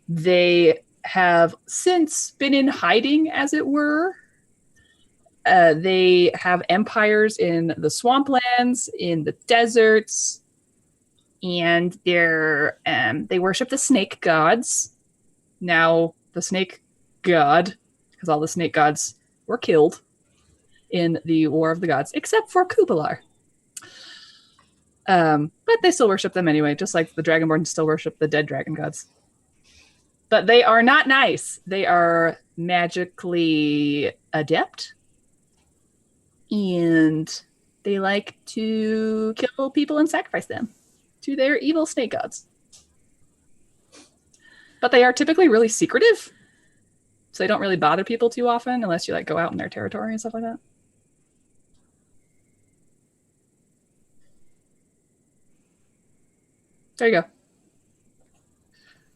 They have since been in hiding, as it were. They have empires in the swamplands, in the deserts, and they worship the snake gods. Now, the snake god, because all the snake gods were killed in the War of the Gods, except for Kubalar. But they still worship them anyway, just like the Dragonborn still worship the dead dragon gods. But they are not nice. They are magically adept. And they like to kill people and sacrifice them to their evil snake gods. But they are typically really secretive. So they don't really bother people too often unless you like go out in their territory and stuff like that. There you go.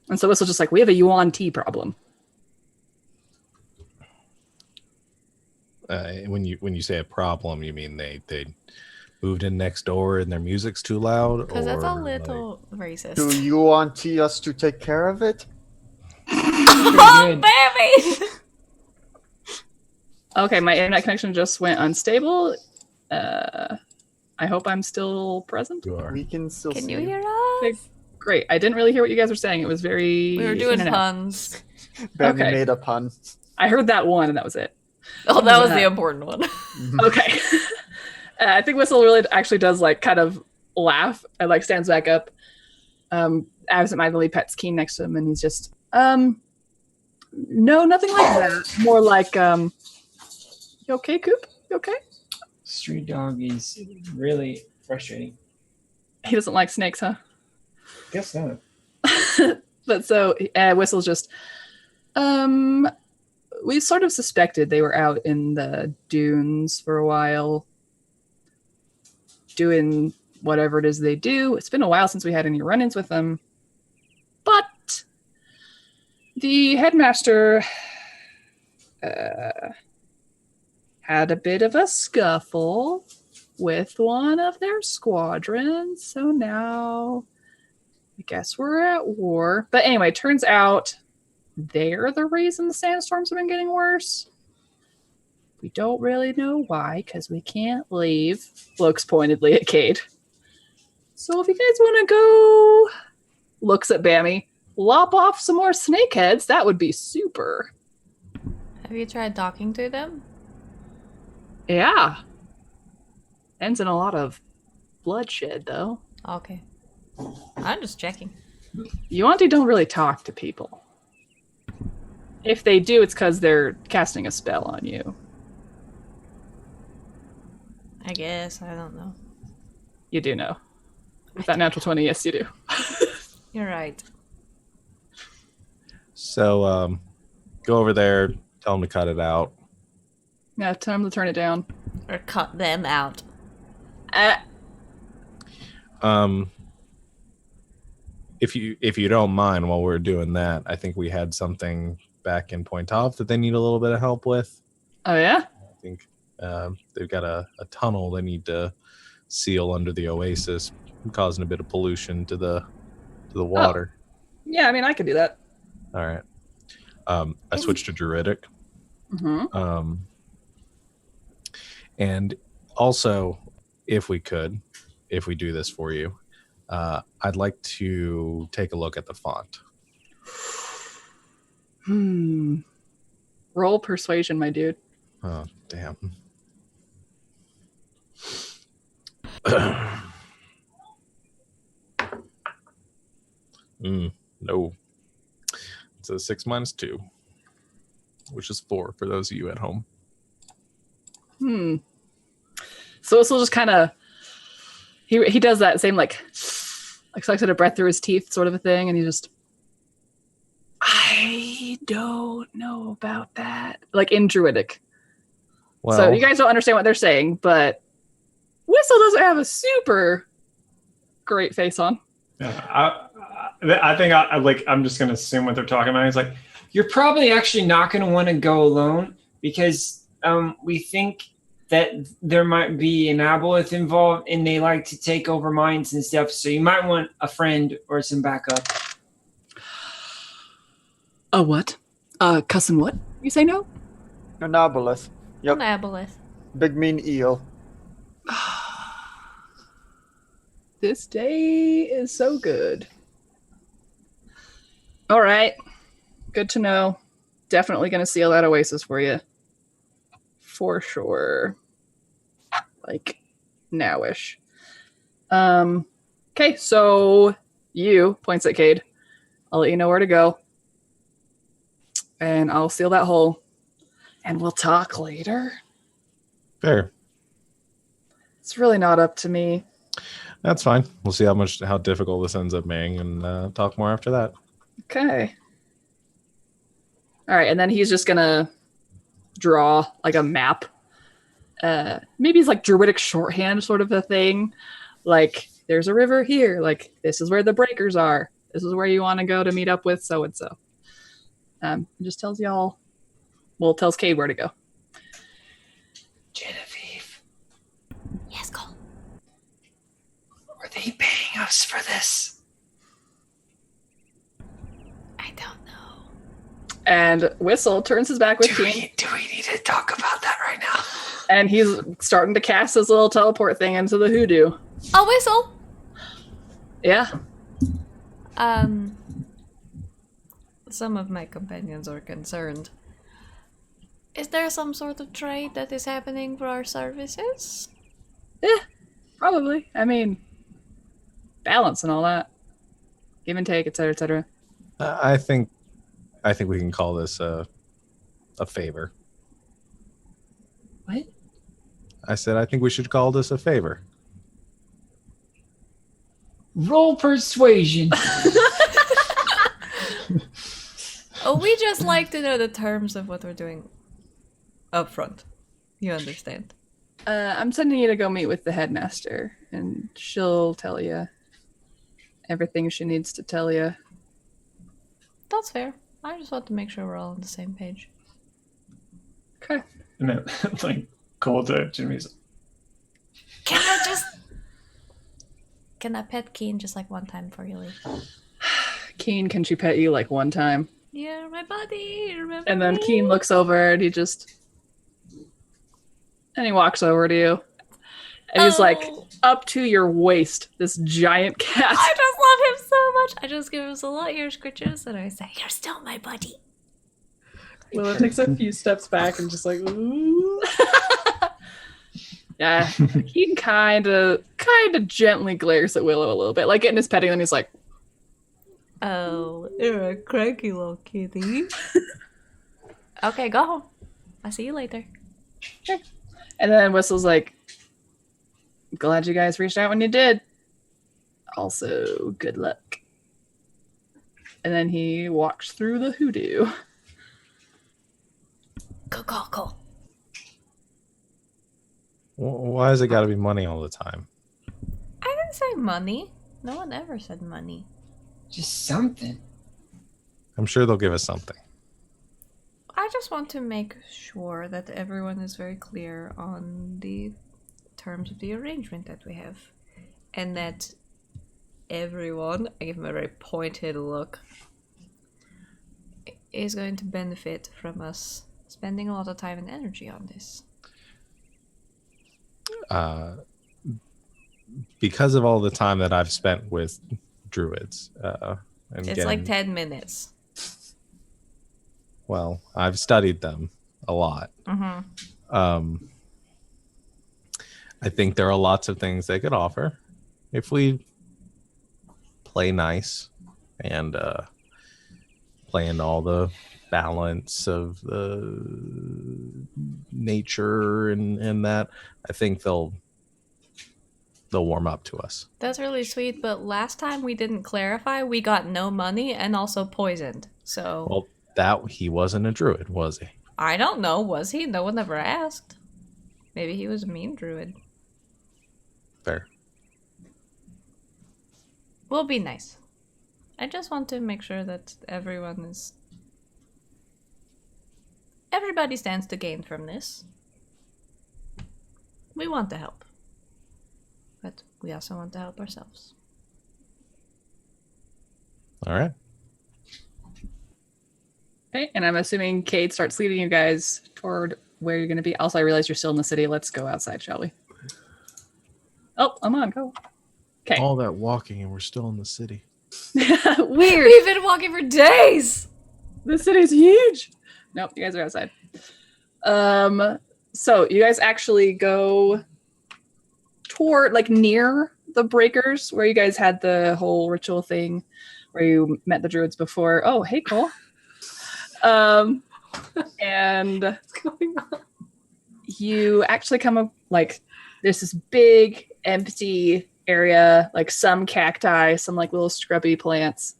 And so Whistle's just like, we have a Yuan Ti problem. When you say a problem, you mean they moved in next door and their music's too loud? Because that's a or, little racist. Do you want us to take care of it? Oh, baby! Okay, my internet connection just went unstable. I hope I'm still present. You are. We can still Can see you hear us? Okay, great. I didn't really hear what you guys were saying. It was very... We were doing in and out. puns. Bammy Okay. made a pun. I heard that one, and that was it. Oh, that was the important one. Okay. I think Whistle really actually does like kind of laugh and like stands back up. Absentmindedly pets Keen next to him, and he's just, no, nothing like that. More like, you okay, Coop? You okay? Street dog is really frustrating. He doesn't like snakes, huh? Guess not. But so Whistle's just, we sort of suspected they were out in the dunes for a while, doing whatever it is they do. It's been a while since we had any run-ins with them. But the headmaster had a bit of a scuffle with one of their squadrons. So now I guess we're at war. But anyway, turns out they're the reason the sandstorms have been getting worse. We don't really know why, because we can't leave. Looks pointedly at Cade. So if you guys want to go, looks at Bammy, lop off some more snake heads, that would be super. Have you tried talking to them? Yeah. Ends in a lot of bloodshed, though. Okay. I'm just checking. Yuanti don't really talk to people. If they do, it's because they're casting a spell on you. I guess. I don't know. You do know. With that natural 20, yes, you do. You're right. So go over there, tell them to cut it out. Yeah, time to turn it down. Or cut them out. If you don't mind, while we're doing that, I think we had something back in Pointavu that they need a little bit of help with. Oh yeah? I think they've got a tunnel they need to seal under the oasis, causing a bit of pollution to the water. Yeah, I mean, I could do that. All right. I switched to druidic. Mm-hmm. And also, if we do this for you, I'd like to take a look at the font. Roll persuasion, my dude. Oh, damn. No. It's a 6 minus 2, which is 4 for those of you at home. So this will just kind of he does that same like sucks at a breath through his teeth sort of a thing, and he just, I don't know about that, like in druidic. Well, so you guys don't understand what they're saying, but Whistle doesn't have a super great face on. I think I'm just gonna assume what they're talking about. He's like, You're probably actually not going to want to go alone because we think that there might be an aboleth involved and they like to take over minds and stuff. So you might want a friend or some backup. A what? Cousin what? You say no? An aboleth. Yep. An aboleth. Big mean eel. This day is so good. All right. Good to know. Definitely going to seal that oasis for you. For sure. Like, nowish. Okay, so you, points at Cade. I'll let you know where to go. And I'll seal that hole. And we'll talk later. fair. It's really not up to me. That's fine. We'll see how difficult this ends up being, and talk more after that. Okay. All right, and then he's just gonna draw like a map. Maybe it's like druidic shorthand sort of a thing. Like, there's a river here. Like, this is where the breakers are. This is where you want to go to meet up with so and so. It just tells y'all. Well, it tells Cade where to go. Genevieve, Yes, Cole. are they paying us for this? I don't know. And Whistle turns his back with Keen, Do we need to talk about that right now? and he's starting to cast his little teleport thing into the hoodoo. Oh, Whistle! Yeah. Some of my companions are concerned. Is there some sort of trade that is happening for our services? Yeah, probably. I mean, balance and all that. Give and take, etc., etc. I think we can call this a favor. What? I said I think we should call this a favor. Roll persuasion. Oh, we just like to know the terms of what we're doing up front. You understand? I'm sending you to go meet with the headmaster, and she'll tell you everything she needs to tell you. That's fair. I just want to make sure we're all on the same page. Okay. and then like Cole to Jimmy's. Can I pet Keen just like one time before you leave? Keen, can she pet you like one time? You're my buddy, remember And then me? Keen looks over and he walks over to you. And he's like Oh. up to your waist, this giant cat. I just love him so much. I just give him some little ear scritches and I say, "You're still my buddy." Willow takes a few steps back and just like, ooh. Yeah, Keen kind of gently glares at Willow a little bit, like getting his petting, and he's like, Oh, you're a cranky little kitty. Okay, go home. I'll see you later. and then Whistle's like, glad you guys reached out when you did. Also, good luck. And then he walks through the hoodoo. Go. Why has it got to be money all the time? I didn't say money. No one ever said money. Just something. I'm sure they'll give us something. I just want to make sure that everyone is very clear on the terms of the arrangement that we have. And that everyone, I give him a very pointed look, is going to benefit from us spending a lot of time and energy on this. Because of all the time that I've spent with druids, and It's like 10 minutes. Well, I've studied them a lot. Mm-hmm. I think there are lots of things they could offer if we play nice and play in all the balance of nature and that. I think they'll warm up to us. That's really sweet, but last time we didn't clarify, we got no money and also poisoned. So Well, that he wasn't a druid, was he? I don't know, was he? No one ever asked. Maybe he was a mean druid. Fair. We'll be nice. I just want to make sure that everybody stands to gain from this. We want to help. But we also want to help ourselves. All right. Okay, and I'm assuming Cade starts leading you guys toward where you're going to be. Also, I realize you're still in the city. Let's go outside, shall we? Oh, I'm on. Go. Okay. All that walking and we're still in the city. Weird. We've been walking for days! The city's huge. Nope, you guys are outside. So you guys actually go toward, like, near the breakers where you guys had the whole ritual thing where you met the druids before. Oh, hey, Cole. And What's going on? you actually come up, like, there's this big empty area, like some cacti, some like little scrubby plants.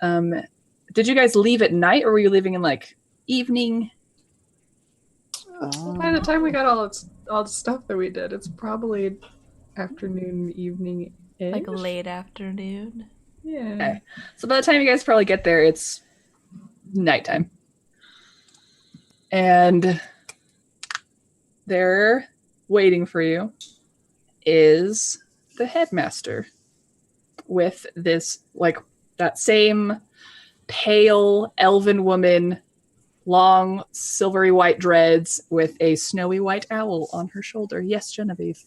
Did you guys leave at night or were you leaving in like evening? By the time we got all the stuff that we did, it's probably afternoon, evening. Like late afternoon. Yeah. Okay. So by the time you guys probably get there, it's nighttime. And there, waiting for you, is the headmaster with this, like, that same pale elven woman, long silvery white dreads with a snowy white owl on her shoulder. Yes, Genevieve.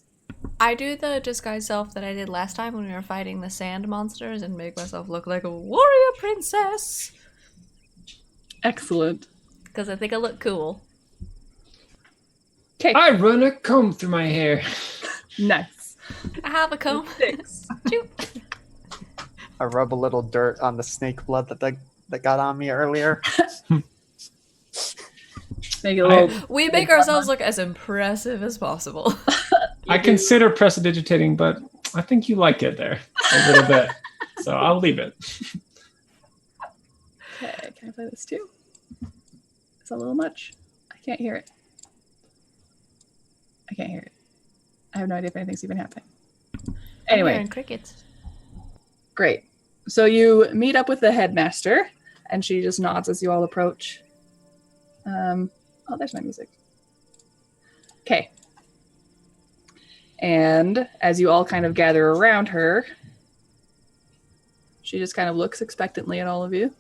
I do the disguise self that I did last time when we were fighting the sand monsters and make myself look like a warrior princess. Excellent. Because I think I look cool. Okay. I run a comb through my hair. Nice. I have a comb. 6. Shoot. I rub a little dirt on the snake blood that got on me earlier. Make it a little. We make ourselves look as impressive as possible. I consider prestidigitating, but I think you like it there a little bit. So I'll leave it. Okay, can I play this too? It's a little much. I can't hear it. I can't hear it. I have no idea if anything's even happening. I'm Anyway, hearing crickets. great. So you meet up with the headmaster, and she just nods as you all approach. Oh, there's my music. Okay. And as you all kind of gather around her, she just kind of looks expectantly at all of you.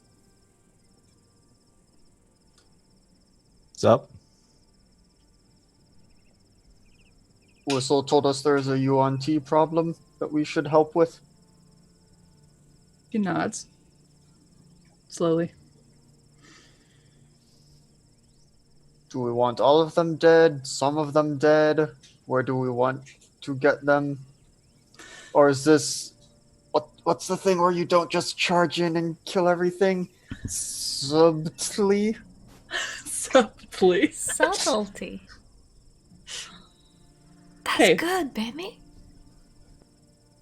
What's up? Whistle told us there's a UNT problem that we should help with. She nods. Slowly. Do we want all of them dead? Some of them dead? Where do we want to get them? Or is this... What's the thing where you don't just charge in and kill everything? Subtly? Subtly. Subtlety. That's Okay. good, baby.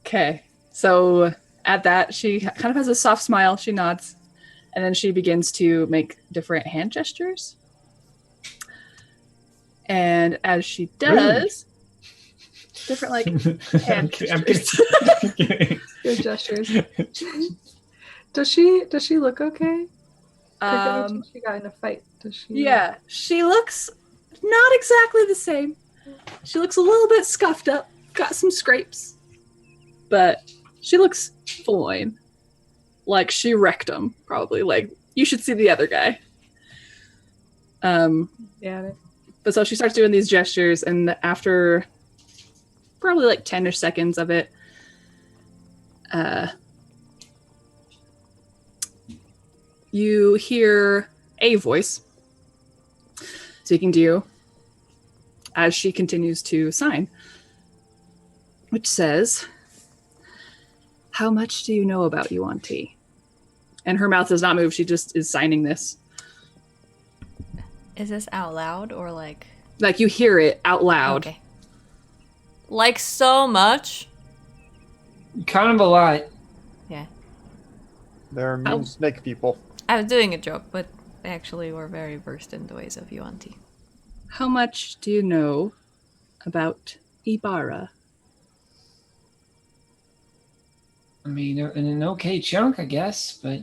Okay. So at that, she kind of has a soft smile. She nods. And then she begins to make different hand gestures. And as she does, different like hand gestures. I'm kidding. Good gestures. Does she look okay? She got in a fight. Does she? Yeah, she looks not exactly the same. She looks a little bit scuffed up, got some scrapes, but she looks fine. Like she wrecked him, probably. Like you should see the other guy. Yeah. But so she starts doing these gestures, and after probably like 10-ish seconds of it, you hear a voice speaking to you as she continues to sign, which says, "How much do you know about Yuan-Ti?" And her mouth does not move. She just is signing this. Is this out loud or like... Like you hear it out loud. Okay. Like so much? Kind of a lot. Yeah. They're mean snake people. I was doing a joke, but actually we're very versed in the ways of Yuan-Ti. How much do you know about Ibarra? I mean, in an okay chunk, I guess, but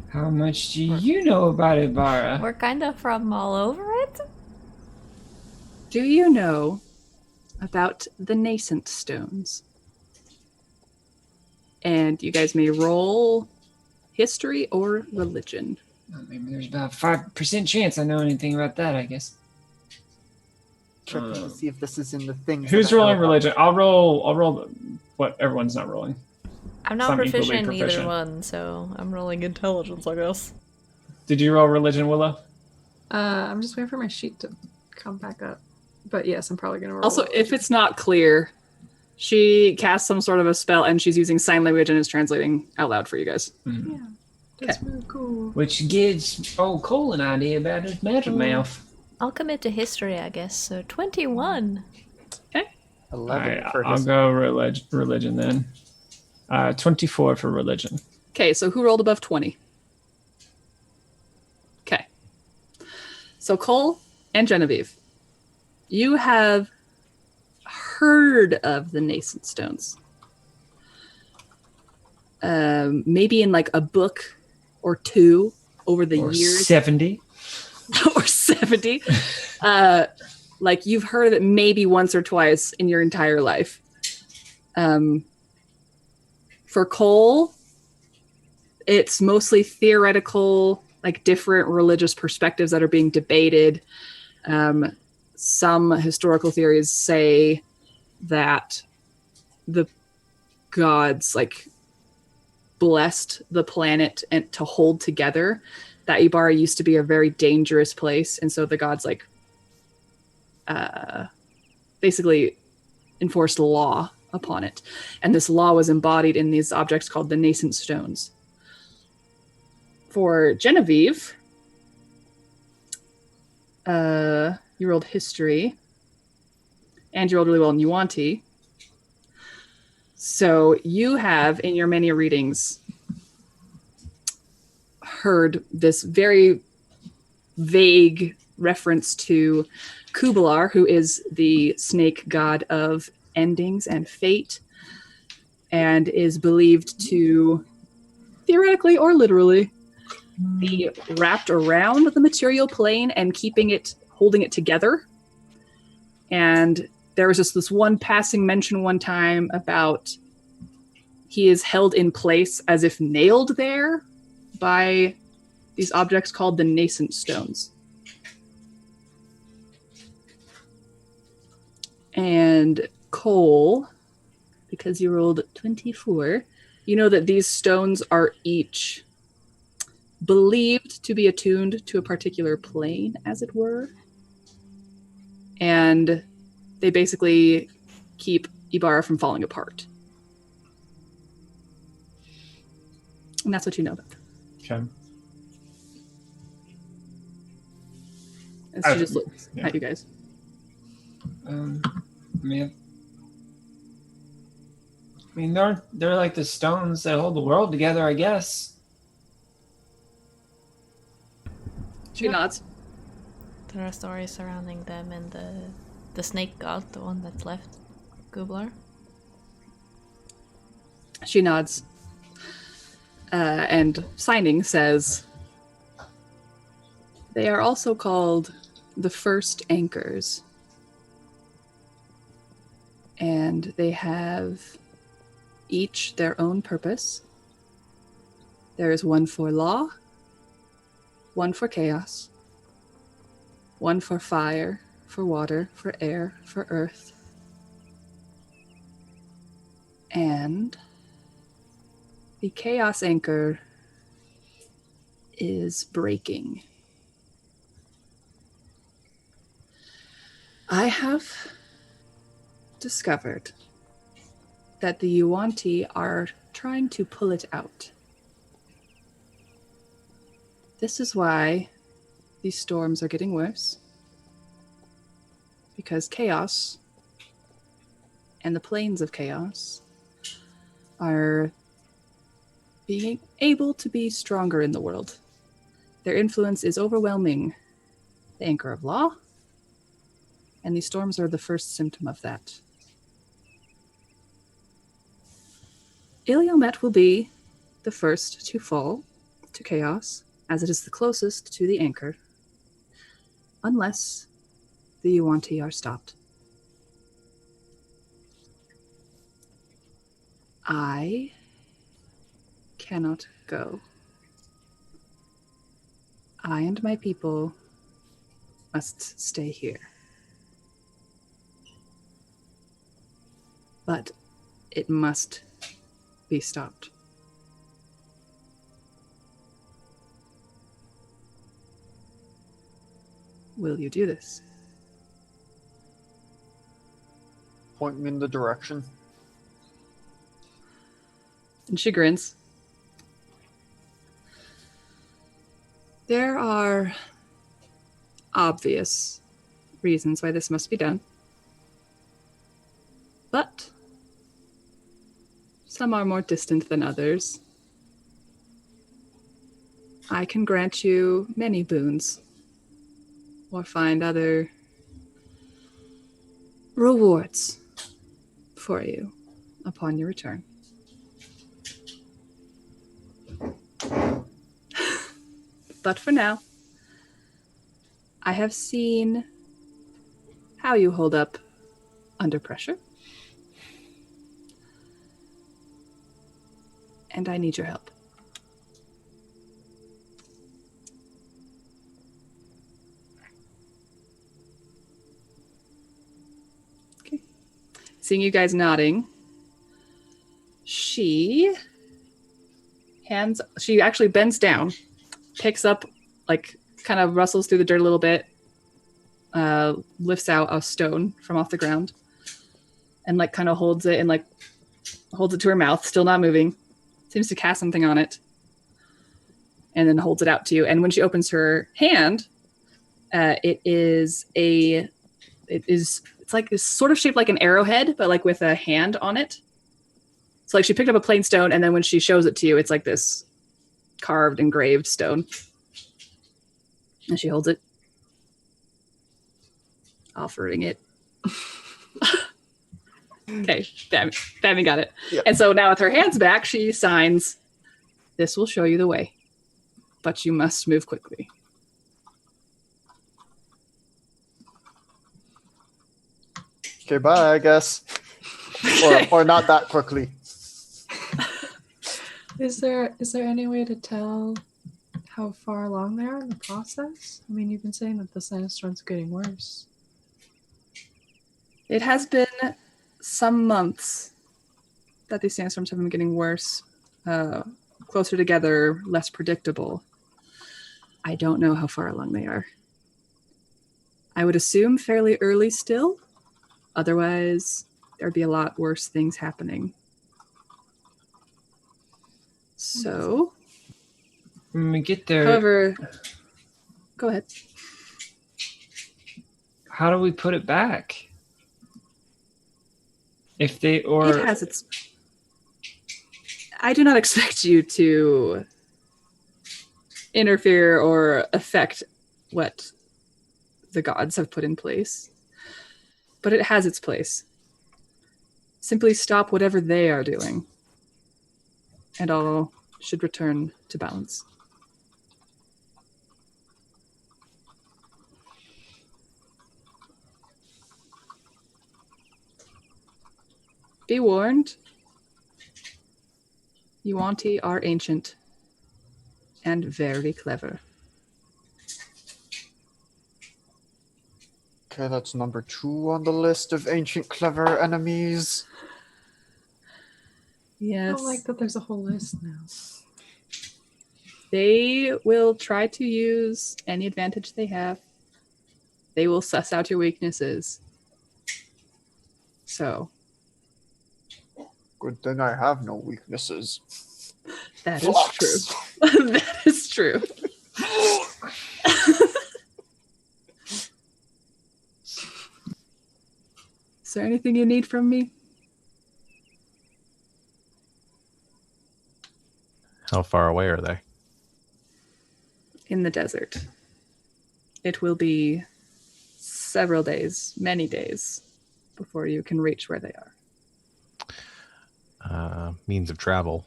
how much do you know about Ibarra? We're kind of from all over it? Do you know about the nascent stones? And you guys may roll history or religion. Well, maybe there's about a 5% chance I know anything about that, I guess. Checking to see if this is in the things. Who's that I know rolling about. religion? I'll roll what everyone's not rolling. I'm not Some equally proficient in either proficient. one, so I'm rolling intelligence, I guess. Did you roll religion, Willow? I'm just waiting for my sheet to come back up. But yes, I'm probably gonna roll. Also, if it's not clear, she casts some sort of a spell and she's using sign language and is translating out loud for you guys. Yeah, that's really cool. Which gives old Cole an idea about his magic mouth. I'll commit to history, I guess, so 21. 11 Alright, for I'll his. go religion then. 24 for religion. Okay, so who rolled above 20? Okay. So Cole and Genevieve, you have heard of the nascent stones. Maybe in like a book or two over the Or years. 70. Or 70. Like you've heard of it maybe once or twice in your entire life. For Cole, it's mostly theoretical, like different religious perspectives that are being debated. Some historical theories say that the gods like blessed the planet and to hold together, that Ibarra used to be a very dangerous place, and so the gods like basically enforced law upon it, and this law was embodied in these objects called the nascent stones. For Genevieve, you rolled history, and you rolled really well in Yuan-Ti. So you have, in your many readings, heard this very vague reference to Kubalar, who is the snake god of endings and fate, and is believed to, theoretically or literally, be wrapped around the material plane and holding it together. And there was just this one passing mention one time about he is held in place as if nailed there by these objects called the nascent stones. And Cole, because you rolled 24, you know that these stones are each believed to be attuned to a particular plane, as it were. And they basically keep Ibarra from falling apart. And that's what you know about them. Okay. And she just looks at you guys. I mean, they're like the stones that hold the world together, I guess. She nods. There are stories surrounding them and the snake god, the one that's left. Goobler. She nods. And signing says, they are also called the first anchors. And they have each their own purpose. There is one for law, one for chaos, one for fire, for water, for air, for earth. And the chaos anchor is breaking. I have discovered that the Yuan-Ti are trying to pull it out. This is why these storms are getting worse. Because chaos and the planes of chaos are being able to be stronger in the world. Their influence is overwhelming the anchor of law, and these storms are the first symptom of that. Iliomet will be the first to fall to chaos, as it is the closest to the anchor, unless the Yuan-Ti are stopped. I cannot go. I and my people must stay here. But it must be stopped. Will you do this? Point me in the direction. And she grins. There are obvious reasons why this must be done. But some are more distant than others. I can grant you many boons, or find other rewards for you upon your return. But for now, I have seen how you hold up under pressure. And I need your help. Okay. Seeing you guys nodding, she actually bends down, picks up, like, kind of rustles through the dirt a little bit, lifts out a stone from off the ground, and, like, kind of holds it to her mouth, still not moving. Seems to cast something on it, and then holds it out to you. And when she opens her hand, it's like it's sort of shaped like an arrowhead, but like with a hand on it. So like she picked up a plain stone, and then when she shows it to you, it's like this carved, engraved stone. And she holds it, offering it. Okay, Bammy got it. Yep. And so now with her hands back, she signs, "This will show you the way, but you must move quickly." Okay, bye, I guess. Or not that quickly. Is there any way to tell how far along they are in the process? I mean, you've been saying that the sandstorm's getting worse. It has been some months that these sandstorms have been getting worse, closer together, less predictable. I don't know how far along they are. I would assume fairly early still. Otherwise, there'd be a lot worse things happening. So, when we get there, however, go ahead. How do we put it back? It has its. I do not expect you to interfere or affect what the gods have put in place, but it has its place. Simply stop whatever they are doing, and all should return to balance. Be warned, Yuanti are ancient and very clever. Okay, that's number 2 on the list of ancient clever enemies. I Yes. don't like that there's a whole list now. They will try to use any advantage they have. They will suss out your weaknesses. So, Good thing I have no weaknesses. that is Flux. true. That is true. Is there anything you need from me? How far away are they? In the desert. It will be several days, many days, before you can reach where they are. Means of travel.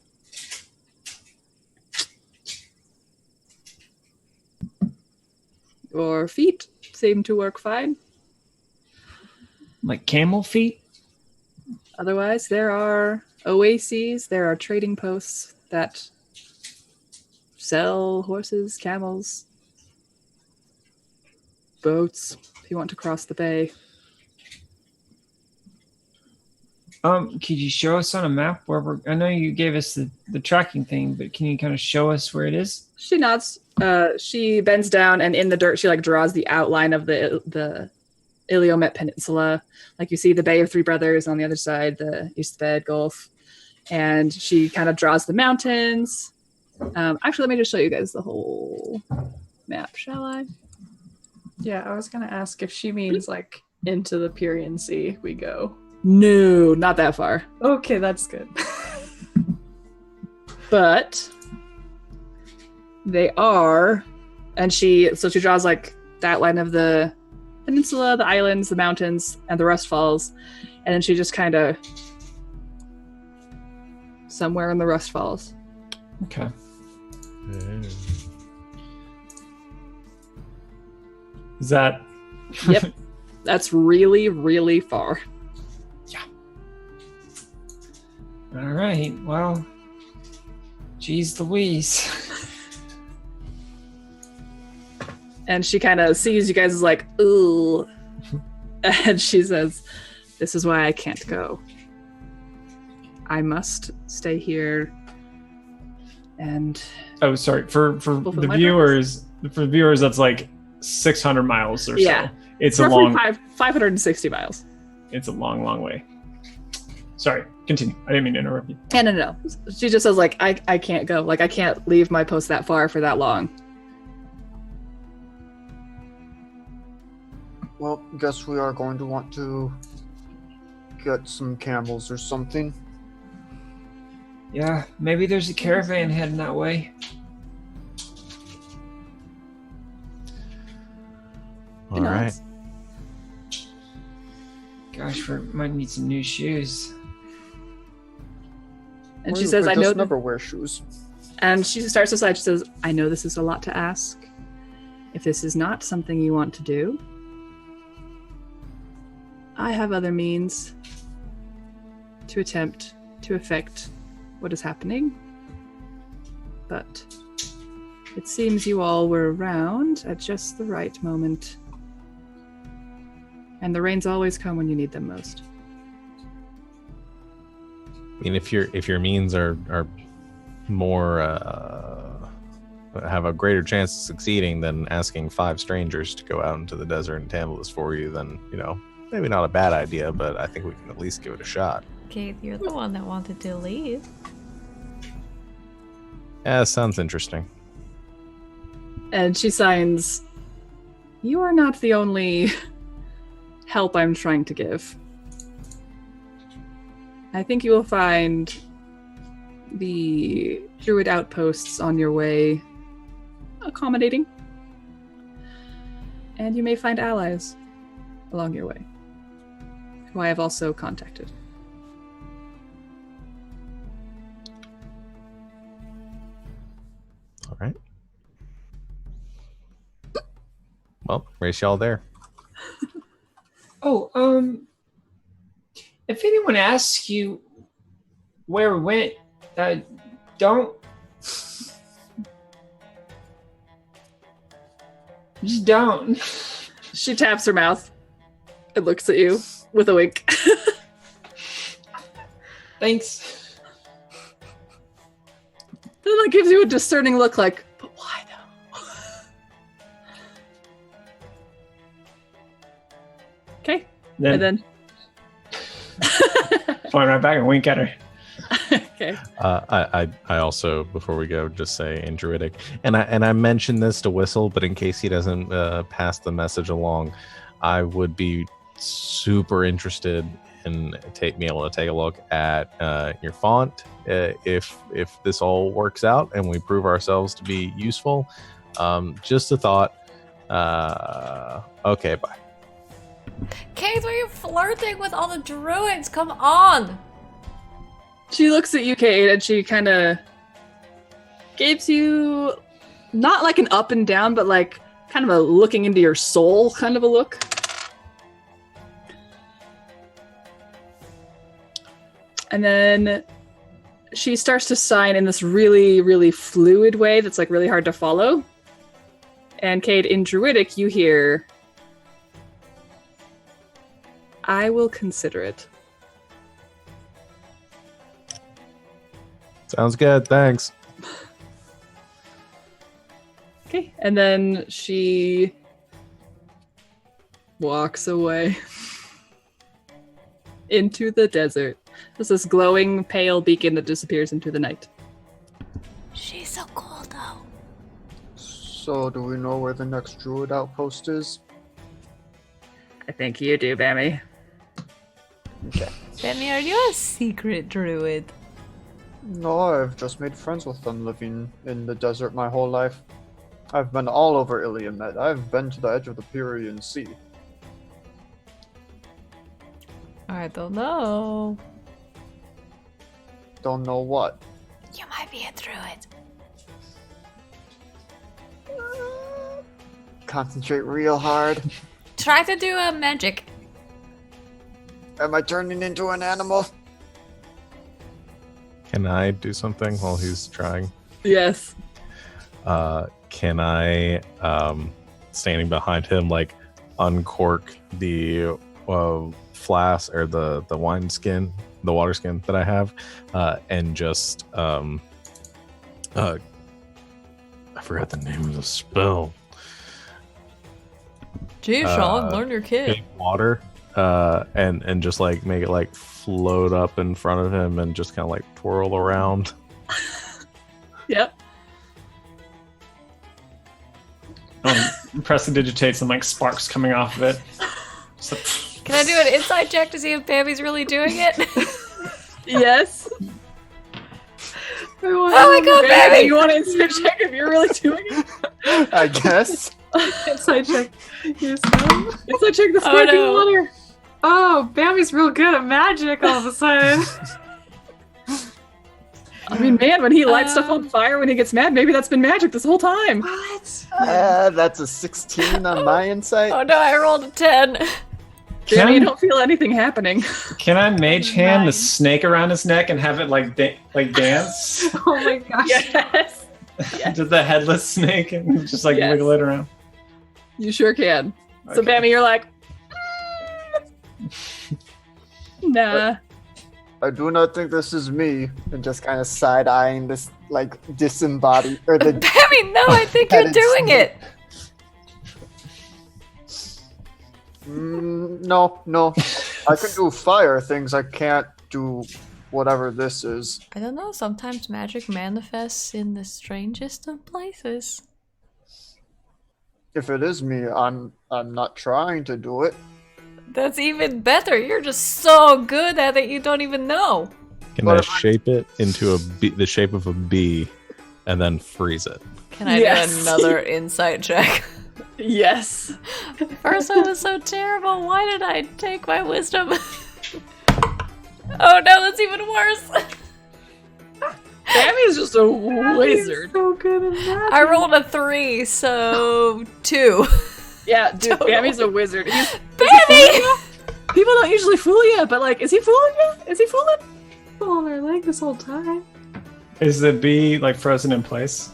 Your feet seem to work fine. Like camel feet? Otherwise, there are oases, there are trading posts that sell horses, camels, boats, if you want to cross the bay. Could you show us on a map where we're... I know you gave us the tracking thing, but can you kind of show us where it is? She nods. She bends down, and in the dirt, she draws the outline of the Iliomet Peninsula. You see the Bay of Three Brothers on the other side, the Eastbed Gulf, and she kind of draws the mountains. Actually, let me just show you guys the whole map, shall I? Yeah, I was gonna ask if she means into the Pyrean Sea we go. No, not that far. Okay, that's good. But they are, and she draws the outline of the peninsula, the islands, the mountains, and the Rust Falls, and then she just kind of somewhere in the Rust Falls. Okay. Is that... Yep. That's really, really far. All right. Well, geez Louise. And she kind of sees you guys as ooh. And she says, this is why I can't go. I must stay here. And Oh, sorry. For Fulfill the my viewers, that's 600 miles or Yeah. so. It's a roughly long 560 miles. It's a long, long way. Sorry, continue. I didn't mean to interrupt you. No. She just says I can't go. I can't leave my post that far for that long. Well, guess we are going to want to get some camels or something. Yeah, maybe there's a caravan heading that way. All right. Gosh, we might need some new shoes. And she says, I I know. never wear shoes. And she starts to decide, she says, I know this is a lot to ask. If this is not something you want to do, I have other means to attempt to affect what is happening. But it seems you all were around at just the right moment. And the rains always come when you need them most. I mean, if your means are more have a greater chance of succeeding than asking 5 strangers to go out into the desert and handle this for you, then maybe not a bad idea, but I think we can at least give it a shot. Kate, you're the one that wanted to leave. Yeah, sounds interesting. And she signs, you are not the only help I'm trying to give. I think you will find the druid outposts on your way accommodating. and you may find allies along your way, who I have also contacted. All right. Well, race y'all there. Oh, if anyone asks you where we went, don't. Just don't. She taps her mouth and looks at you with a wink. Thanks. Then it gives you a discerning look like, but why though? Okay. And then point right back and wink at her. okay. I also, before we go, just say in Druidic, and I mentioned this to Whistle, but in case he doesn't pass the message along, I would be super interested in being able to take a look at your font. If this all works out and we prove ourselves to be useful, just a thought. Okay, bye. Kate, why are you flirting with all the druids? Come on! She looks at you, Kate, and she kind of gives you not like an up and down, but like kind of a looking into your soul kind of a look. And then she starts to sign in this really, really fluid way that's like really hard to follow. And Kate, in Druidic, you hear, I will consider it. Sounds good. Thanks. Okay, and then she walks away into the desert. There's this glowing, pale beacon that disappears into the night. She's so cool, though. So, do we know where the next druid outpost is? I think you do, Bammy. Okay. Benny, are you a secret druid? No, I've just made friends with them living in the desert my whole life. I've been all over Iliamed. I've been to the edge of the Pyrenean Sea. I don't know. Don't know what. You might be a druid. Concentrate real hard. Try to do a magic. Am I turning into an animal? Can I do something while he's trying? Yes. Can I, standing behind him, like uncork the flask or the wine skin, the water skin that I have, and just I forgot the name of the spell. Gee, Sean, learn your kid. Big water, and just like make it like float up in front of him and just kind of like twirl around. Yep. Prestidigitate some like sparks coming off of it. So, Can I do an insight check to see if Bambi's really doing it? Yes. Oh my god, Bammy, Bambi! you want to instant check if you're really doing it? I guess. Inside check. Inside check the sparkling no. water. Oh, Bambi's real good at magic all of a sudden. I mean, man, when he lights stuff on fire when he gets mad, maybe that's been magic this whole time. What? That's a 16 on my insight. Oh no, I rolled a 10. Bammy, you don't feel anything happening. can I mage hand the snake around his neck and have it like dance? Oh my gosh. Yes. Just the headless snake and just like Yes. wiggle it around. You sure can. So, Okay. Bammy, you're like, nah. I do not think this is me. And just kind of side-eyeing this, like, disembodied, or the... Bambi, no, I think you're Headed doing snake. it. No. I can do fire things. I can't do whatever this is. I don't know, sometimes magic manifests in the strangest of places. If it is me, I'm not trying to do it. That's even better. You're just so good at it, you don't even know. Can I shape it into the shape of a bee and then freeze it? Can I Yes. do another insight check? Yes. First one was so terrible. Why did I take my wisdom? Oh no, that's even worse. Bammy's just a wizard. So good at that. I rolled a 3, so 2. Yeah, dude, Total. Bammy's a wizard. Bammy! People don't usually fool you, but like, is he fooling you? Is he fooling? On our leg this whole time. Is the bee like frozen in place?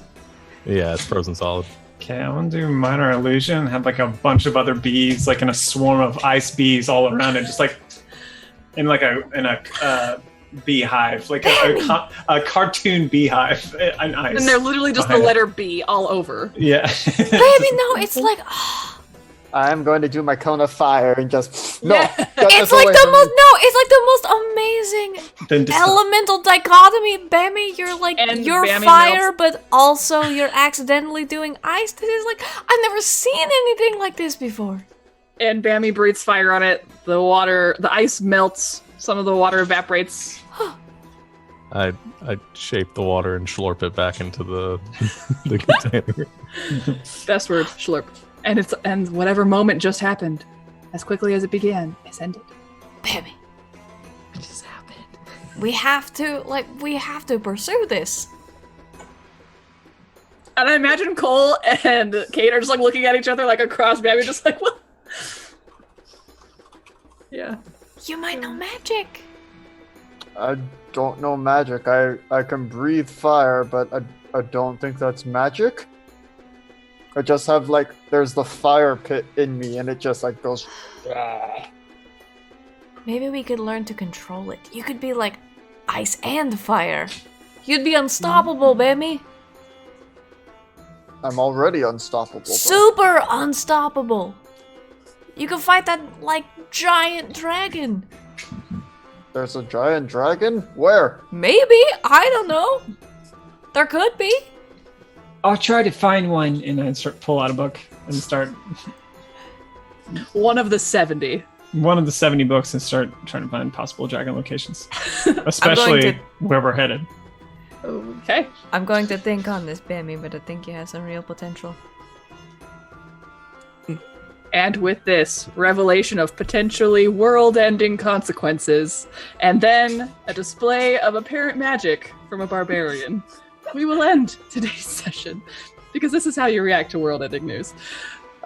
Yeah, it's frozen solid. Okay, I want to do minor illusion. Have like a bunch of other bees, like in a swarm of ice bees all around it, just like in a beehive, like a cartoon beehive. An ice. And they're literally just the letter B all over. Yeah. Baby, no, it's like I'm going to do my cone of fire and just Yeah. it's like the most amazing Then just elemental dichotomy. Bammy, And you're Bammy fire, but also you're accidentally doing ice. This is like I've never seen anything like this before. And Bammy breathes fire on it. The ice melts. Some of the water evaporates. I shape the water and slurp it back into the the container. Best word, slurp. And whatever moment just happened, as quickly as it began, is ended. Bammy, What just happened? we have to pursue this. And I imagine Cole and Kate are just like looking at each other like across Bammy, just like, what? Yeah. You might know magic. I don't know magic. I can breathe fire, but I don't think that's magic. I just have like there's the fire pit in me, and it just like goes. Maybe we could learn to control it. You could be like ice and fire. You'd be unstoppable, Bammy. I'm already unstoppable. though. Super unstoppable. You can fight that like giant dragon. There's a giant dragon? Where? Maybe, I don't know. There could be. I'll try to find one, and I pull out a book and start One of the 70. one of the 70 books and start trying to find possible dragon locations, especially where we're headed. Okay. I'm going to think on this, Bammy, but I think you have some real potential. And with this revelation of potentially world-ending consequences, and then a display of apparent magic from a barbarian, we will end today's session, because this is how you react to world-ending news.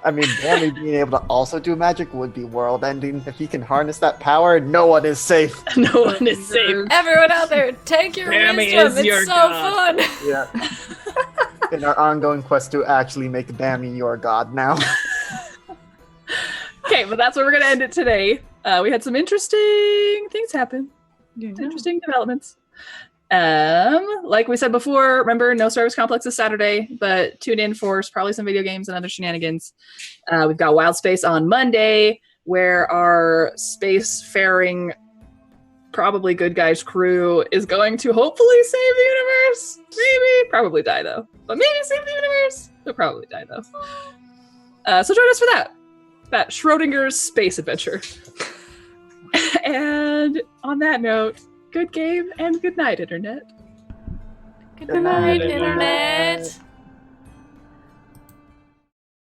I mean, Bammy being able to also do magic would be world-ending. If he can harness that power, no one is safe. No one is safe. Everyone out there, take your Bammy wisdom. is It's your so god. fun. Yeah. In our ongoing quest to actually make Bammy your god now. Okay, but that's where we're going to end it today. We had some interesting things happen. Yeah. Interesting developments. Like we said before, remember, no Service Complex is Saturday, but tune in for probably some video games and other shenanigans. We've got Wild Space on Monday, where our space-faring, probably good guys crew is going to hopefully save the universe. Maybe. Probably die, though. But maybe save the universe. They'll probably die, though. So join us for that. That Schrodinger's space adventure. And on that note, good game and good night, Internet. Good night, Internet.